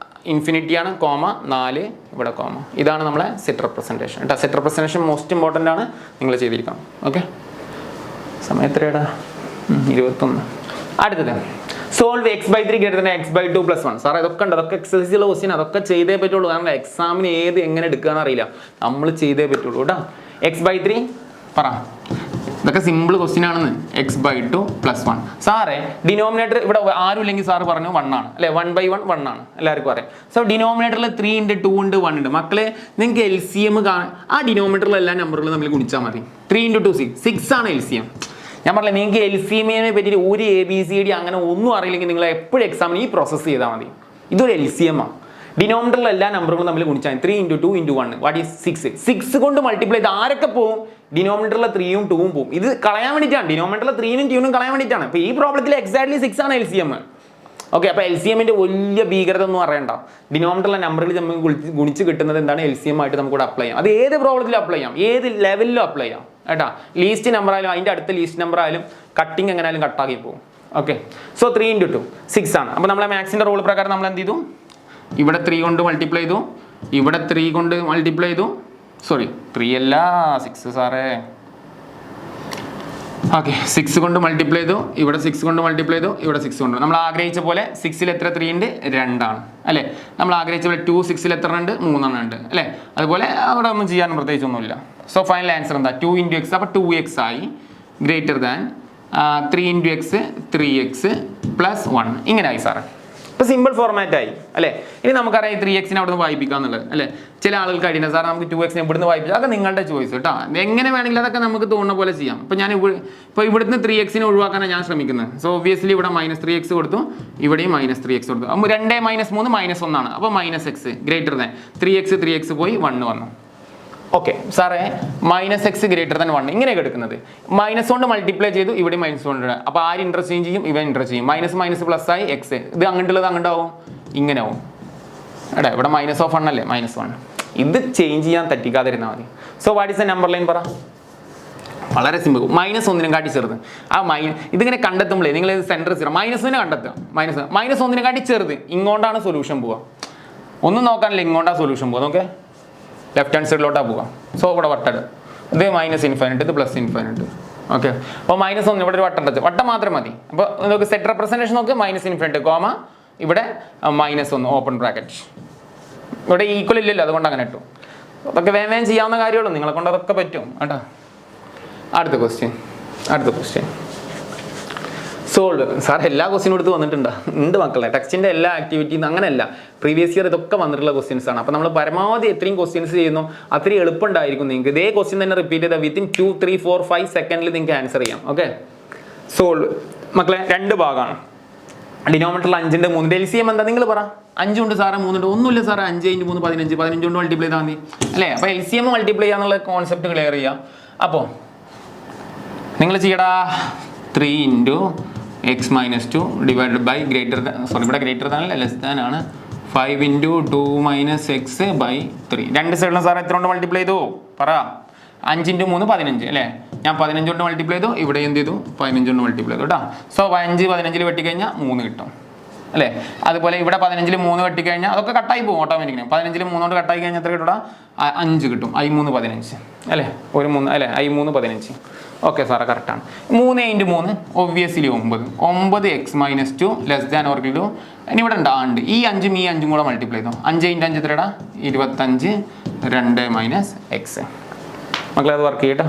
ഇൻഫിനിറ്റി ആണ്, കോമ 4 ഇവിടെ കോമ. ഇതാണ് നമ്മളെ സെറ്റ് റെപ്രസെന്റേഷൻ കേട്ടോ. സെറ്റ് റെപ്രസെന്റേഷൻ മോസ്റ്റ് ഇമ്പോർട്ടൻ്റ് ആണ്, നിങ്ങൾ ചെയ്തിരിക്കണം. ഓക്കെ, സമയം എത്രയാടാ? 21. അടുത്തത് solve x/3 greater than x/2 + 1. Sir ഇതൊക്കെ ഉണ്ട്, അതൊക്കെ എക്സസൈസുള്ള ക്വസ്റ്റ്യൻ, അതൊക്കെ ചെയ്തേ പറ്റുള്ളൂ. കാരണം എക്സാമിന് എങ്ങനെ എടുക്കാന്ന് അറിയില്ല, നമ്മൾ ചെയ്തേ പറ്റുള്ളൂ കേട്ടോ. x/3 പറ, ഇതൊക്കെ സിമ്പിൾ ക്വസ്റ്റ്യൻ ആണെന്ന്. x/2 + 1. സാറേ ഡിനോമിനേറ്റർ ഇവിടെ ആരും ഇല്ലെങ്കിൽ സാറ് പറഞ്ഞു 1 ആണ് അല്ലെ? 1/1 1 ആണ്, എല്ലാവർക്കും അറിയാം. സോ ഡിനോമിനേറ്ററിൽ 3 ഉണ്ട്, 2 ഉണ്ട്, 1 ഉണ്ട്. മക്കളെ നിങ്ങൾക്ക് LCM ആ ഡിനോമിനേറ്ററിൽ എല്ലാ നമ്പറുകളും നമ്മൾ ഗുണിച്ചാൽ മതി. 3 × 2 6 ആണ് LCM. ഞാൻ പറഞ്ഞില്ല, നിങ്ങൾക്ക് LCMനെ പറ്റിയിട്ട് ഒരു ABCD അങ്ങനെ ഒന്നും അറിയില്ലെങ്കിൽ നിങ്ങൾ എപ്പോഴും എക്സാമിന് ഈ പ്രോസസ്സ് ചെയ്താൽ മതി. ഇതൊരു LCM ആണ്. ഡിനോമിനേറ്ററിൽ എല്ലാ നമ്പറുകളും നമ്മൾ ഗുണിച്ചാൽ 3 × 2 × 1 വാട്ട് ഈസ് 6. 6 കൊണ്ട് മൾട്ടിപ്ലൈ ചെയ്ത് ആരൊക്കെ പോകും? ഡിനോമിനേറ്ററിലെ 3ഉം 2ഉം പോകും. ഇത് കളയാൻ വേണ്ടിയിട്ടാണ്, ഡിനോമിനേറ്ററിലെ 3നും 2നും കളയാൻ വേണ്ടിയിട്ടാണ്. അപ്പോൾ ഈ പ്രോബ്ലത്തിൽ എക്സാക്ട്ലി 6 ആണ് LCM. ഓക്കെ, അപ്പോൾ LCMന്റെ വലിയ ഭീകരത ഒന്നും അറിയണ്ട. ഡിനോമിനേറ്ററിലെ നമ്പറിൽ നമുക്ക് ഗുണിച്ച് കിട്ടുന്നത് എന്താണ്? LCM ആയിട്ട് നമുക്ക് ഇവിടെ അപ്ലൈ ചെയ്യാം. അത് ഏത് പ്രോബ്ലത്തിലും അപ്ലൈ ചെയ്യാം, ഏത് ലെവലിലും അപ്ലൈ ചെയ്യാം കേട്ടാ. ലീസ്റ്റ് നമ്പർ ആയാലും അതിൻ്റെ അടുത്ത ലീസ്റ്റ് നമ്പർ ആയാലും കട്ടിങ് എങ്ങനെയായാലും കട്ടാക്കി പോകും. ഓക്കെ, സോ 3 × 2 6 ആണ്. അപ്പോൾ നമ്മളെ മാത്സിൻ്റെ റൂൾ പ്രകാരം നമ്മൾ എന്ത് ചെയ്തു? ഇവിടെ 3 കൊണ്ട് മൾട്ടിപ്ലൈ ചെയ്തു, ഇവിടെ 3 കൊണ്ട് മൾട്ടിപ്ലൈ ചെയ്തു. സോറി 3 അല്ല 6 സാറേ. ഓക്കെ, 6 കൊണ്ട് മൾട്ടിപ്ലൈ ചെയ്തു, ഇവിടെ 6 കൊണ്ട് മൾട്ടിപ്ലൈ ചെയ്തു, ഇവിടെ 6 കൊണ്ട്. നമ്മൾ ആഗ്രഹിച്ച പോലെ 6-ൽ എത്ര 3 ഉണ്ട്? 2 ആണ് അല്ലേ? നമ്മൾ ആഗ്രഹിച്ച പോലെ 2 6-ൽ എത്ര ഉണ്ട്? 3 ഉണ്ട് അല്ലേ? അതുപോലെ അവിടെ ഒന്നും ചെയ്യാൻ പ്രത്യേകിച്ചൊന്നുമില്ല. സോ ഫൈനൽ ആൻസർ എന്താ? 2 × x. അപ്പോൾ 2x ആയി, ഗ്രേറ്റർ ദാൻ 3 × x 3x + 1 ഇങ്ങനെ ആയി സാറേ. ഇപ്പോൾ സിമ്പിൾ ഫോർമാറ്റ് ആയി അല്ലേ? ഇനി നമുക്കറിയാം 3xനെ അവിടെ നിന്ന് വായിപ്പിക്കുക എന്നുള്ളത് അല്ലേ? ചില ആളുകൾക്ക് കഴിയുന്നത് സാർ നമുക്ക് 2xനെ ഇവിടുന്ന് വായിപ്പിക്കാം. അതൊക്കെ നിങ്ങളുടെ ചോയ്സ് കേട്ടോ, എങ്ങനെ വേണമെങ്കിലും അതൊക്കെ നമുക്ക് തോന്നുന്ന പോലെ ചെയ്യാം. ഇപ്പോൾ ഞാൻ ഇപ്പോൾ ഇവിടുന്ന് 3xനെ ഒഴിവാക്കാനാണ് ഞാൻ ശ്രമിക്കുന്നത്. സോ ഒബ്വിയസ്ലി ഇവിടെ -3x കൊടുത്തു, ഇവിടെയും -3x കൊടുത്തു. അപ്പോൾ 2 - 3 -1 ആണ്. അപ്പോൾ -x ഗ്രേറ്റർ ദാൻ 3x പോയി 1 വന്നു. ഓക്കെ സാറേ, -x ഗ്രേറ്റർ ദാൻ 1 ഇങ്ങനെയൊക്കെ എടുക്കുന്നത്. മൈനസ് കൊണ്ട് മൾട്ടിപ്ലൈ ചെയ്തു, ഇവിടെ -1 ഉണ്ട്. അപ്പോൾ ആര് ഇന്റർചേഞ്ച് ചെയ്യും? ഇവൻ ഇന്റർചേഞ്ച് ചെയ്യും. -+ ആയി x. ഇത് അങ്ങോട്ടുള്ളത് അങ്ങോട്ടാവും, ഇങ്ങനെ ആവും. എടാ ഇവിടെ -1 അല്ലേ? -1. ഇത് ചേഞ്ച് ചെയ്യാൻ തട്ടിക്കാതിരുന്നാൽ മതി. So what is the number line പറ? വളരെ സിമ്പിൾ. -1 ചെറുത്. ആ ഇതിങ്ങനെ കണ്ടെത്തുമ്പോഴേ നിങ്ങൾ സെൻറ്റർ 0 -1 കണ്ടെത്തുക. -1 ചെറുത് ഇങ്ങോട്ടാണ് സൊല്യൂഷൻ പോവുക. ഒന്നും നോക്കാനില്ല, ഇങ്ങോട്ടാണ് സൊല്യൂഷൻ പോവുക. നോക്കേ, ലെഫ്റ്റ് ഹാൻഡ് സൈഡിലോട്ടാണ് പോവുക. സോ ഇവിടെ വട്ടട്, ഇത് -∞, ഇത് +∞. ഓക്കെ, അപ്പോൾ -1 ഇവിടെ ഒരു വട്ടം ടച്ച്, വട്ടം മാത്രം മതി. അപ്പോൾ നമുക്ക് സെറ്റ് റെപ്രസെൻറ്റേഷൻ നോക്ക്, -∞, കോമ ഇവിടെ -1 ഓപ്പൺ ബ്രാക്കറ്റ്. ഇവിടെ ഈക്വൽ ഇല്ലല്ലോ, അതുകൊണ്ട് അങ്ങനെ ഇട്ടു. അതൊക്കെ വേഗം ചെയ്യാവുന്ന കാര്യമുള്ളൂ, നിങ്ങളെ കൊണ്ട് അതൊക്കെ പറ്റും കേട്ടോ. അടുത്ത ക്വസ്റ്റ്യൻ സോൾവ്. സാർ എല്ലാ ക്വസ്റ്റ്യനും എടുത്ത് വന്നിട്ടുണ്ടോ? ഉണ്ട് മക്കളെ, ടെക്സ്റ്റിൻ്റെ എല്ലാ ആക്ടിവിറ്റിയും അങ്ങനെയല്ല, പ്രീവിയസ് ഇയർ ഇതൊക്കെ വന്നിട്ടുള്ള ക്വസ്റ്റ്യൻസ് ആണ്. അപ്പോൾ നമ്മൾ പരമാവധി എത്രയും ക്വസ്റ്റ്യൻസ് ചെയ്യുന്നു അത്രയും എളുപ്പമുണ്ടായിരിക്കും നിങ്ങൾക്ക്. ഇതേ ക്വസ്റ്റ്യൻ തന്നെ റിപ്പീറ്റ് ചെയ്താൽ വിത്തിൻ 2 3 4 5 സെക്കൻഡിൽ നിങ്ങൾക്ക് ആൻസർ ചെയ്യാം. ഓക്കെ, സോൾവ് മക്കളെ 2 ഭാഗമാണ്. ഡിനോമിനേറ്ററിൽ 5 ഉണ്ട്, 3. LCM എന്താ നിങ്ങൾ പറ? 5 ഉണ്ട് സാറേ, 3 ഉണ്ട്. ഒന്നുമില്ല സാറേ, 5 × 3 15, 15 കൊണ്ട് മൾട്ടിപ്ലൈ ചെയ്താൽ മതി അല്ലേ? അപ്പോൾ LCM മൾട്ടിപ്ലൈ ചെയ്യാന്നുള്ള കോൺസെപ്റ്റ് ക്ലിയർ ചെയ്യുക. അപ്പോൾ നിങ്ങൾ ചെയ്യടാ 3 × x - 2 divided by greater than, sorry ഇവിടെ ഗ്രേറ്റർ ദാൻ അല്ല ലെസ് ദാൻ ആണ്, 5 × 2 - x / 3. രണ്ട് സൈഡിലും സാർ എത്ര കൊണ്ട് മൾട്ടിപ്ലൈ ചെയ്തു പറ? 5 × 3 15 അല്ലേ? ഞാൻ 15 കൊണ്ട് മൾട്ടിപ്ലൈ ചെയ്തു, ഇവിടെ എന്ത് ചെയ്തു? 15 കൊണ്ട് മൾട്ടിപ്ലൈ ചെയ്തു കേട്ടോ. സോ 5 15 വെട്ടിക്കഴിഞ്ഞാൽ 3 കിട്ടും അല്ലേ? അതുപോലെ ഇവിടെ 15 3 വെട്ടിക്കഴിഞ്ഞാൽ അതൊക്കെ കട്ടായി പോകും ഓട്ടോമാറ്റിക്കലി. 15 3 കൊണ്ട് കട്ടായി കഴിഞ്ഞാൽ എത്ര കിട്ടും? 5 കിട്ടും. I3 15 അല്ലേ? ഒരു 3 അല്ലേ? I3 15. ഓക്കെ സാറേ, കറക്റ്റാണ്. 3 × 3 obviously 9. 9x - 2 less than or equal to, ഇനി ഇവിടെ ഉണ്ട് ഈ 5ഉം ഈ 5ഉം കൂടെ മൾട്ടിപ്ലൈ ചെയ്തു. 5 × 5 എത്രടാ? 25 2 - x. മക്കളെ അത് വർക്ക് ചെയ്യട്ടോ.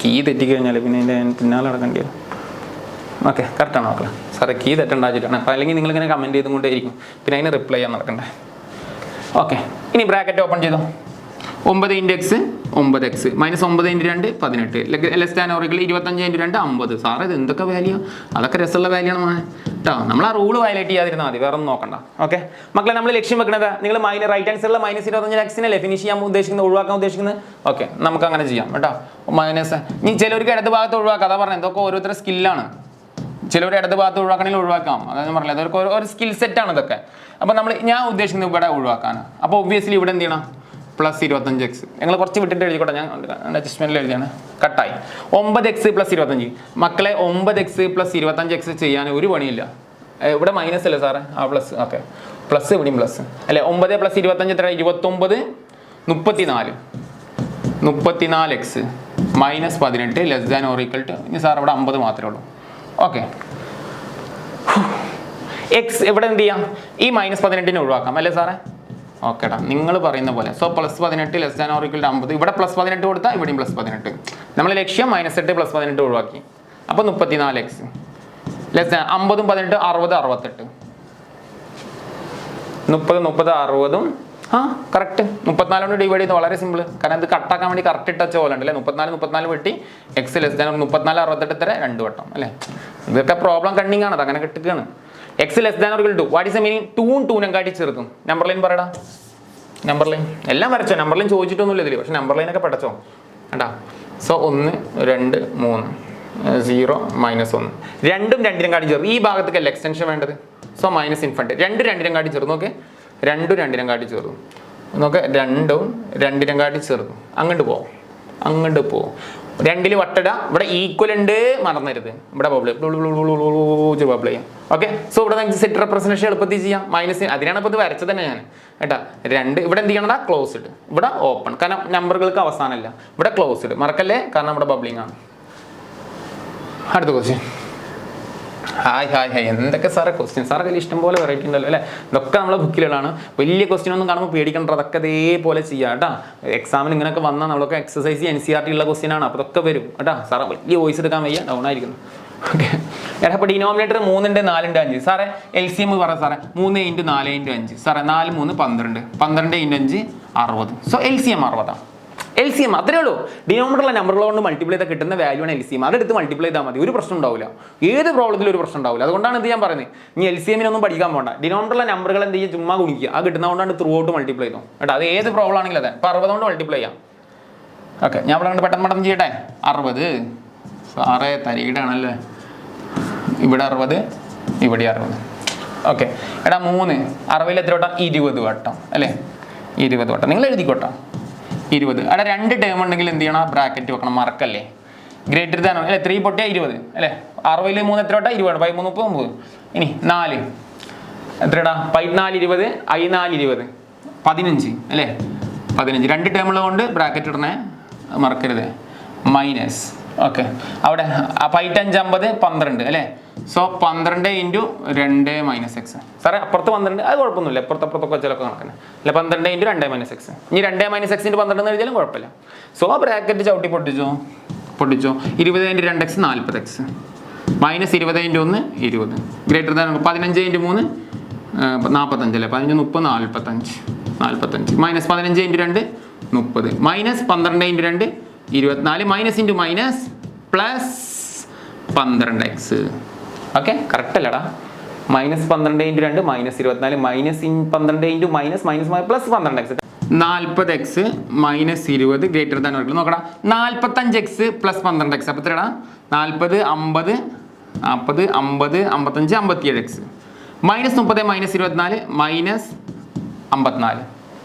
കീ തെറ്റിക്കഴിഞ്ഞാൽ പിന്നെ എൻ്റെ പിന്നാലെ നടക്കേണ്ടി വരും. ഓക്കെ, കറക്റ്റാണ് മക്കളെ. സാറേ കീ തെറ്റുണ്ടാച്ചിട്ടാണ്. അപ്പോൾ അല്ലെങ്കിൽ നിങ്ങളിങ്ങനെ കമൻറ്റ് ചെയ്തുകൊണ്ടേയിരിക്കും, പിന്നെ അതിന് റിപ്ലൈ ചെയ്യാൻ നടക്കണ്ടേ. ഓക്കെ, ഇനി ബ്രാക്കറ്റ് ഓപ്പൺ ചെയ്തോ. 9 × x 9x -9 × 2 18 less than or equal 25 × 2 50. സാറേ ഇത് എന്തൊക്കെ വാല്യൂ? അതൊക്കെ രസമുള്ള വാല്യൂ ആണ് കേട്ടോ. നമ്മൾ ആ റൂൾ വയലേറ്റ് ചെയ്യാതിരുന്നാൽ മതി, വേറെ ഒന്നും നോക്കണ്ട. ഓക്കെ മക്കളെ, നമ്മൾ ലക്ഷ്യം വെക്കുന്നത് നിങ്ങൾ റൈറ്റ് ആൻഡ് സൈഡിലുള്ള -25x ഫിനിഷ് ചെയ്യാൻ ഉദ്ദേശിക്കുന്നത്, ഒഴിവാക്കാൻ ഉദ്ദേശിക്കുന്നത്. ഓക്കെ, നമുക്ക് അങ്ങനെ ചെയ്യാം കേട്ടോ. മൈനസ് ഇനി ചിലവർക്ക് ഇടത് ഭാഗത്ത് ഒഴിവാക്കാം. അതാ പറഞ്ഞത്, ഇതൊക്കെ ഓരോരുത്തരുടെ സ്കില്ലാണ്. ചിലവർ ഇടത് ഭാഗത്ത് ഒഴിവാക്കണമെങ്കിൽ ഒഴിവാക്കാം. അതായത് പറഞ്ഞത് അതൊക്കെ ഒരു സ്കിൽ സെറ്റാണ് ഇതൊക്കെ. അപ്പോൾ ഞാൻ ഉദ്ദേശിക്കുന്നത് ഇവിടെ ഒഴിവാക്കാനാണ്. അപ്പോൾ ഒബ്വിയസ്ലി ഇവിടെ എന്ത് ചെയ്യണം? +25x. ഞങ്ങൾ കുറച്ച് വിട്ടിട്ട് എഴുതിക്കോട്ടെ, ഞാൻ അഡ്ജസ്റ്റ്മെന്റിൽ എഴുതിയാണ്, കട്ടായി. 9x + 25. മക്കളെ 9x + 25x ചെയ്യാൻ ഒരു പണിയില്ല. ഇവിടെ മൈനസ് അല്ലേ സാറേ? ആ പ്ലസ്. ഓക്കെ, പ്ലസ് ഇവിടെയും പ്ലസ് അല്ലേ. 9 + 25 എത്ര? 29 34. 34x -18 less than or equal to, ഇനി സാർ ഇവിടെ 50 മാത്രമേ ഉള്ളൂ. ഓക്കെ, എക്സ് ഇവിടെ എന്ത് ചെയ്യാം? ഈ -18 ഒഴിവാക്കാം അല്ലേ സാറേ? ഓക്കേടാ, നിങ്ങൾ പറയുന്ന പോലെ. So +18 less than or equal to 50. ഇവിടെ +18 കൊടുത്താൽ ഇവിടെയും +18. നമ്മൾ ലക്ഷ്യം -8 +18 ഒഴിവാക്കി. അപ്പോൾ 34x ലെസ് ദാൻ 50 ഉം 18 60 68 30 30 60 ആ കറക്റ്റ്. 34 കൊണ്ട് ഡിവൈഡ് ചെയ്ത് വളരെ സിമ്പിൾ. കാരണം ഇത് കട്ടാക്കാൻ വേണ്ടി കറക്റ്റ് ഇട്ട പോലെ ഉണ്ട് അല്ലേ. 34 വെട്ടി എക്സ് ലെസ് ദാൻ 34 68 തരെ 2 വട്ടം അല്ലേ. ഇതൊക്കെ പ്രോബ്ലം കണ്ണിങ് ആണ്, അത് അങ്ങനെ കിട്ടുകയാണ്. X less than or equal to what is the meaning? 2 2 കാട്ടി ചേർക്കും. നമ്പർ ലൈൻ പറയടാ. നമ്പർ ലൈൻ എല്ലാം വരച്ചോ. നമ്പർ ലൈൻ ചോദിച്ചിട്ടൊന്നുമില്ല ഇതിൽ, പക്ഷെ നമ്പർ ലൈനൊക്കെ പഠിച്ചോ കേട്ടാ. സോ 1 2 3 0 -1 രണ്ടും 2 കാട്ടി ചേർക്കും. ഈ ഭാഗത്തേക്കല്ല എക്സ്റ്റൻഷൻ വേണ്ടത്. സോ -∞ 2 2 കാട്ടി ചേർന്നു. ഓക്കെ, 2 2 കാട്ടി ചേർന്നു. നോക്കെ 2 2 കാട്ടി ചേർന്നു. അങ്ങോട്ട് പോകും, അങ്ങോട്ട് പോകും. 2 വട്ടട. ഇവിടെ ഈക്വൽ ഉണ്ട്, മറന്നരുത്. ഇവിടെ ബബിൾ ബബിൾ ചെയ്യാം. ഓക്കെ, സോ ഇവിടെ നമുക്ക് സെറ്റ് റെപ്രസെന്റേഷൻ എളുപ്പത്തിൽ ചെയ്യാം. മൈനസ് അതിനാണ് ഇപ്പോൾ ഇത് വരച്ചത് തന്നെ ഞാൻ കേട്ടാ. 2 ഇവിടെ എന്ത് ചെയ്യണടാ? ക്ലോസ്ഡ്. ഇവിടെ ഓപ്പൺ, കാരണം നമ്പറുകൾക്ക് അവസാനമല്ല. ഇവിടെ ക്ലോസ്ഡ് മറക്കല്ലേ, കാരണം ഇവിടെ ബബ്ലിംഗ് ആണ്. അടുത്ത ക്വസ്റ്റ്യൻ. ഹായ് എന്തൊക്കെ സാറേ ക്വസ്റ്റ്യൻ? സാറെ കയ്യിൽ ഇഷ്ടംപോലെ വെറൈറ്റി ഉണ്ടല്ലോ അല്ലേ. ഇതൊക്കെ നമ്മളെ ബുക്കിലുള്ളതാണ്. വലിയ ക്വസ്റ്റ്യൻ ഒന്നും കാണുമ്പോൾ പേടിക്കേണ്ട, അതൊക്കെ അതേപോലെ ചെയ്യാം കേട്ടാ. എക്സാമിന് ഇങ്ങനെയൊക്കെ വന്നാൽ നമ്മളൊക്കെ എക്സസൈസ് NCERT ഉള്ള ക്വസ്റ്റ്യൻ ആണ്. അപ്പോൾ ഇതൊക്കെ വരും കേട്ടാ. സാറേ വലിയ വോയിസ് എടുക്കാൻ വയ്യ, ഡൗൺ ആയിരിക്കുന്നു. ഓക്കെ, അപ്പോൾ ഡിനോമിനേറ്റർ 3 ഉണ്ട് 4 ഉണ്ട് 5. സാറേ LCM പറ സാറേ. 3 × 4 × 5 സാറേ. 4 3 12 12 × 5 60. So LCM 60. LCM അത്രേ ഉള്ളൂ. ഡിനോമിനേറ്ററുള്ള നമ്പറുകൾ കൊണ്ട് മൾട്ടിപ്ലൈ ചെയ്താൽ കിട്ടുന്ന വാല്യൂ ആണ് LCM. അതെടുത്ത് മൾട്ടിപ്ലൈ ചെയ്താൽ മതി, ഒരു പ്രശ്നം ഉണ്ടാവില്ല. ഏത് പ്രോബ്ലത്തിലും ഒരു പ്രശ്നം ഉണ്ടാവില്ല. അതുകൊണ്ടാണ് ഇത് ഞാൻ പറയുന്നത്. ഇനി LCM-നൊന്നും പഠിക്കാൻ പോകണ്ട. ഡിനോമിനേറ്ററുള്ള നമ്പറുകൾ എന്ത് ചെയ്യുക? ചുമ്മാ ഗുണിക്കുക. അത് കിട്ടുന്നതുകൊണ്ടാണ് ത്രൂ ഔട്ട് മൾട്ടിപ്ലൈ ചെയ്തോ കേട്ടോ. അത് ഏത് പ്രോബ്ലം ആണെങ്കിലും അതെ. ഇപ്പോൾ 60 കൊണ്ട് മൾട്ടിപ്ലൈ ചെയ്യാം. ഓക്കെ, ഞാൻ ഇവിടെ പെട്ടെന്ന് ചെയ്യട്ടെ. 60 സാറേ തരീടാണല്ലേ. ഇവിടെ 60, ഇവിടെ 60. ഓക്കെ, എടാ 3 60 എത്ര വട്ടം? 20 വട്ടം അല്ലേ. 20 വട്ടം നിങ്ങൾ എഴുതിക്കോട്ടോ. 20. അവിടെ 2 ടേം ഉണ്ടെങ്കിൽ എന്ത് ചെയ്യണം? ബ്രാക്കറ്റ് വെക്കണം, മറക്കല്ലേ. ഗ്രേറ്റർ ദാൻ അല്ലേ. 3 പൊട്ടിയ 20 അല്ലേ. 60 3 എത്ര വട്ടം? 20. 5 3 30. ഇനി 4 എത്രടാ? 14 20 I 4 20 15 അല്ലേ. 15 2 ടേമുള്ളത് കൊണ്ട് ബ്രാക്കറ്റ് ഇടണേ, മറക്കരുത്. മൈനസ്. ഓക്കെ, അവിടെ 5 5 50 12 അല്ലേ. So 12 × 2 - x. സാറേ അപ്പുറത്ത് 12, അത് കുഴപ്പമൊന്നുമില്ല. അപ്പുറത്തൊക്കെ ചിലപ്പോൾ കണക്കാണ് അല്ല. 12 × 2 - x. ഇനി 2 - x × 12 എന്ന് എഴുതിയാലും കുഴപ്പമില്ല. സോ ബ്രാക്കറ്റ് ചവിട്ടി പൊട്ടിച്ചോ. 20 × 2x 40x -20 × 1 20 ഗ്രേറ്റർ ദാൻ 15 × 3 45 അല്ലേ. 15 30 45 -15 × 2 30 -12 × 2 24 minus into minus plus 12x. Okay, correct അല്ലടാ. -12 × 2 -24 -12 × minus plus 12x 40x -20 greater than or നോക്കടാ. 45x + 12x. അപ്പോൾ എത്രടാ? 40 50 40 50 55 57x -30 -24 -54.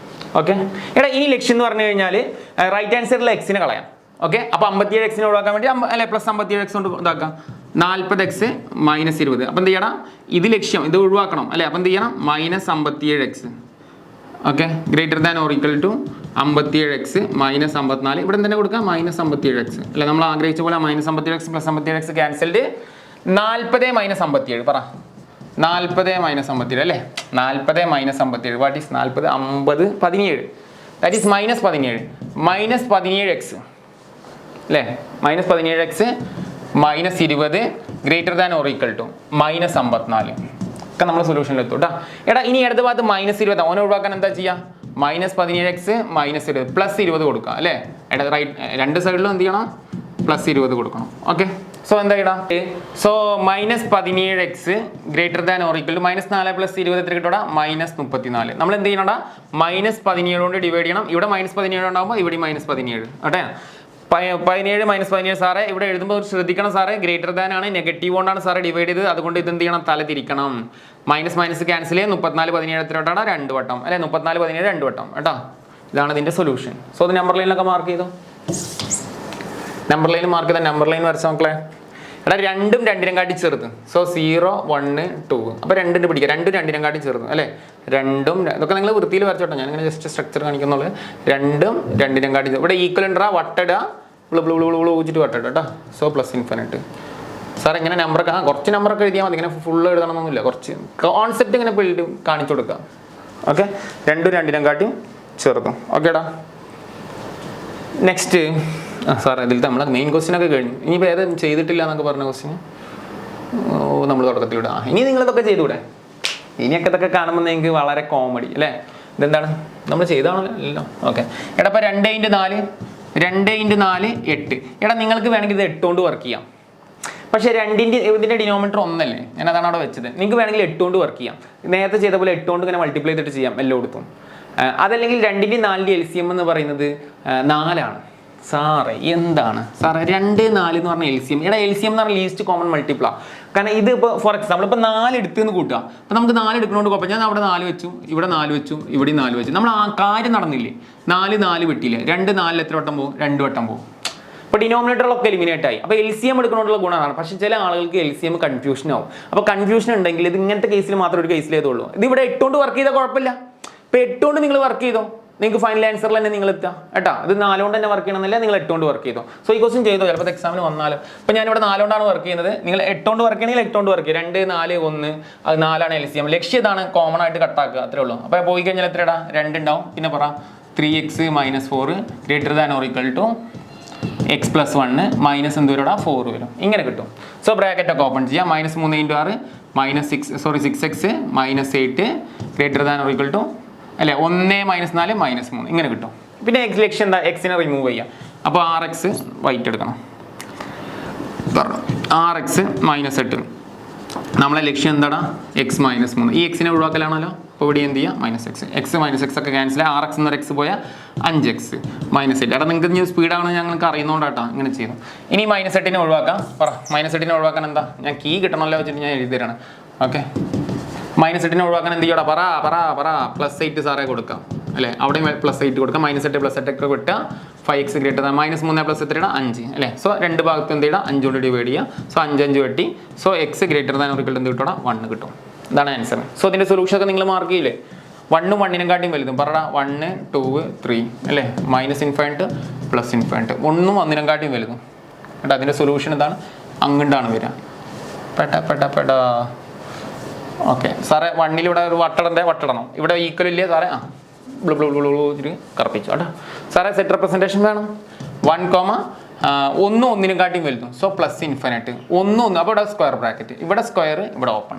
ഓക്കെ, എടാ ഇനി ലക്ഷ്യം എന്ന് പറഞ്ഞു കഴിഞ്ഞാൽ റൈറ്റ് ഹാൻഡ് സൈഡിലെ എക്സിനെ കളയാം. ഓക്കെ, അപ്പോൾ 57x ഒഴിവാക്കാൻ വേണ്ടി അല്ലെ +57x കൊണ്ട് ഇതാക്കാം. 40x -20. അപ്പം എന്ത് ചെയ്യണം? ഇത് ലക്ഷ്യം, ഇത് ഒഴിവാക്കണം അല്ലേ. അപ്പം എന്ത് ചെയ്യണം? -57x. Okay, greater than or equal to 57x -54. ഇവിടെ തന്നെ കൊടുക്കാം -57x അല്ലെ. നമ്മൾ ആഗ്രഹിച്ച പോലെ -57x + 57x ക്യാൻസൽഡ്. 40 - 57 പറ. 40 - 57 അല്ലേ. 40 - 57 what is 40 50 17 that is -17 -17x അല്ലേ? -17x -20 greater than or equal to -54 ഒക്കെ നമ്മൾ സൊല്യൂഷനിലെത്തും കേട്ടോ. എടാ ഇനി ഇടത് ഭാഗത്ത് -20 ഓനെ ഒഴിവാക്കാൻ എന്താ ചെയ്യുക? -17x -20 +20 കൊടുക്കുക അല്ലേ? റൈറ്റ് രണ്ട് സൈഡിലും എന്ത് ചെയ്യണം? +20 കൊടുക്കണം. ഓക്കെ, സോ എന്താ ഇടാം? So -17x greater than or equal to -4 + 20 എത്ര കിട്ടൂടാ? -34. നമ്മൾ എന്ത് ചെയ്യണടാ? -17 കൊണ്ട് ഡിവൈഡ് ചെയ്യണം. ഇവിടെ -17 ഉണ്ടാകുമ്പോൾ ഇവിടെ -17 ഓട്ടെ. 17 -17 സാറേ ഇവിടെ എഴുതുമ്പോൾ ശ്രദ്ധിക്കണം സാറേ, ഗ്രേറ്റർ ദാൻ ആണ്, നെഗറ്റീവ് കൊണ്ടാണ് സാറേ ഡിവൈഡ് ചെയ്തത്. അതുകൊണ്ട് ഇത് എന്ത് ചെയ്യണം? തല തിരിക്കണം. മൈനസ് ക്യാൻസൽ ചെയ്യും. 34 17 എത്രയോട്ടാണ്? 2 വട്ടം അല്ലെ? 34 17 2 വട്ടം കേട്ടോ. ഇതാണ് ഇതിന്റെ സൊല്യൂഷൻ. സോ ഇത് നമ്പർ ലൈനിലൊക്കെ മാർക്ക് ചെയ്തു. നമ്പർ ലൈൻ മാർക്ക് ചെയ്ത നമ്പർ ലൈൻ വരച്ച മക്കളെ. എടാ 2ഉം 2നും കാട്ടി ചെറുത്. സോ 0 1 2. അപ്പോൾ 2 പിടിക്കുക. 2ഉം 2നും കാട്ടി ചെറുത് അല്ലേ? 2ഉം ഇതൊക്കെ നിങ്ങൾ വൃത്തിയിൽ വരച്ചോട്ടെ. ഞാനിങ്ങനെ ജസ്റ്റ് സ്ട്രക്ചർ കാണിക്കുന്നുള്ളൂ. 2ഉം 2നും കാട്ടി ഇവിടെ ഈക്വൽ ഉണ്ടാ വട്ടട ഊച്ചിട്ട് വട്ടട കേട്ടോ. സോ +∞. സാർ ഇങ്ങനെ നമ്പറൊക്കെ കുറച്ച് നമ്പറൊക്കെ എഴുതിയാൽ മതി. ഇങ്ങനെ ഫുള്ള് എഴുതണമെന്നൊന്നുമില്ല. കുറച്ച് കോൺസെപ്റ്റ് ഇങ്ങനെ ബിൽഡ് കാണിച്ചു കൊടുക്കുക. ഓക്കെ, 2ഉം 2നും കാട്ടി ചെറുതും. ഓക്കേടാ. നെക്സ്റ്റ് സാർ ഇതിലത്തെ നമ്മളെ മെയിൻ ക്വസ്റ്റ്യനൊക്കെ കഴിഞ്ഞു. ഇനിയിപ്പോൾ ഏത് ചെയ്തിട്ടില്ല എന്നൊക്കെ പറഞ്ഞ ക്വസ്റ്റ്യൻ നമ്മൾ തുടക്കത്തിൽ വിടാം. ഇനി നിങ്ങളിതൊക്കെ ചെയ്തുകൂടെ? ഇനിയൊക്കെ ഇതൊക്കെ കാണുമ്പോൾ നിങ്ങൾക്ക് വളരെ കോമഡി അല്ലേ? ഇതെന്താണ് നമ്മൾ ചെയ്താണല്ലോ എല്ലാം. ഓക്കെ, എടാ ഇപ്പോൾ 2 × 4 8. എടാ നിങ്ങൾക്ക് വേണമെങ്കിൽ ഇത് 8 കൊണ്ട് വർക്ക് ചെയ്യാം. പക്ഷേ ഇതിൻ്റെ ഡിനോമിനേറ്റർ 1 അല്ലേ? ഞാൻ അതാണ് അവിടെ വെച്ചത്. നിങ്ങൾക്ക് വേണമെങ്കിൽ 8 കൊണ്ട് വർക്ക് ചെയ്യാം. നേരത്തെ ചെയ്ത പോലെ 8 കൊണ്ട് ഇങ്ങനെ മൾട്ടിപ്ലൈ ചെയ്തിട്ട് ചെയ്യാം എല്ലായിടത്തും. അതല്ലെങ്കിൽ 2 × 4 LCM എന്ന് പറയുന്നത് 4 ആണ്. സാറേ എന്താണ് സാറേ 2 4 എന്ന് പറഞ്ഞാൽ LCM? എടാ LCM എന്ന് പറഞ്ഞാൽ ലീസ്റ്റ് കോമൺ മൾട്ടിപ്പിളാ. കാരണം ഇത് ഇപ്പോൾ ഫോർ എക്സാമ്പിൾ ഇപ്പോൾ 4 എടുത്തെന്ന് കൂട്ടുക. അപ്പോൾ നമുക്ക് 4 എടുക്കുന്നതുകൊണ്ട് കുഴപ്പം. ഞാൻ അവിടെ 4 വെച്ചു, ഇവിടെ 4 വെച്ചു, ഇവിടെ 4 വെച്ചു. നമ്മൾ ആ കാര്യം നടന്നില്ലേ? 4 വെട്ടിയില്ലേ? 2 4 എത്ര വട്ടം പോകും? 2 വട്ടം പോകും. അപ്പോൾ ഡിനോമിനേറ്ററിലൊക്കെ എലിമിനേറ്റ് ആയി. അപ്പോൾ LCM എടുക്കുന്നതുകൊണ്ടുള്ള ഗുണമാണ്. പക്ഷേ ചില ആളുകൾക്ക് LCM കൺഫ്യൂഷൻ ആവും. അപ്പോൾ കൺഫ്യൂഷൻ ഉണ്ടെങ്കിൽ ഇത് ഇങ്ങനത്തെ കേസിൽ മാത്രം ഒരു കേസിൽ ചെയ്തുള്ളൂ. ഇത് ഇവിടെ 8 കൊണ്ട് വർക്ക് ചെയ്താൽ കുഴപ്പമില്ല. ഇപ്പോൾ 8 കൊണ്ട് നിങ്ങൾ വർക്ക് ചെയ്തോ, നിങ്ങൾക്ക് ഫൈനൽ ആൻസറിൽ തന്നെ നിങ്ങൾ എത്തുക കേട്ടോ. അത് 4 കൊണ്ട് തന്നെ വർക്ക് ചെയ്യണമെന്നില്ല, നിങ്ങൾ 8 കൊണ്ട് വർക്ക് ചെയ്തോ. സോ ഈ ക്വസ്റ്റ്യൻ ചെയ്തോ, ചിലപ്പോൾ എക്സാമിന് വന്നാലും. ഇപ്പോൾ ഞാനിവിടെ 4 കൊണ്ടാണ് വർക്ക് ചെയ്യുന്നത്. നിങ്ങൾ 8 കൊണ്ട് വർക്ക് ചെയ്യണമെങ്കിൽ 8 കൊണ്ട് വർക്ക് ചെയ്യുക. 2 4 1 അത് 4 LCM. ലക്ഷ്യം ഇതാണ്, കോമൺ ആയിട്ട് കട്ടാക്കുക, അത്രേ ഉള്ളൂ. അപ്പോൾ പോയി കഴിഞ്ഞാൽ എത്രടാ? 2 ഉണ്ടാവും. പിന്നെ പറ 3x - 4 greater than or equal to x + 1 minus എന്ത് വരും? 4 വരും. ഇങ്ങനെ കിട്ടും. സോ ബ്രാക്കറ്റ് ഒക്കെ ഓപ്പൺ ചെയ്യാം. -3 × 6 6x -8 greater than or equal to അല്ലേ 1 - 4 -3 ഇങ്ങനെ കിട്ടും. പിന്നെ ലക്ഷ്യം എന്താ? എക്സിനെ റിമൂവ് ചെയ്യുക. അപ്പോൾ 6x വൈറ്റ് എടുക്കണം. പറഞ്ഞു 6x -8. നമ്മളെ ലക്ഷ്യം എന്താടാ? x -3. ഈ എക്സിനെ ഒഴിവാക്കലാണല്ലോ. അപ്പോൾ ഇവിടെ എന്ത് ചെയ്യുക? -x ഒക്കെ ക്യാൻസൽ. 6x എന്നൊരു x പോയാൽ 5x -8. എടാ നിങ്ങൾക്ക് ഇനി സ്പീഡാണെന്ന് ഞങ്ങൾക്ക് അറിയുന്നതുകൊണ്ടാട്ടോ ഇങ്ങനെ ചെയ്തു. ഇനി -8നെ ഒഴിവാക്കാം. പറ -8നെ ഒഴിവാക്കാൻ എന്താ? ഞാൻ കീ കിട്ടണമല്ലോ വെച്ചിട്ട് ഞാൻ എഴുതി തരാണ്. ഓക്കെ, -8നെ ഒഴിവാക്കാൻ എന്ത് ചെയ്യണം? പറ +8 സാറേ കൊടുക്കാം അല്ലേ? അവിടെ +8 കൊടുക്കാം. -8 +8 ഒക്കെ കിട്ടുക. 5x ഗ്രേറ്റർ ദാൻ -3 + എത്രയാണ്? 5 അല്ലേ? സോ രണ്ട് ഭാഗത്ത് എന്ത് ചെയ്യുക? 5 കൊണ്ട് ഡിവൈഡ് ചെയ്യുക. സോ 5 5 വെട്ടി. So x greater than or equal to എന്ത് കിട്ടുക? 1 കിട്ടും. ഇതാണ് ആൻസർ. സോ ഇതിന്റെ സൊല്യൂഷൻ ഒക്കെ നിങ്ങൾ മാർക്ക് ചെയ്യില്ലേ? 1 1നും കാട്ടിയും വലുതും. പറടാ 1 2 3 അല്ലേ? -∞ +∞ 1 1നും കാട്ടിയും വലുതും കേട്ടോ. അതിന്റെ സൊല്യൂഷൻ എന്താണ്? അങ്ങോട്ടാണ് വരിക. പെട്ട ഓക്കെ സാറേ 1ൽ ഇവിടെ ഒരു വട്ടടണം. ഇവിടെ ഈക്വൽ ഇല്ലേ സാറേ? കറപ്പിച്ചു കേട്ടോ. സാറേ സെറ്റ് റെപ്രസെൻറ്റേഷൻ വേണം. 1 1നും കാട്ടിയും വലുതും. സോ +∞ 1 1. അപ്പോൾ ഇവിടെ സ്ക്വയർ ബ്രാക്കറ്റ്, ഇവിടെ സ്ക്വയർ, ഇവിടെ open.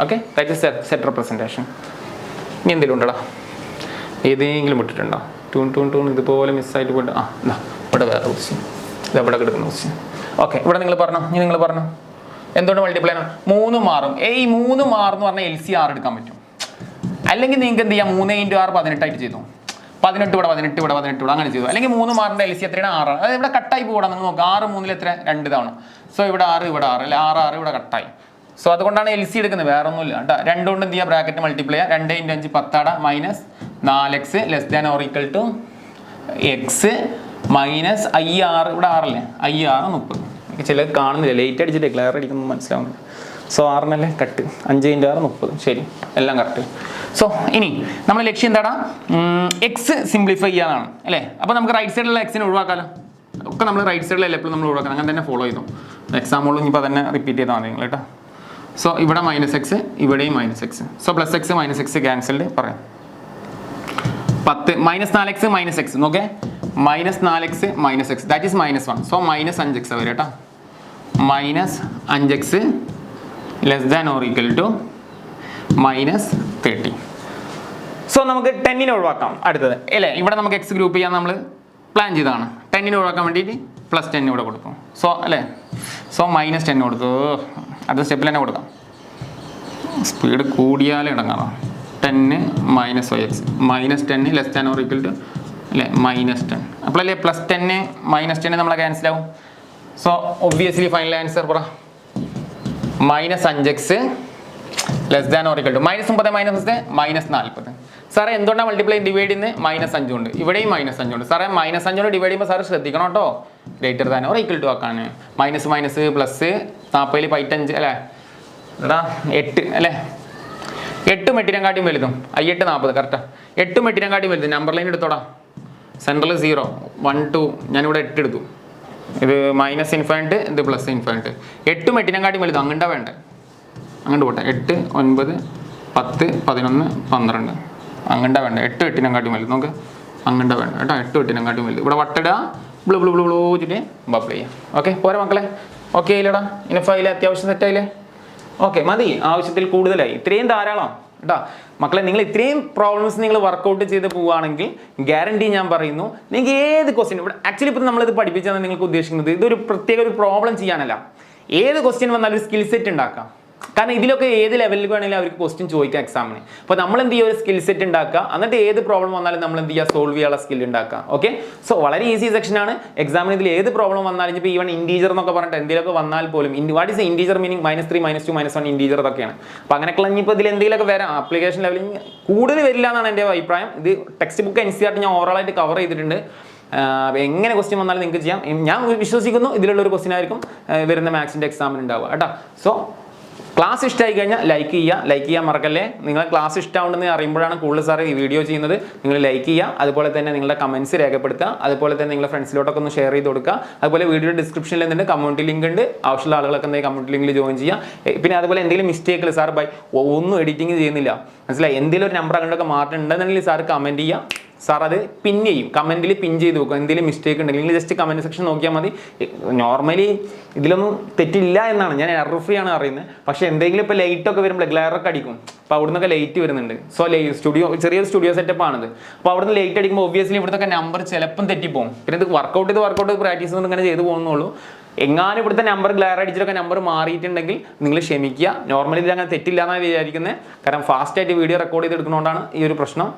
Okay, that is set representation. ഇനി എന്തെങ്കിലും ഉണ്ടോ? ഏതെങ്കിലും വിട്ടിട്ടുണ്ടോ? ടൂൺ ഇതുപോലെ മിസ്സായിട്ട് പോയിട്ട് ഇവിടെ വേറെ ക്വസ്റ്റ്യൻ, ഇത് എവിടെ കിടക്കുന്ന ക്വസ്റ്റ്യൻ. ഓക്കെ, ഇവിടെ നിങ്ങൾ പറഞ്ഞു. ഇനി നിങ്ങൾ പറഞ്ഞു എന്തുകൊണ്ട് മൾട്ടിപ്ലൈ ആണ്? 3 മാറും. ഈ 3 മാറും എന്ന് പറഞ്ഞാൽ LCR എടുക്കാൻ പറ്റും. അല്ലെങ്കിൽ നിങ്ങൾക്ക് എന്ത് ചെയ്യാം? 3 × 6 18 ആയിട്ട് ചെയ്തു. 18 ഇവിടെ 18 ഇവിടെ 18 ഇവിടെ അങ്ങനെ ചെയ്തു. അല്ലെങ്കിൽ 3 മാറിൻ്റെ LC എത്രയാണ്? 6 ആണ്. അത് ഇവിടെ കട്ടായി പോകണം. നിങ്ങൾ നോക്കുക 6 3 എത്ര? 2 തവണ. സോ ഇവിടെ 6 ഇവിടെ 6 അല്ലെ? 6 6 ഇവിടെ കട്ടായി. സോ അതുകൊണ്ടാണ് LC എടുക്കുന്നത്, വേറെ ഒന്നുമില്ല കേട്ടോ. 2 കൊണ്ട് എന്ത് ചെയ്യുക? ബ്രാക്കറ്റ് മൾട്ടിപ്ലൈ ചെയ്യുക. 2 × 5 10 -4x <= x -IR ഇവിടെ 6 അല്ലേ? IR 30. ചില കാണുന്നില്ല, ലേറ്റ് അടിച്ചിട്ട് ക്ലിയർ അടിക്കുന്നത് മനസ്സിലാവുന്നില്ല. So 6 cut. 5 × 6 30. ശരി, എല്ലാം കറക്റ്റ്. സോ ഇനി നമ്മുടെ ലക്ഷ്യം എന്താടാ? എക്സ് സിംപ്ലിഫൈ ചെയ്യാനാണ് അല്ലേ? അപ്പോൾ നമുക്ക് റൈറ്റ് സൈഡിലുള്ള എക്സിനെ ഒഴിവാക്കാമല്ലോ. ഒക്കെ നമ്മൾ റൈറ്റ് സൈഡിലല്ല എപ്പോഴും നമ്മൾ ഒഴിവാക്കണം. അങ്ങനെ തന്നെ ഫോളോ ചെയ്തു. എക്സാമ്പിളും ഇനിയിപ്പോൾ തന്നെ റിപ്പീറ്റ് ചെയ്താൽ മതി നിങ്ങൾ കേട്ടോ. സോ ഇവിടെ -x, ഇവിടെയും -x. So +x -x cancelled പറയാം. 10 -4x -x നോക്കേ. -4x -x that is -1. So -5x വരും കേട്ടോ. -5x less than or equal to -30. So നമുക്ക് 10നെ ഒഴിവാക്കാം. അടുത്തത് അല്ലേ, ഇവിടെ നമുക്ക് എക്സ് ഗ്രൂപ്പ് ചെയ്യാൻ നമ്മൾ പ്ലാൻ ചെയ്തതാണ്. 10നെ ഒഴിവാക്കാൻ വേണ്ടിയിട്ട് +10 ഇവിടെ കൊടുക്കും. സോ അല്ലേ, സോ -10 കൊടുത്തു. അടുത്ത സ്റ്റെപ്പിൽ തന്നെ കൊടുക്കാം. സ്പീഡ് കൂടിയാലേ ഇടങ്ങാറാം. 10 -5x -10 less than or equal to അല്ലേ -10. അപ്പോഴല്ലേ +10 -10 നമ്മളെ ക്യാൻസൽ ആവും. സോ ഒബ്വിയസ്ലി ഫൈനൽ ആൻസർ പറ -5x less than or equal to -30 -40. സാറേ എന്തുകൊണ്ടാണ് മൾട്ടിപ്ലൈ ഡിവൈഡ് ചെയ്യുന്നത്? -5 ഉണ്ട്. ഇവിടെയും -5 ഉണ്ട്. സാറേ -5 കൊണ്ട് ഡിവൈഡ് ചെയ്യുമ്പോൾ സാറ് ശ്രദ്ധിക്കണം കേട്ടോ, greater than or equal to ആക്കാണ്. മൈനസ് പ്ലസ് 40 5 അല്ലേ എടാ 8 അല്ലേ, 8 8 വലുതും 8 40 കറക്റ്റാ. 8 8 വലുതും. Number line എടുത്തോടാ. സെൻട്രൽ 0 1 2 ഞാനിവിടെ 8 എടുത്തു. ഇത് -∞ ഇത് +∞. 8 8 വലുതും അങ്ങോട്ടാ വേണ്ടേ, അങ്ങോട്ട് പോട്ടെ. 8 9 10 11 12 അങ്ങോട്ടാ വേണ്ട. 8 8 വലുത് നമുക്ക് അങ്ങോട്ടാ വേണ്ട കേട്ടോ. 8 8 വലുത്. ഇവിടെ വട്ടിടുക, ബ്ലൂ ബ്ലൂ ബ്ലൂ ബ്ലൂ വെച്ചിട്ട് ബബിൾ ചെയ്യാം. ഓക്കെ പോരെ മക്കളെ? ഓക്കെ ഇല്ലടാ, ഇനഫായില്ലേ? അത്യാവശ്യം സെറ്റായില്ലേ? ഓക്കെ മതി, ആവശ്യത്തിൽ കൂടുതലായി. ഇത്രയും ധാരാളം കേട്ടോ മക്കളെ. നിങ്ങൾ ഇത്രയും പ്രോബ്ലംസ് നിങ്ങൾ വർക്കൗട്ട് ചെയ്ത് പോവുകയാണെങ്കിൽ ഗ്യാരണ്ടി ഞാൻ പറയുന്നു, നിങ്ങൾക്ക് ഏത് ക്വസ്റ്റ്യൻ ഇവിടെ ആക്ച്വലി ഇപ്പോൾ നമ്മളിത് പഠിപ്പിച്ചാൽ നിങ്ങൾക്ക് ഉദ്ദേശിക്കുന്നത് ഇതൊരു പ്രത്യേക ഒരു പ്രോബ്ലം ചെയ്യാനല്ല. ഏത് ക്വസ്റ്റ്യൻ വന്നാലും ഒരു സ്കിൽ സെറ്റ് ഉണ്ടാക്കാം. കാരണം ഇതിലൊക്കെ ഏത് ലെവലിൽ വേണമെങ്കിലും അവർക്ക് ക്വസ്റ്റ്യൻ ചോദിക്കാം എക്സാമിന്. അപ്പോൾ നമ്മൾ എന്ത് ചെയ്യുക, ഒരു സ്കിൽ സെറ്റ് ഉണ്ടാക്കുക. എന്നിട്ട് ഏത് പ്രോബ്ലം വന്നാലും നമ്മൾ എന്ത് ചെയ്യുക, സോൾവ് ചെയ്യാനുള്ള സ്കിൽ ഉണ്ടാക്കുക. ഓക്കെ, സോ വളരെ ഈസി സെക്ഷനാണ്. എക്സാമിന് ഇതിൽ ഏത് പ്രോബ്ലം വന്നാലും ഇപ്പോൾ ഈവൻ ഇൻറ്റീജർ എന്നൊക്കെ പറഞ്ഞിട്ട് എന്തെങ്കിലുമൊക്കെ വന്നാൽ പോലും what is integer meaning -3 -2 -1 integer ഇതൊക്കെയാണ്. അപ്പോൾ അങ്ങനെയൊക്കെ ഇനിയിപ്പോൾ ഇതിൽ എന്തെങ്കിലുമൊക്കെ വരാം. ആപ്ലിക്കേഷൻ ലെവലിൽ കൂടുതൽ വരില്ല എന്നാണ് എൻ്റെ അഭിപ്രായം. ഇത് ടെക്സ്റ്റ് ബുക്ക് NCERT ഞാൻ ഓവറോളായിട്ട് കവർ ചെയ്തിട്ടുണ്ട്. എങ്ങനെ ക്വസ്റ്റ്യൻ വന്നാലും നിങ്ങൾക്ക് ചെയ്യാം. ഞാൻ വിശ്വസിക്കുന്നു ഇതിലുള്ളൊരു ക്വസ്റ്റ്യൻ ആയിരിക്കും വരുന്ന മാത്സിൻ്റെ എക്സാമിന് ഉണ്ടാവുക കേട്ടോ. സോ ക്ലാസ് ഇഷ്ടമായി കഴിഞ്ഞാൽ ലൈക്ക് ചെയ്യാൻ മറക്കല്ലേ. നിങ്ങൾ ക്ലാസ് ഇഷ്ടമാണെന്ന് അറിയുമ്പോഴാണ് കൂടുതൽ സാറ് ഈ വീഡിയോ ചെയ്യുന്നത്. നിങ്ങൾ ലൈക്ക് ചെയ്യുക, അതുപോലെ തന്നെ നിങ്ങളുടെ കമൻസ് രേഖപ്പെടുത്തുക, അതുപോലെ തന്നെ നിങ്ങളുടെ ഫ്രണ്ട്സിലോട്ടൊക്കെ ഒന്ന് ഷെയർ ചെയ്ത് കൊടുക്കുക. അതുപോലെ വീഡിയോയുടെ ഡിസ്ക്രിപ്ഷനിൽ എന്തുണ്ട്, കമ്മ്യൂണിറ്റി ലിങ്ക് ഉണ്ട്. ആവശ്യമുള്ള ആളുകളൊക്കെ എന്തെങ്കിലും കമ്മ്യൂണിറ്റി ലിങ്കിൽ ജോയിൻ ചെയ്യുക. പിന്നെ അതുപോലെ എന്തെങ്കിലും മിസ്റ്റേക്കുകൾ സാർ ഒന്നും എഡിറ്റിംഗ് ചെയ്യുന്നില്ല, മനസ്സിലായി? എന്തെങ്കിലും ഒരു നമ്പർ അങ്ങോട്ടൊക്കെ മാറ്റുന്നുണ്ടെന്നുണ്ടെങ്കിൽ സാർ കമൻറ്റ് ചെയ്യുക. സാർ അത് പിൻ ചെയ്യും, കമൻറ്റിൽ പിൻ ചെയ്ത് വെക്കും. എന്തെങ്കിലും മിസ്റ്റേക്ക് ഉണ്ടെങ്കിൽ നിങ്ങൾ ജസ്റ്റ് കമൻറ്റ് സെക്ഷൻ നോക്കിയാൽ മതി. നോർമലി ഇതിലൊന്നും തെറ്റില്ല എന്നാണ് ഞാൻ എറർ ഫ്രീ ആണ് അറിയുന്നത്. പക്ഷേ എന്തെങ്കിലും ഇപ്പോൾ ലൈറ്റൊക്കെ വരുമ്പോൾ ഗ്ലെയറൊക്കെ അടിക്കും. അപ്പോൾ അവിടെ നിന്നൊക്കെ ലൈറ്റ് വരുന്നുണ്ട്. സോ ചെറിയൊരു സ്റ്റുഡിയോ സെറ്റപ്പ് ആണിത്. അപ്പോൾ അവിടെ നിന്ന് ലൈറ്റ് അടിക്കുമ്പോൾ ഒബ്വിയസ്ലി ഇവിടുത്തെ നമ്പർ ചിലപ്പം തെറ്റിപ്പോകും. പിന്നെ ഇത് വർക്കൗട്ട് ചെയ്ത് പ്രാക്ടീസ് ചെയ്ത് ഇങ്ങനെ ചെയ്ത് പോകുന്നുള്ളൂ. എങ്ങാനും ഇവിടുത്തെ നമ്പർ ഗ്ലെയർ അടിച്ചിട്ടൊക്കെ നമ്പർ മാറിയിട്ടുണ്ടെങ്കിൽ നിങ്ങൾ ക്ഷമിക്കുക. നോർമലി ഇത് അങ്ങനെ തെറ്റില്ല എന്നാണ് വിചാരിക്കുന്നത്. കാരണം ഫാസ്റ്റായിട്ട് വീഡിയോ റെക്കോർഡ് ചെയ്തെടുക്കുന്നതുകൊണ്ടാണ് ഈ ഒരു പ്രശ്നം.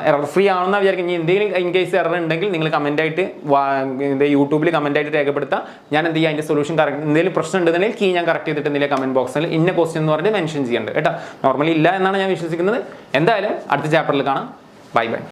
എറർ ഫ്രീ ആണെന്ന് വിചാരിക്കും. ഇനി എന്തെങ്കിലും ഇൻ കേസ് എറർ ഉണ്ടെങ്കിൽ നിങ്ങൾ കമൻറ്റായിട്ട് യൂട്യൂബിൽ കമൻറ്റായിട്ട് രേഖപ്പെടുത്തുക. ഞാൻ എന്ത് ചെയ്യുക, അതിൻ്റെ സൊല്യൂഷൻ കറക്റ്റ് എന്തെങ്കിലും പ്രശ്നം ഉണ്ടെന്നുണ്ടെങ്കിൽ കീ ഞാൻ കറക്റ്റ് ചെയ്തിട്ട് എന്തെങ്കിലും കമൻറ്റ് ബോക്സിൽ ഇന്ന ക്വസ്റ്റ്യൻ എന്ന് പറഞ്ഞിട്ട് മെൻഷൻ ചെയ്യുന്നുണ്ട് കേട്ടോ. നോർമലി ഇല്ല എന്നാണ് ഞാൻ വിശ്വസിക്കുന്നത്. എന്തായാലും അടുത്ത ചാപ്റ്ററിൽ കാണാം. Bye bye.